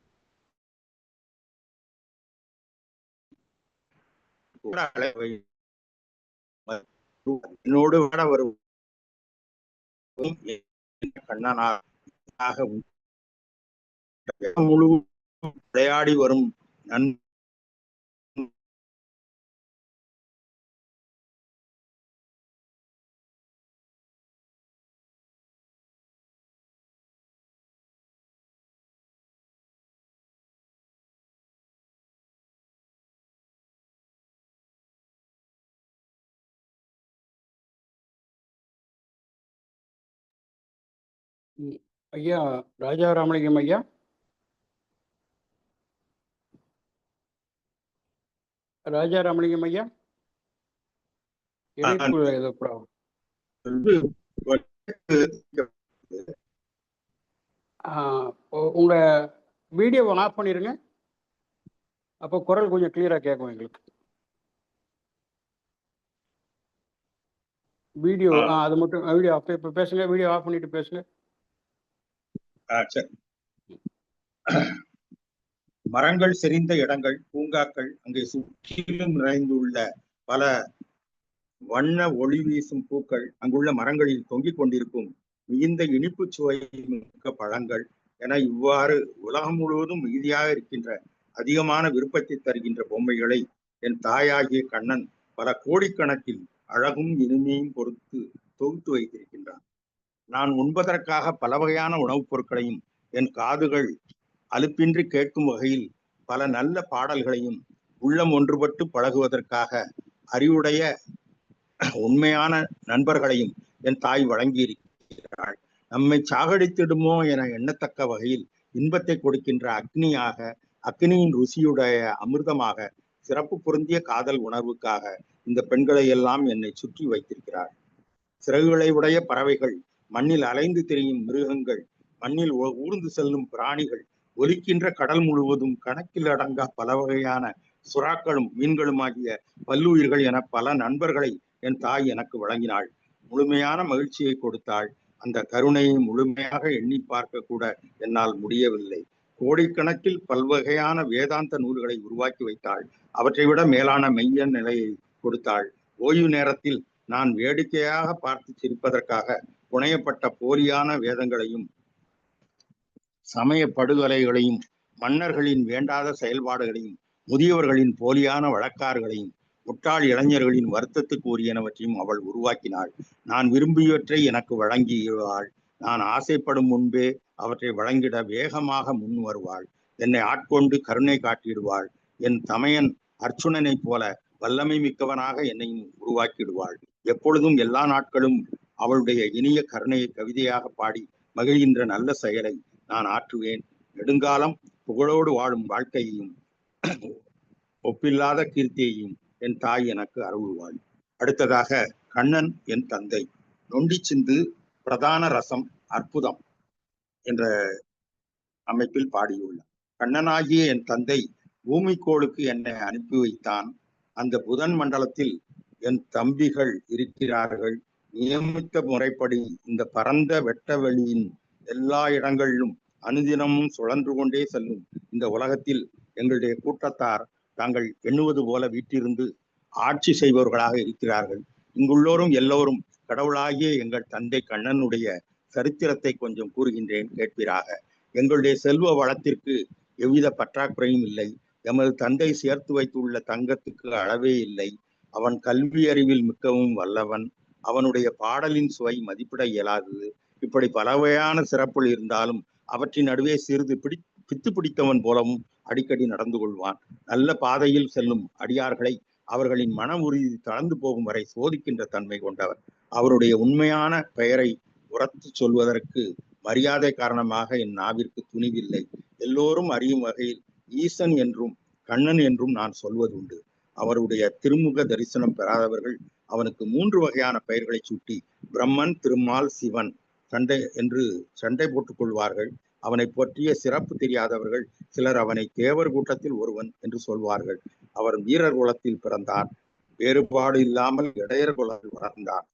என்னோடு விட வரும் கண்ணனாக முழு விளையாடி வரும் ம். ஐயா ராஜா ராமலிங்கம் ஐயா. ராஜா ராமலிங்கம் ஐயா. இணைப்பு ஏதோ ப்ராப்ளம். உங்க வீடியோவை ஆஃப் பண்ணிருங்க. அப்போ குரல் கொஞ்சம் கிளியரா கேட்கும் எங்களுக்கு. வீடியோ அது மட்டும் வீடியோ அப்போ இப்போ பேசுங்க. வீடியோ ஆஃப் பண்ணிட்டு பேசுங்க. சரி. மரங்கள் செறிந்த இடங்கள், பூங்காக்கள், அங்கே சுற்றிலும் நிறைந்துள்ள பல வண்ண ஒளி வீசும் பூக்கள், அங்குள்ள மரங்களில் தொங்கிக் கொண்டிருக்கும் மிகுந்த இனிப்பு சுவை மிக்க பழங்கள் என இவ்வாறு உலகம் முழுவதும் மிகுதியாக இருக்கின்ற அதிகமான விருப்பத்தை தருகின்ற பொம்மைகளை என் தாயாகிய கண்ணன் பல கோடிக்கணக்கில் அழகும் இனிமையும் பொறுத்து தொகுத்து வைத்திருக்கின்றான். நான் உண்பதற்காக பல வகையான உணவுப் பொருட்களையும் என் காதுகள் அலுப்பின்றி கேட்கும் வகையில் பல நல்ல பாடல்களையும் உள்ளம் ஒன்றுபட்டு பழகுவதற்காக அறிவுடைய உண்மையான நண்பர்களையும் என் தாய் வழங்கியிருக்கிறாள். நம்மை சாகடித்திடுமோ என எண்ணத்தக்க வகையில் இன்பத்தை கொடுக்கின்ற அக்னியாக, அக்னியின் ருசியுடைய அமிர்தமாக, சிறப்பு பொருந்திய காதல் உணர்வுக்காக இந்த பெண்களை எல்லாம் என்னை சுற்றி வைத்திருக்கிறார். சிறகுகளை உடைய பறவைகள், மண்ணில் அலைந்து திரியும் மிருகங்கள், மண்ணில் ஊர்ந்து செல்லும் பிராணிகள், ஒலிக்கின்ற கடல் முழுவதும் கணக்கில் அடங்கா பல வகையான சுறாக்களும் மீன்களும் ஆகிய பல்லுயிர்கள் என பல நண்பர்களை என் தாய் எனக்கு வழங்கினாள். முழுமையான மகிழ்ச்சியை கொடுத்தாள். அந்த கருணையை முழுமையாக எண்ணி பார்க்க கூட என்னால் முடியவில்லை. கோடிக்கணக்கில் பல்வகையான வேதாந்த நூல்களை உருவாக்கி வைத்தாள். அவற்றை விட மேலான மெய்ய நிலையை கொடுத்தாள். ஓய்வு நேரத்தில் நான் வேடிக்கையாக பார்த்து சிரிப்பதற்காக புனையப்பட்ட போலியான வேதங்களையும் சமய படுகொலைகளையும் மன்னர்களின் வேண்டாத செயல்பாடுகளையும் முதியவர்களின் போலியான வழக்காறுகளையும் முட்டாள் இளைஞர்களின் வருத்தத்துக்கு உரியனவற்றையும் அவள் உருவாக்கினாள். நான் விரும்பியவற்றை எனக்கு வழங்கியுள்ளாள். நான் ஆசைப்படும் முன்பே அவற்றை வழங்கிட வேகமாக முன் வருவாள். என்னை ஆட்கொண்டு கருணை காட்டிடுவாள். என் தமையன் அர்ச்சுனனைப் போல வல்லமை மிக்கவனாக என்னை உருவாக்கிடுவாள். எப்பொழுதும் எல்லா நாட்களும் அவளுடைய இனிய கருணையை கவிதையாக பாடி மகிழ்கின்ற நல்ல செயலை நான் ஆற்றுவேன். நெடுங்காலம் புகழோடு வாழும் வாழ்க்கையையும் ஒப்பில்லாத கீர்த்தியையும் என் தாய் எனக்கு அருள்வாள். அடுத்ததாக கண்ணன் என் தந்தை. நொண்டி சிந்து பிரதான ரசம் அற்புதம் என்ற அமைப்பில் பாடியுள்ளார். கண்ணனாகிய என் தந்தை பூமிக்கோளுக்கு என்னை அனுப்பி வைத்தான். அந்த புதன் மண்டலத்தில் என் தம்பிகள் இருக்கிறார்கள். நியமித்த முறைப்படி இந்த பரந்த வெட்ட வெளியின் எல்லா இடங்களிலும் அனுதினமும் சுழன்று கொண்டே செல்லும் இந்த உலகத்தில் எங்களுடைய கூட்டத்தார் தாங்கள் எண்ணுவது போல வீட்டிலிருந்து ஆட்சி செய்பவர்களாக இருக்கிறார்கள். இங்குள்ளோரும் எல்லோரும் கடவுளாகிய எங்கள் தந்தை கண்ணனுடைய சரித்திரத்தை கொஞ்சம் கூறுகின்றேன், கேட்பீராக. எங்களுடைய செல்வ வளத்திற்கு எவ்வித பற்றாக்குறையும் இல்லை. எமது தந்தை சேர்த்து வைத்துள்ள தங்கத்துக்கு அளவே இல்லை. அவன் கல்வி அறிவில் மிக்கவும் வல்லவன். அவனுடைய பாடலின் சுவை மதிப்பிட இயலாதது. இப்படி பல வகையான சிறப்புகள் இருந்தாலும் அவற்றின் நடுவே சிறிது பித்து பிடித்தவன் போலவும் அடிக்கடி நடந்து கொள்வான். நல்ல பாதையில் செல்லும் அடியார்களை அவர்களின் மன உறுதி தளர்ந்து போகும் வரை சோதிக்கின்ற தன்மை கொண்டவர். அவருடைய உண்மையான பெயரை உரத்து சொல்வதற்கு மரியாதை காரணமாக என் நாவிற்கு துணிவில்லை. எல்லோரும் அறியும் வகையில் ஈசன் என்றும் கண்ணன் என்றும் நான் சொல்வதுண்டு. அவருடைய திருமுக தரிசனம் பெறாதவர்கள் அவனுக்கு 3 வகையான பெயர்களை சூட்டி பிரம்மன், திருமால், சிவன் சண்டை போட்டுக் கொள்வார்கள். அவனை பற்றிய சிறப்பு தெரியாதவர்கள் சிலர் அவனை தேவர் கூட்டத்தில் ஒருவன் என்று சொல்வார்கள். அவர் வீரர் குலத்தில் பிறந்தார். வேறுபாடு இல்லாமல் இடையர் குலத்தில் வளர்ந்தார்.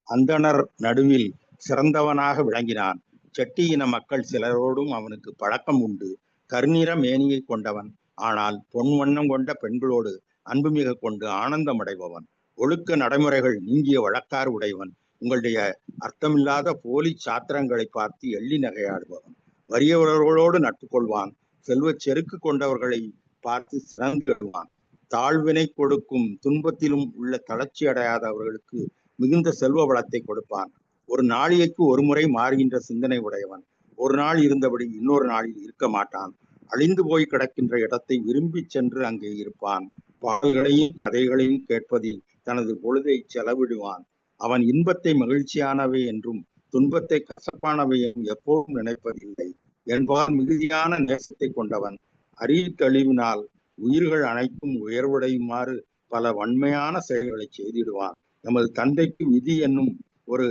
அந்தணர் நடுவில் சிறந்தவனாக விளங்கினான். செட்டி இன மக்கள் சிலரோடும் அவனுக்கு பழக்கம் உண்டு. கருநிற மேனியை கொண்டவன். ஆனால் பொன் வண்ணம் கொண்ட பெண்களோடு அன்புமிக கொண்டு ஆனந்தம் அடைபவன். ஒழுக்க நடைமுறைகள் நீங்கிய வழக்காறு உடையவன். உங்களுடைய அர்த்தமில்லாத போலி சாத்திரங்களை பார்த்து எள்ளி நகையாடுபவன். வறியவர்களோடு நட்பு கொள்வான். செல்வ செருக்கு கொண்டவர்களை பார்த்து சிறந்துடுவான். தாழ்வினை கொடுக்கும் துன்பத்திலும் உள்ள தளர்ச்சி அடையாதவர்களுக்கு மிகுந்த செல்வ வளத்தை கொடுப்பான். ஒரு நாளிகைக்கு ஒரு முறை மாறுகின்ற சிந்தனை உடையவன். ஒரு நாள் இருந்தபடி இன்னொரு நாளில் இருக்க மாட்டான். அழிந்து போய் கிடக்கின்ற இடத்தை விரும்பி சென்று அங்கே இருப்பான். பாடல்களையும் கதைகளையும் கேட்பதில் தனது பொழுதை செலவிடுவான். அவன் இன்பத்தை மகிழ்ச்சியானவை என்றும் துன்பத்தை கசப்பானவையும் எப்போதும் நினைப்பதில்லை என்பால் மிகுதியான நேசத்தை கொண்டவன். அறிவித்தழிவினால் உயிர்கள் அனைத்தும் உயர்வடையுமாறு பல வன்மையான செயல்களை செய்திடுவான். எமது தந்தைக்கு விதி என்னும் ஒரு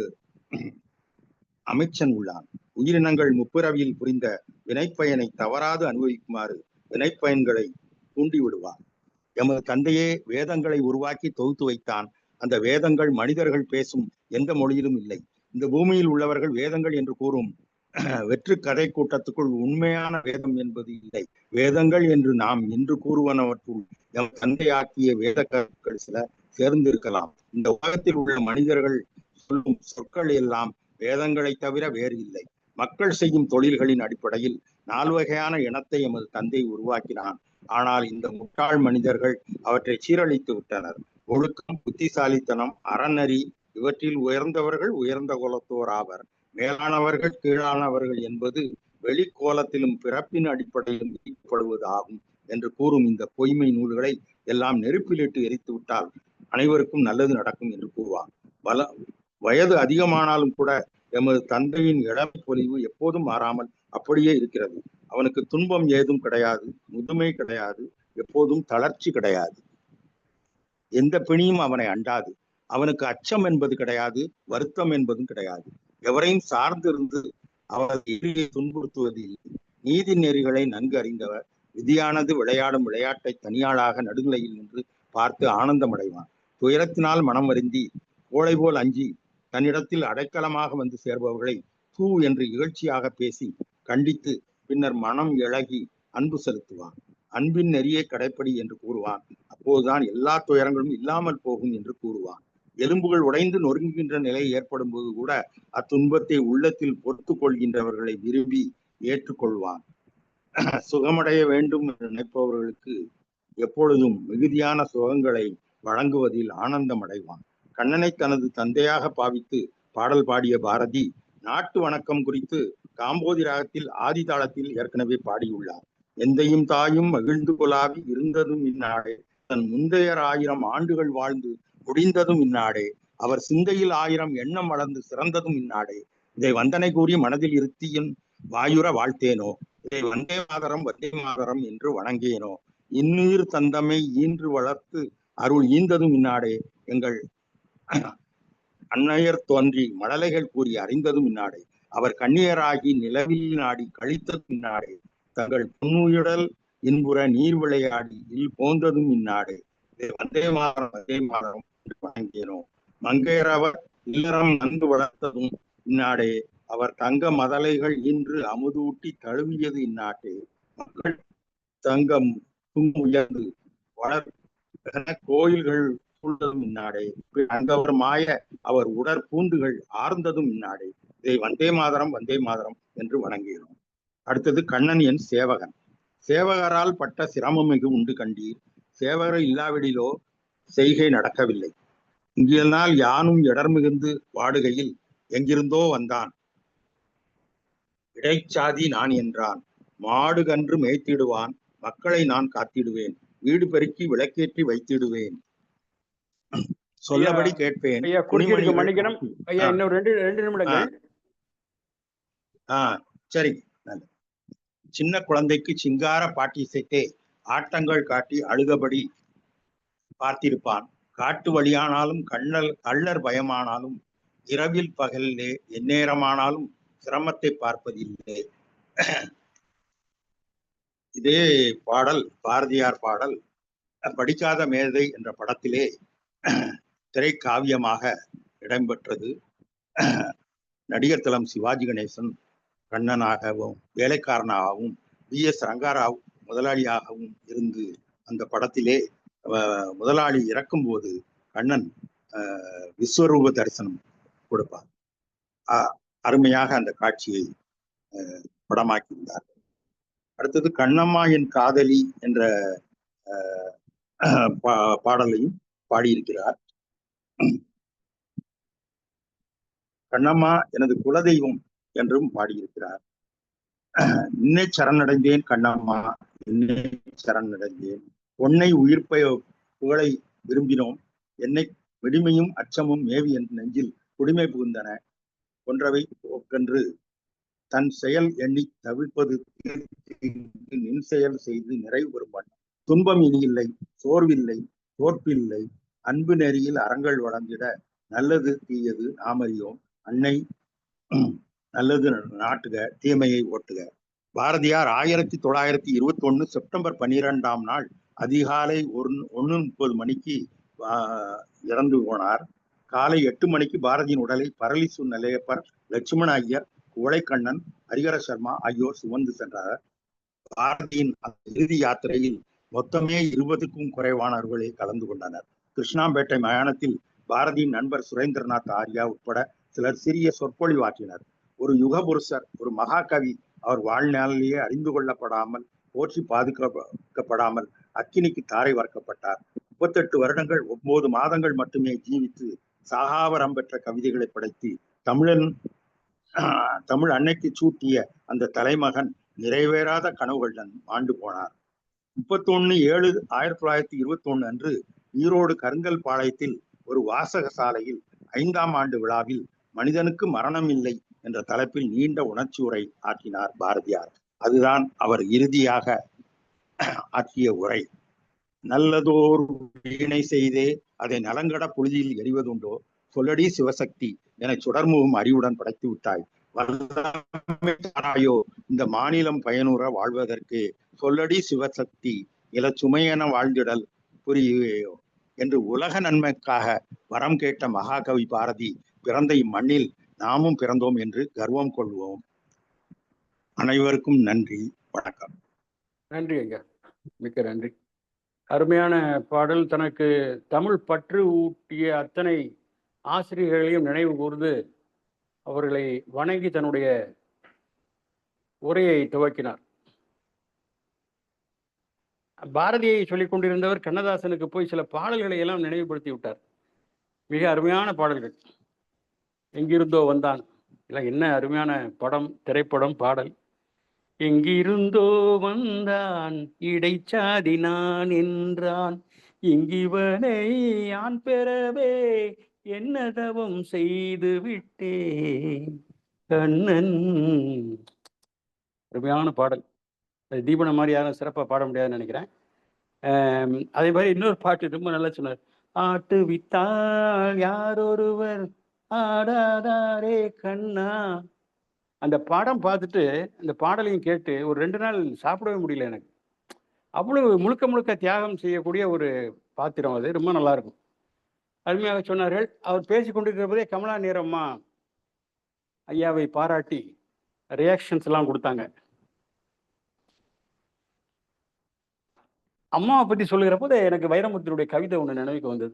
அமைச்சன் உள்ளான். உயிரினங்கள் முப்பிறவியில் புரிந்த வினைப்பயனை தவறாது அனுபவிக்குமாறு வினைப்பயன்களை தூண்டிவிடுவான். எமது தந்தையே வேதங்களை உருவாக்கி தொகுத்து வைத்தான். அந்த வேதங்கள் மனிதர்கள் பேசும் எந்த மொழியிலும் இல்லை. இந்த பூமியில் உள்ளவர்கள் வேதங்கள் என்று கூறும் வெற்று கதை கூட்டத்துக்குள் உண்மையான வேதம் என்பது இல்லை. வேதங்கள் என்று நாம் இன்று கூறுவனவற்றுள் எம் தந்தையாக்கிய வேத கருத்துக்கள் சில சேர்ந்திருக்கலாம். இந்த உலகத்தில் உள்ள மனிதர்கள் சொல்லும் சொற்கள் எல்லாம் வேதங்களை தவிர வேறு இல்லை. மக்கள் செய்யும் தொழில்களின் அடிப்படையில் 4 வகையான இனத்தை எமது தந்தை உருவாக்கினான். ஆனால் இந்த முட்டாள் மனிதர்கள் அவற்றை சீரழித்து விட்டனர். ஒழுக்கம், புத்திசாலித்தனம், அறநெறி இவற்றில் உயர்ந்தவர்கள் உயர்ந்த குலத்தோர் ஆவர். மேலானவர்கள் கீழானவர்கள் என்பது வெளிக்கோலத்திலும் பிறப்பின் அடிப்படையிலும் விதிக்கப்படுவது ஆகும் என்று கூறும் இந்த பொய்மை நூல்களை எல்லாம் நெருப்பிலிட்டு எரித்து விட்டால் அனைவருக்கும் நல்லது நடக்கும் என்று கூறுவான். வயது அதிகமானாலும் கூட எமது தந்தையின் இளமை பொலிவு எப்போதும் மாறாமல் அப்படியே இருக்கிறது. அவனுக்கு துன்பம் ஏதும் கிடையாது, முதுமை கிடையாது, எப்போதும் தளர்ச்சி கிடையாது, எந்த பிணியும் அவனை அண்டாது. அவனுக்கு அச்சம் என்பது கிடையாது, வருத்தம் என்பதும் கிடையாது. எவரையும் சார்ந்திருந்து அவரது எதிரியை துன்புறுத்துவது இல்லை. நீதி நெறிகளை நன்கு அறிந்தவர். விதியானது விளையாடும் விளையாட்டை தனியாளாக நடுநிலையில் நின்று பார்த்து ஆனந்தம் அடைவான். துயரத்தினால் மனம் வருந்தி கோழை போல் அஞ்சி தன்னிடத்தில் அடைக்கலமாக வந்து சேர்பவர்களை தூ என்று இகழ்ச்சியாக பேசி கண்டித்து பின்னர் மனம் இழகி அன்பு செலுத்துவான். அன்பின் நெறியை கடைப்படி என்று கூறுவான். அப்போதுதான் எல்லா துயரங்களும் இல்லாமல் போகும் என்று கூறுவான். எலும்புகள் உடைந்து நொறுங்குகின்ற நிலை ஏற்படும் போது கூட அத்துன்பத்தை உள்ளத்தில் பொறுத்து கொள்கின்றவர்களை விரும்பி ஏற்றுக்கொள்வான். சுகமடைய வேண்டும் என்று நினைப்பவர்களுக்கு எப்பொழுதும் மிகுதியான சுகங்களை வழங்குவதில் ஆனந்தம் அடைவான். கண்ணனை தனது தந்தையாக பாவித்து பாடல் பாடிய பாரதி நாட்டு வணக்கம் குறித்து காம்போதி ராகத்தில் ஆதி தாளத்தில் ஏற்கனவே பாடியுள்ளார். எந்தையும் தாயும் மகிழ்ந்து கொலாவி இருந்ததும் இந்நாடே, தன் முந்தையர் 1000 ஆண்டுகள் வாழ்ந்து முடிந்ததும் இந்நாடே, அவர் சிந்தையில் 1000 எண்ணம் வளர்ந்து சிறந்ததும் இந்நாடே. இதை வந்தனை கூறி மனதில் இருத்தியின் வாயுற வாழ்த்தேனோ, இதை வந்தே மாதரம் என்று வணங்கேனோ, இன்னுயிர் தந்தமை ஈன்று வளர்த்து அருள் ஈந்ததும் இந்நாடே, எங்கள் அன்னையர் தோன்றி மழலைகள் கூறி அறிந்ததும் இந்நாடே, அவர் கண்ணியராகி நிலவில் நாடி கழித்ததும் இந்நாடே, தங்கள் புன்னுயிடல் இன்புற நீர் விளையாடி இல் போந்ததும் இந்நாடே, இதை வந்தே மாதரம் வணங்கினோம். மங்கையரவர் இல்லறம் நன்கு வளர்த்ததும் இந்நாடே, அவர் தங்க மதலைகள் இன்று அமுதூட்டி தழுவியது இந்நாட்டே, மக்கள் தங்கம் உயர்ந்து வளர் கோயில்கள் சூழ்ந்ததும் இந்நாடே, அங்கவர் மாய அவர் உடற்பூண்டுகள் ஆர்ந்ததும் இந்நாடே, இதை வந்தே மாதரம் என்று வணங்குகிறோம். அடுத்தது கண்ணன் என் சேவகன். சேவகரால் பட்ட சிரமம் மிகு உண்டு கண்டீர், சேவகர் இல்லாவிடிலோ செய்கை நடக்கவில்லை. இங்கிருந்தால் யானும் இடர் மிகுந்து வாடுகையில் எங்கிருந்தோ வந்தான் இடைச்சாதி நான் என்றான். மாடு கன்று மேய்த்திடுவான், மக்களை நான் காத்திடுவேன், வீடு பெருக்கி விளக்கேற்றி வைத்திடுவேன், சொல்லபடி கேட்பேன். மன்னிக்கணும் ஐயா, இன்னும் 2 நிமிடங்கள். சரி. சின்ன குழந்தைக்கு சிங்கார பாட்டி இசைத்தே ஆட்டங்கள் காட்டி அழுதபடி பார்த்திருப்பான். காட்டு வழியானாலும் கள்ளர் பயமானாலும் இரவில் பகலிலே எந்நேரமானாலும் சிரமத்தை பார்ப்பதில்லை. இதே பாடல் பாரதியார் பாடல் படிக்காத மேதை என்ற படத்திலே திரைக்காவியமாக இடம்பெற்றது. நடிகர் திலம் சிவாஜி கணேசன் கண்ணனாகவும் வேலைக்காரனாகவும் BS ரங்காராவ் முதலாளியாகவும் இருந்து அந்த படத்திலே முதலாளி இறக்கும் போது கண்ணன் விஸ்வரூப தரிசனம் கொடுப்பார். அருமையாக அந்த காட்சியை படமாக்கியிருந்தார். அடுத்தது கண்ணம்மா என் காதலி என்ற பாடலையும் பாடியிருக்கிறார். கண்ணம்மா எனது குலதெய்வம் என்றும் பாடியிருக்கிறார். இன்னை சரணடைந்தேன் கண்ணம்மா, என்னை சரணடைந்தேன், பொன்னை உயிர்ப்பை புகழை விரும்பினோம், என்னை வெடிமையும் அச்சமும் மேவி என் நெஞ்சில் குடிமை புகுந்தன, கொன்றவை போக்கென்று தன் செயல் எண்ணி தவிர்ப்பது நின் செயல் செய்து நிறைவு பெறும். துன்பம் இனியில்லை, சோர்வில்லை, தோற்பில்லை, அன்பு நெறியில் அறங்கள் வழங்கிட நல்லது தீயது நாமறியோம் அன்னை நல்லது நாட்டுக தீமையை ஓட்டுக. பாரதியார் 1921 செப்டம்பர் 12ஆம் நாள் அதிகாலை 1:30 மணிக்கு இறந்து போனார். காலை 8 மணிக்கு பாரதியின் உடலை பரளிசு நிலையப்பர், லட்சுமண ஐயர், குவளைக்கண்ணன், ஹரிஹர சர்மா ஆகியோர் சுமந்து சென்றனர். பாரதியின் இறுதி யாத்திரையில் மொத்தமே 20க்கும் குறைவானவர்களே கலந்து கொண்டனர். கிருஷ்ணாம்பேட்டை மயானத்தில் பாரதியின் நண்பர் சுரேந்திரநாத் ஆர்யா உட்பட சிலர் சிறிய சொற்பொழிவாற்றினர். ஒரு யுகபுருஷர், ஒரு மகாகவி அவர் வாழ்நாளிலேயே அறிந்து கொள்ளப்படாமல், போற்றி பாதுகாக்கப்படாமல் அக்கினிக்கு தாரை வார்க்கப்பட்டார். 38 வருடங்கள் 9 மாதங்கள் மட்டுமே ஜீவித்து சாகாவரம் பெற்ற கவிதைகளை படைத்து தமிழ் அன்னைக்கு சூட்டிய அந்த தலைமகன் நிறைவேறாத கனவுகளுடன் ஆண்டு போனார். 31/7/1921 அன்று ஈரோடு கருங்கல் பாளையத்தில் ஒரு வாசக சாலையில் 5ஆம் ஆண்டு விழாவில் மனிதனுக்கு மரணம் இல்லை என்ற தலைப்பில் நீண்ட உணர்ச்சி உரை ஆற்றினார் பாரதியார். அதுதான் அவர் இறுதியாக ஆற்றிய உரை. நல்லதோர் வீணை செய்தே அதை நலங்கட புழுதியில் எறிவதுண்டோ, சொல்லடி சிவசக்தி என சுடர்முகம் அறிவுடன் படைத்து விட்டாய். வல்லமையோ இந்த மாநிலம் பயனுற வாழ்வதற்கு, சொல்லடி சிவசக்தி இல சுமையென வாழ்ந்திடல் புரியுவையோ என்று உலக நன்மைக்காக வரம் கேட்ட மகாகவி பாரதி பிறந்த இம்மண்ணில் நாமும் பிறந்தோம் என்று கர்வம் கொள்வோம். அனைவருக்கும் நன்றி, வணக்கம். நன்றி ஐயா, மிக்க நன்றி. அருமையான பாடல். தனக்கு தமிழ் பற்று ஊட்டிய அத்தனை ஆசிரியர்களையும் நினைவு கூர்ந்து அவர்களை வணங்கி தன்னுடைய உரையை துவக்கினார். பாரதியை சொல்லிக் கொண்டிருந்தவர் கண்ணதாசனுக்கு போய் சில பாடல்களை எல்லாம் நினைவுபடுத்தி விட்டார். மிக அருமையான பாடல்கள். எங்கிருந்தோ வந்தான், இல்லை என்ன அருமையான படம், திரைப்படம், பாடல். எங்கிருந்தோ வந்தான் இடைச்சாதி நான் என்றான், இங்கிவனை யான் பெறவே என்ன தவம் செய்து விட்டேன் கண்ணன். அருமையான பாடல். தீபன மாதிரி யாரும் சிறப்பாக பாட முடியாதுன்னு நினைக்கிறேன். அதே மாதிரி இன்னொரு பாட்டு ரொம்ப நல்லா சொன்னார். ஆட்டு வித்தால் யாரொருவர் ஆடாதாரே கண்ணா. அந்த படம் பார்த்துட்டு அந்த பாடலையும் கேட்டு ஒரு 2 நாள் சாப்பிடவே முடியல எனக்கு. அவ்வளவு முழுக்க முழுக்க தியாகம் செய்யக்கூடிய ஒரு பாத்திரம் அது. ரொம்ப நல்லா இருக்கும். அருமையாக சொன்னார்கள். அவர் பேசி கொண்டிருக்கிற போதே கமலா நேரம்மா ஐயாவை பாராட்டி ரியாக்ஷன்ஸ் எல்லாம் கொடுத்தாங்க. அம்மாவை பற்றி சொல்லுகிற போது எனக்கு வைரமுத்தினுடைய கவிதை ஒன்று நினைவுக்கு வந்தது.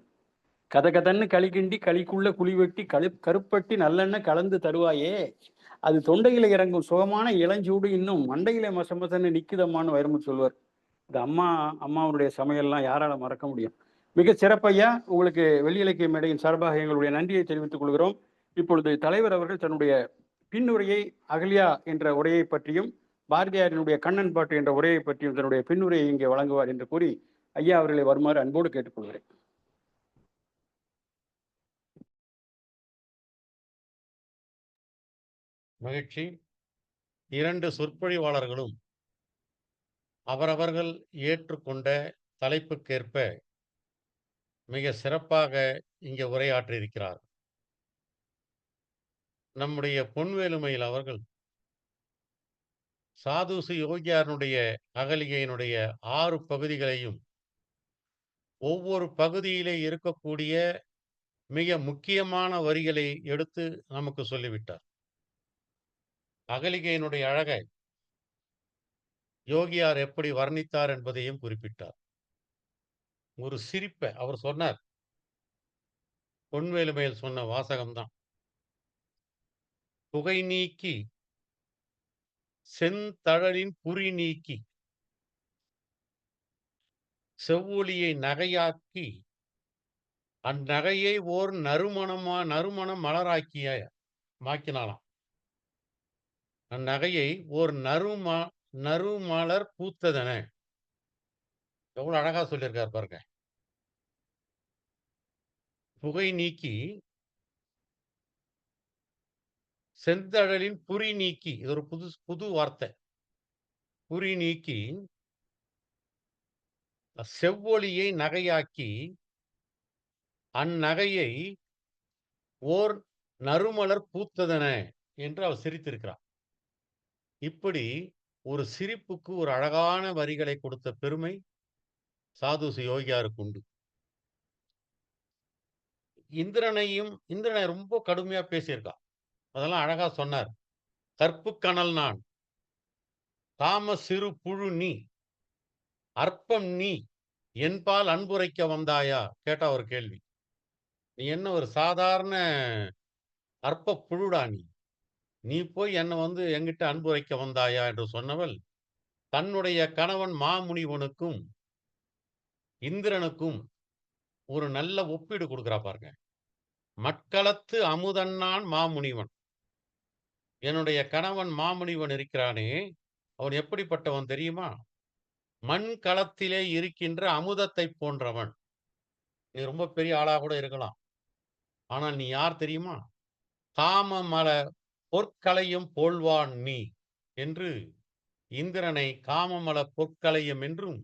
கதை கதன்னு களி கிண்டி களிக்குள்ள குழி வெட்டி கருப்பட்டி நல்லெண்ணெய் கலந்து தருவாயே, அது தொண்டையில இறங்கும் சுகமான இளஞ்சூடு இன்னும் மண்டையில மசமசன்னு நிக்குதம்மான்னு வைரமுத்து சொல்வார். இது அம்மாவுடைய சமையல்லாம் யாரால மறக்க முடியும். மிக சிறப்பையா. உங்களுக்கு வெள்ளி இலக்கிய மேடையின் சார்பாக எங்களுடைய நன்றியை தெரிவித்துக் கொள்கிறோம். இப்பொழுது தலைவர் அவர்கள் தன்னுடைய பின்னுரையை அகல்யா என்ற உரையை பற்றியும் பாரதியாரினுடைய கண்ணன் பாட்டு என்ற உரையை பற்றியும் தன்னுடைய பின்னுரையை இங்கே வழங்குவார் என்று கூறி ஐயா அவர்களை வருமாறு அன்போடு கேட்டுக்கொள்கிறேன். மகிழ்ச்சி. 2 சொற்பொழிவாளர்களும் அவரவர்கள் ஏற்றுக்கொண்ட தலைப்புக்கேற்ப மிக சிறப்பாக இங்கே உரையாற்றியிருக்கிறார். நம்முடைய பொன்வேலுமையில் அவர்கள் சாதுசு யோகியாருடைய அகலிகையினுடைய 6 பகுதிகளையும் ஒவ்வொரு பகுதியிலே இருக்கக்கூடிய மிக முக்கியமான வரிகளை எடுத்து நமக்கு சொல்லிவிட்டார். அகலிகையினுடைய அழகை யோகியார் எப்படி வர்ணித்தார் என்பதையும் குறிப்பிட்டார். ஒரு சிரிப்பை அவர் சொன்னார். பொன்வேலுமையில் சொன்ன வாசகம்தான். புகை நீக்கி செந்தழலின் புரி நீக்கி செவ்வொளியை நகையாக்கி அந்நகையை ஓர் நறுமணம் மாக்கினாலாம். அந்நகையை ஓர் நறுமலர் பூத்ததென. எவ்வளவு அழகா சொல்லியிருக்காரு பாருங்க. புகை நீக்கி செந்தழலின் புரி நீக்கி, இது ஒரு புது வார்த்தை. புரி நீக்கி செவ்வொளியை நகையாக்கி அந்நகையை ஓர் நறுமலர் பூத்ததென என்று அவர் சிரித்திருக்கிறார். இப்படி ஒரு சிரிப்புக்கு ஒரு அழகான வரிகளை கொடுத்த பெருமை சாதுசி யோகியாருக்கு உண்டு. இந்திரனை ரொம்ப கடுமையா பேசியிருக்கான். அதெல்லாம் அழகா சொன்னார். கற்பு கனல் நான், காம சிறு புழு நீ, அற்பம் நீ, என்பால் அன்புரைக்க வந்தாயா? கேட்டா ஒரு கேள்வி. நீ என்ன ஒரு சாதாரண அற்ப புழுடா நீ? நீ போய் என்ன என்கிட்ட அன்புரைக்க வந்தாயா என்று சொன்னவள், தன்னுடைய கணவன் மாமுனிவனுக்கும் இந்திரனுக்கும் ஒரு நல்ல ஒப்பீடு கொடுக்கிறா பாருங்க. மட்களத்து அமுதன்னான் மாமுனிவன். என்னுடைய கணவன் மாமுனிவன் இருக்கிறானே, அவன் எப்படிப்பட்டவன் தெரியுமா? மண் களத்திலே இருக்கின்ற அமுதத்தை போன்றவன். நீ ரொம்ப பெரிய ஆளா கூட இருக்கலாம். ஆனால் நீ யார் தெரியுமா? காமமல பொற்களையும் போல்வான் நீ என்று இந்திரனை காமமல பொற்களையும் என்றும்,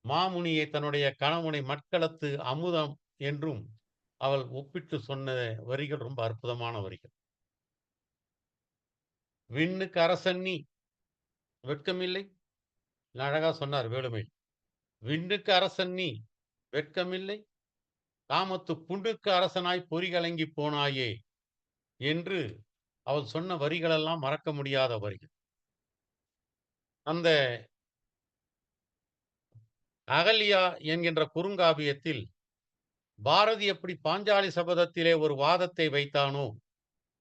மாமுனியை தன்னுடைய கணவனை மட்களத்து அமுதம் என்றும் அவள் ஒப்பிட்டு சொன்ன வரிகள் ரொம்ப அற்புதமான வரிகள். விண்ணுக்கு அரசன் நீ, வெட்கமில்லை? அழகா சொன்னார் வேலுமை. விண்ணுக்கு அரசன் நீ, வெட்கமில்லை? காமத்து புண்ணுக்கு அரசனாய் பொறி கலங்கி போனாயே என்று அவள் சொன்ன வரிகளெல்லாம் மறக்க முடியாத வரிகள். அந்த அகல்யா என்கின்ற குறுங்காவியத்தில் பாரதி எப்படி பாஞ்சாலி சபதத்திலே ஒரு வாதத்தை வைத்தானோ,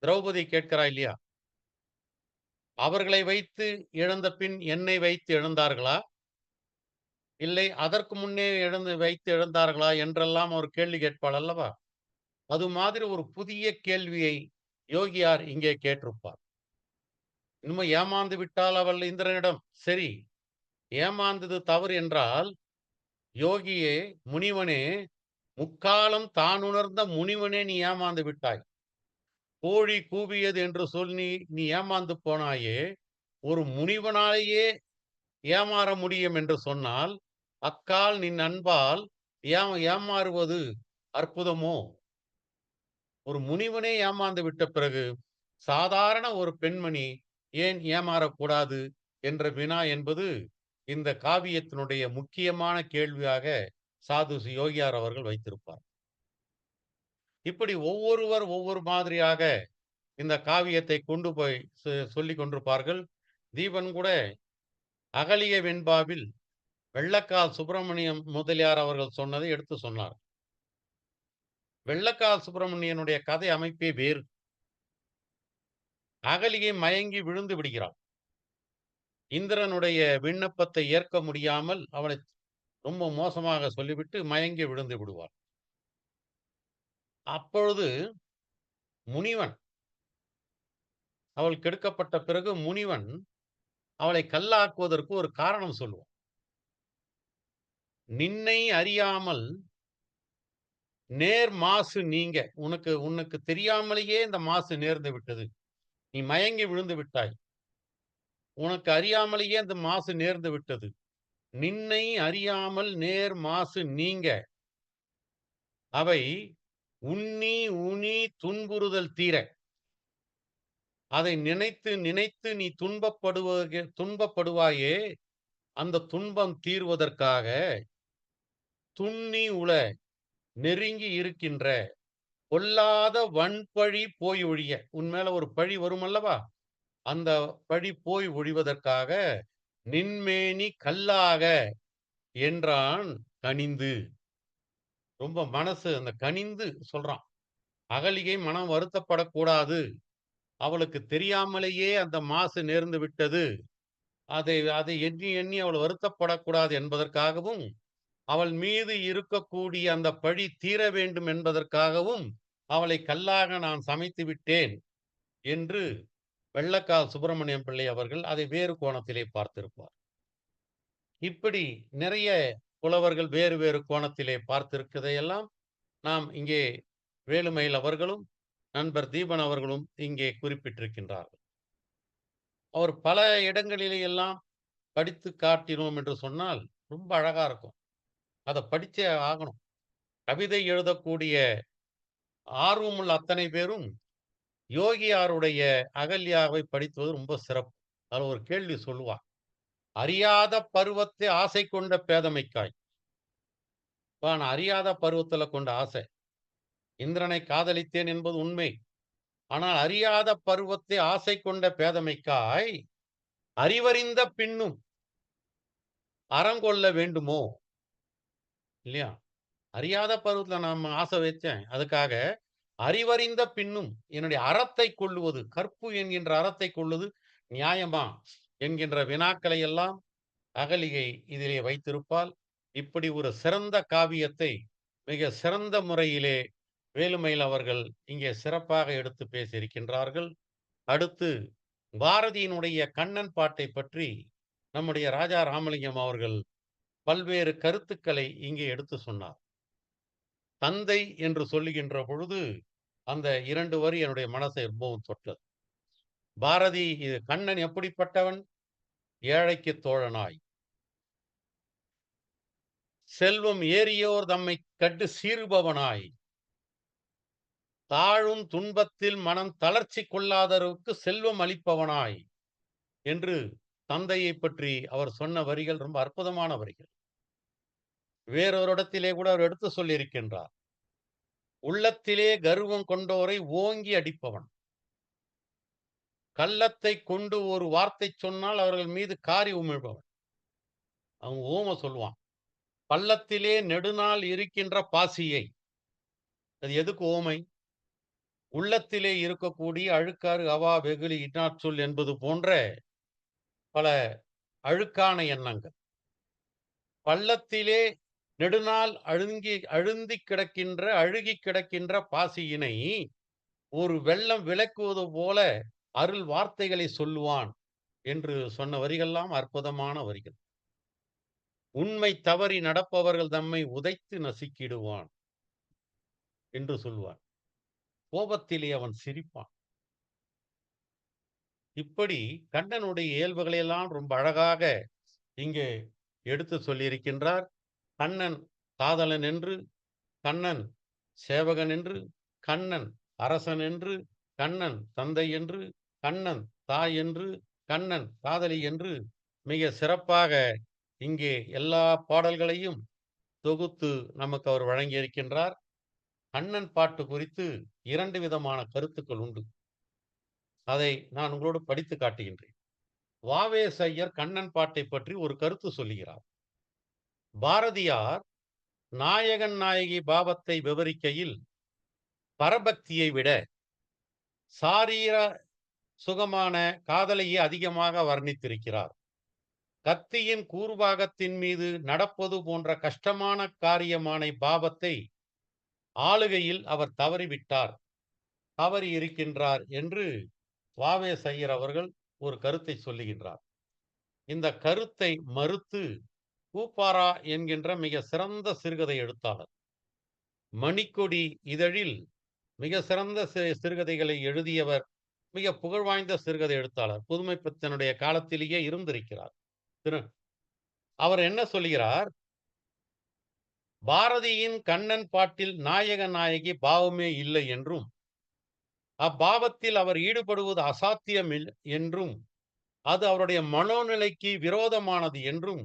திரௌபதி கேட்கிறா இல்லையா, அவர்களை வைத்து இழந்த பின் என்னை வைத்து இழந்தார்களா, இல்லை அதற்கு முன்னே வைத்து இழந்தார்களா என்றெல்லாம் ஒரு கேள்வி கேட்பாள் அல்லவா? அது மாதிரி ஒரு புதிய கேள்வியை யோகியார் இங்கே கேட்டிருப்பார். இன்னும் ஏமாந்து விட்டால் அவள் இந்திரனிடம், சரி ஏமாந்தது தவறு என்றால், யோகியே, முனிவனே, முக்காலம் தான் உணர்ந்த முனிவனே நீ ஏமாந்து விட்டாய். கோழி கூவியது என்று சொல்லி நீ ஏமாந்து போனாயே, ஒரு முனிவனாலேயே ஏமாற முடியும் என்று சொன்னால், அக்கால் நின் அன்பால் ஏமாறுவது அற்புதமோ? ஒரு முனிவனே ஏமாந்து விட்ட பிறகு சாதாரண ஒரு பெண்மணி ஏன் ஏமாறக்கூடாது என்ற வினா என்பது இந்த காவியத்தினுடைய முக்கியமான கேள்வியாக சாதுசி யோகியார் அவர்கள் வைத்திருப்பார். இப்படி ஒவ்வொருவர் ஒவ்வொரு மாதிரியாக இந்த காவியத்தை கொண்டு போய் சொல்லிக் கொண்டிருப்பார்கள். தீபன் கூட அகலிய வெண்பாவில் வெள்ளக்கால் சுப்பிரமணியம் முதலியார் அவர்கள் சொன்னதை எடுத்து சொன்னார். வெள்ளக்கால் சுப்பிரமணியனுடைய கதை அமைப்பே வேறு. அகலியை மயங்கி விழுந்து விடுகிறாள். இந்திரனுடைய விண்ணப்பத்தை ஏற்க முடியாமல் அவளை ரொம்ப மோசமாக சொல்லிவிட்டு மயங்கி விழுந்து விடுவாள். அப்பொழுது முனிவன், அவள் கெடுக்கப்பட்ட பிறகு முனிவன் அவளை கல்லாக்குவதற்கு ஒரு காரணம் சொல்லுவான். நின்னை அறியாமல் நேர் மாசு நீங்க, உனக்கு தெரியாமலேயே இந்த மாசு நேர்ந்து விட்டது. நீ மயங்கி விழுந்து விட்டாய். உனக்கு அறியாமலேயே அந்த மாசு நேர்ந்து விட்டது. நின்னை அறியாமல் நேர் மாசு நீங்க, அவை உண்ணி உனி துன்புறுதல் தீர. அதை நினைத்து நினைத்து நீ துன்பப்படுவாயே, அந்த துன்பம் தீர்வதற்காக துண்ணி உள நெருங்கி இருக்கின்ற பொல்லாத வன்பழி போய் ஒழிய, உன்மேல ஒரு பழி வரும் அல்லவா, அந்த பழி போய் ஒழிவதற்காக நின்மேனி கல்லாக என்றான் கனிந்து. ரொம்ப மனசு அந்த கனிந்து சொல்றான். அகலிகை மனம் வருத்தப்படக்கூடாது, அவளுக்கு தெரியாமலேயே அந்த மாசு நேர்ந்து விட்டது, அதை அதை எண்ணி எண்ணி அவள் வருத்தப்படக்கூடாது என்பதற்காகவும், அவள் மீது இருக்கக்கூடிய அந்த பழி தீர வேண்டும் என்பதற்காகவும் அவளை கல்லாக நான் சமைத்து விட்டேன் என்று வெள்ளக்கால் சுப்பிரமணியம் பிள்ளை அவர்கள் அதை வேறு கோணத்திலே பார்த்திருப்பார். இப்படி நிறைய புலவர்கள் வேறு வேறு கோணத்திலே பார்த்திருக்கதையெல்லாம் நாம் இங்கே வேலுமயில் அவர்களும் நண்பர் தீபன் அவர்களும் இங்கே குறிப்பிட்டிருக்கின்றார்கள். அவர் பல இடங்களிலே எல்லாம் படித்து காட்டினோம் என்று சொன்னால் ரொம்ப அழகா இருக்கும். அதை படிச்சே ஆகணும். கவிதை எழுதக்கூடிய ஆர்வமுள்ள அத்தனை பேரும் யோகியாருடைய அகல்யாவை படித்தது ரொம்ப சிறப்பு. அதுல ஒரு கேள்வி சொல்லுவார். அறியாத பருவத்தை ஆசை கொண்ட பேதமைக்காய். நான் அறியாத பருவத்துல கொண்ட ஆசை. இந்திரனை காதலித்தேன் என்பது உண்மை. ஆனால் அறியாத பருவத்தை ஆசை கொண்ட பேதமைக்காய் அறிவறிந்த பின்னும் அறங்கொள்ள வேண்டுமோ? இல்லையா? அறியாத பருவத்துல நான் ஆசை வச்சேன். அதுக்காக அறிவறிந்த பின்னும் என்னுடைய அறத்தை கொள்ளுவது, கற்பு என்கின்ற அறத்தை கொள்ளுவது நியாயமா என்கின்ற வினாக்களை எல்லாம் அகலிகை இதிலே வைத்திருப்பால். இப்படி ஒரு சிறந்த காவியத்தை மிக சிறந்த முறையிலே வேலுமயில் அவர்கள் இங்கே சிறப்பாக எடுத்து பேசியிருக்கின்றார்கள். அடுத்து பாரதியினுடைய கண்ணன் பாட்டை பற்றி நம்முடைய ராஜா ராமலிங்கம் அவர்கள் பல்வேறு கருத்துக்களை இங்கே எடுத்து சொன்னார். தந்தை என்று சொல்லுகின்ற பொழுது அந்த 2 வரி என்னுடைய மனசை ரொம்பவும் தொட்டது. பாரதி கண்ணன் எப்படிப்பட்டவன்? ஏழைக்கு தோழனாய், செல்வம் ஏறியோர் தம்மை கண்டு சீறுபவனாய், தாழும் துன்பத்தில் மனம் தளர்ச்சி கொள்ளாதவருக்கு செல்வம் அளிப்பவனாய் என்று தந்தையை பற்றி அவர் சொன்ன வரிகள் ரொம்ப அற்புதமான வரிகள். வேறொரு இடத்திலே கூட அவர் எடுத்து சொல்லியிருக்கின்றார். உள்ளத்திலே கர்வம் கொண்டோரை ஓங்கி அடிப்பவன், கள்ளத்தை கொண்டு ஒரு வார்த்தை சொன்னால் அவர்கள் மீது காரி உமிழ்பவன். அவன் ஓம சொல்லுவான். பள்ளத்திலே நெடுநாள் இருக்கின்ற பாசியை. அது எதுக்கு ஓமை? உள்ளத்திலே இருக்கக்கூடிய அழுக்காறு, அவா, வெகுளி, இன்னாச்சொல் என்பது போன்ற பல அழுக்கான எண்ணங்கள். பள்ளத்திலே நெடுநாள் அழுந்தி கிடக்கின்ற, அழுகி கிடக்கின்ற பாசியினை ஒரு வெள்ளம் விளக்குவது போல அருள் வார்த்தைகளை சொல்லுவான் என்று சொன்ன வரிகள்லாம் அற்புதமான வரிகள். உண்மை தவறி நடப்பவர்கள் தம்மை உதைத்து நசுக்கிடுவான் என்று சொல்வான். கோபத்திலே அவன் சிரிப்பான். இப்படி கண்ணனுடைய இயல்புகளை எல்லாம் ரொம்ப அழகாக இங்கே எடுத்து சொல்லியிருக்கின்றார். கண்ணன் காதலன் என்று, கண்ணன் சேவகன் என்று, கண்ணன் அரசன் என்று, கண்ணன் தந்தை என்று, கண்ணன் தாய் என்று, கண்ணன் காதலி என்று மிக சிறப்பாக இங்கே எல்லா பாடல்களையும் தொகுத்து நமக்கு அவர் வழங்கியிருக்கின்றார். கண்ணன் பாட்டு குறித்து 2 விதமான கருத்துக்கள் உண்டு. அதை நான் உங்களோடு படித்து காட்டுகின்றேன். வ.வே. ஐயர் கண்ணன் பாட்டை பற்றி ஒரு கருத்து சொல்லுகிறார். பாரதியார் நாயகன் நாயகி பாவத்தை விவரிக்கையில் பரபக்தியை விட சாரீர சுகமான காதலையே அதிகமாக வர்ணித்திருக்கிறார். கத்தியின் கூர்பாகத்தின் மீது நடப்பது போன்ற கஷ்டமான காரியமான பாவத்தை ஆளுகையில் அவர் தவறிவிட்டார், தவறி இருக்கின்றார் என்று வ.வே. ஐயர் அவர்கள் ஒரு கருத்தை சொல்லுகின்றார். இந்த கருத்தை மறுத்து கூப்பாரா என்கின்ற மிக சிறந்த சிறுகதை எழுத்தாளர், மணிக்கொடி இதழில் மிக சிறந்த சிறுகதைகளை எழுதியவர், மிக புகழ்வாய்ந்த சிறுகதை எழுத்தாளர், புதுமை பித்தனுடைய காலத்திலேயே இருந்திருக்கிறார். அவர் என்ன சொல்கிறார்? பாரதியின் கண்ணன் பாட்டில் நாயக நாயகி பாவமே இல்லை என்றும், அப்பாவத்தில் அவர் ஈடுபடுவது அசாத்தியம் என்றும், அது அவருடைய மனோநிலைக்கு விரோதமானது என்றும்,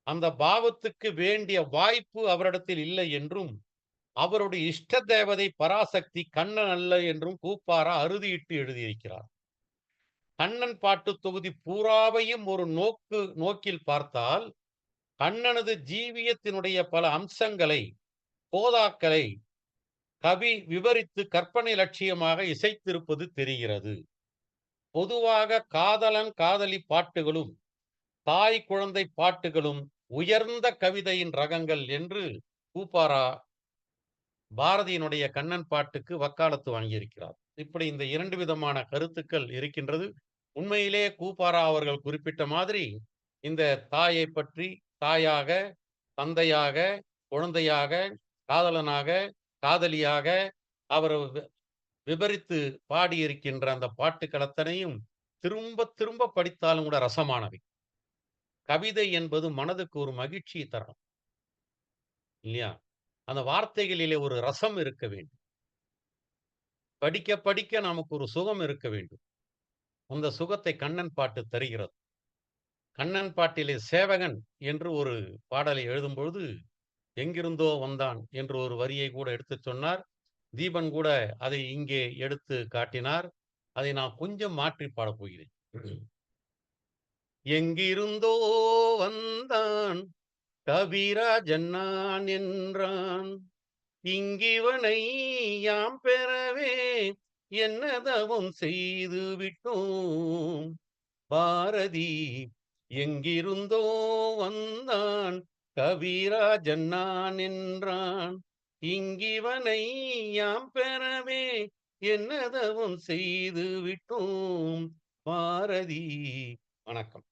அந்த பாவத்துக்கு வேண்டிய வாய்ப்பு அவரிடத்தில் இல்லை என்றும், அவருடைய இஷ்ட தேவதை பராசக்தி கண்ணன் அல்ல என்றும் கூப்பாரா அறுதியிட்டு எழுதியிருக்கிறார். கண்ணன் பாட்டு தொகுதி பூராவையும் ஒரு நோக்கில் பார்த்தால் கண்ணனது ஜீவியத்தினுடைய பல அம்சங்களை, போதாக்களை கவி விவரித்து கற்பனை லட்சியமாக இசைத்திருப்பது தெரிகிறது. பொதுவாக காதலன் காதலி பாட்டுகளும் தாய் குழந்தை பாட்டுகளும் உயர்ந்த கவிதையின் ரகங்கள் என்று கூப்பாரா பாரதியினுடைய கண்ணன் பாட்டுக்கு வக்காலத்து வாங்கியிருக்கிறார். இப்படி இந்த 2 விதமான கருத்துக்கள் இருக்கின்றது. உண்மையிலே கூப்பாரா அவர்கள் குறிப்பிட்ட மாதிரி இந்த தாயை பற்றி தாயாக, தந்தையாக, குழந்தையாக, காதலனாக, காதலியாக அவர் விபரித்து பாடியிருக்கின்ற அந்த பாட்டுக்கள் அத்தனையும் திரும்ப திரும்ப படித்தாலும் கூட ரசமானவை. கவிதை என்பது மனதுக்கு ஒரு மகிழ்ச்சியை தரணும் இல்லையா? அந்த வார்த்தைகளிலே ஒரு ரசம் இருக்க வேண்டும். படிக்க படிக்க நமக்கு ஒரு சுகம் இருக்க வேண்டும். அந்த சுகத்தை கண்ணன் பாட்டு தருகிறது. கண்ணன் பாட்டிலே சேவகன் என்று ஒரு பாடலை எழுதும்பொழுது, எங்கிருந்தோ வந்தான் என்று ஒரு வரியை கூட எடுத்துச் சொன்னார். தீபன் கூட அதை இங்கே எடுத்து காட்டினார். அதை நான் கொஞ்சம் மாற்றி பாடப் போகிறேன். எங்கிருந்தோ வந்தான் கவிராஜன் நான் என்றான், இங்கிவனை யாம் பெறவே என்ன தவம் செய்து விட்டோம். பாரதி எங்கிருந்தோ வந்தான் கவிராஜன் நான் என்றான், இங்கிவனை யாம் பெறவே என்ன தவம் செய்து விட்டோம். பாரதி. வணக்கம்.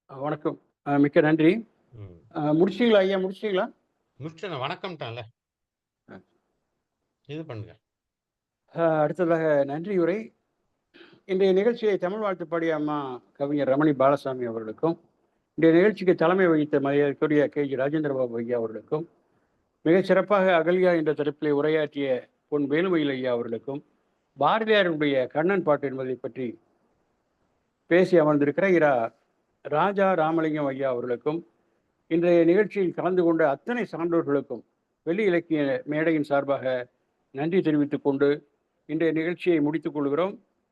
வணக்கம். மிக்க நன்றி. முடிச்சிங்களா ஐயா? முடிச்சிங்களா? முடிச்சேன். வணக்கம்ட்டான்ல. இது பண்ணுங்க. அடுத்ததாக நன்றியுரை. இன்றைய நிகழ்ச்சியை தமிழ் வாழ்த்து பாடிய அம்மா கவிஞர் ரமணி பாலசாமி அவர்களுக்கும், இன்றைய நிகழ்ச்சிக்கு தலைமை வகித்த மரியாதைக்குரிய KG ராஜேந்திரபாபு ஐயா அவர்களுக்கும், மிகச் சிறப்பாக அகல்யா என்ற தலைப்பிலே உரையாற்றிய பொன் வேலுமயில் ஐயா அவர்களுக்கும், பாரதியாருடைய கண்ணன் பாட்டு என்பதை பற்றி பேசி அமர்ந்திருக்கிற இரா ராஜா ராமலிங்கம் ஐயா அவர்களுக்கும், இன்றைய நிகழ்ச்சியில் கலந்து கொண்ட அத்தனை சான்றோர்களுக்கும் வெள்ளி இலக்கிய மேடையின் சார்பாக நன்றி தெரிவித்துக் கொண்டு இன்றைய நிகழ்ச்சியை முடித்துக் கொள்கிறோம்.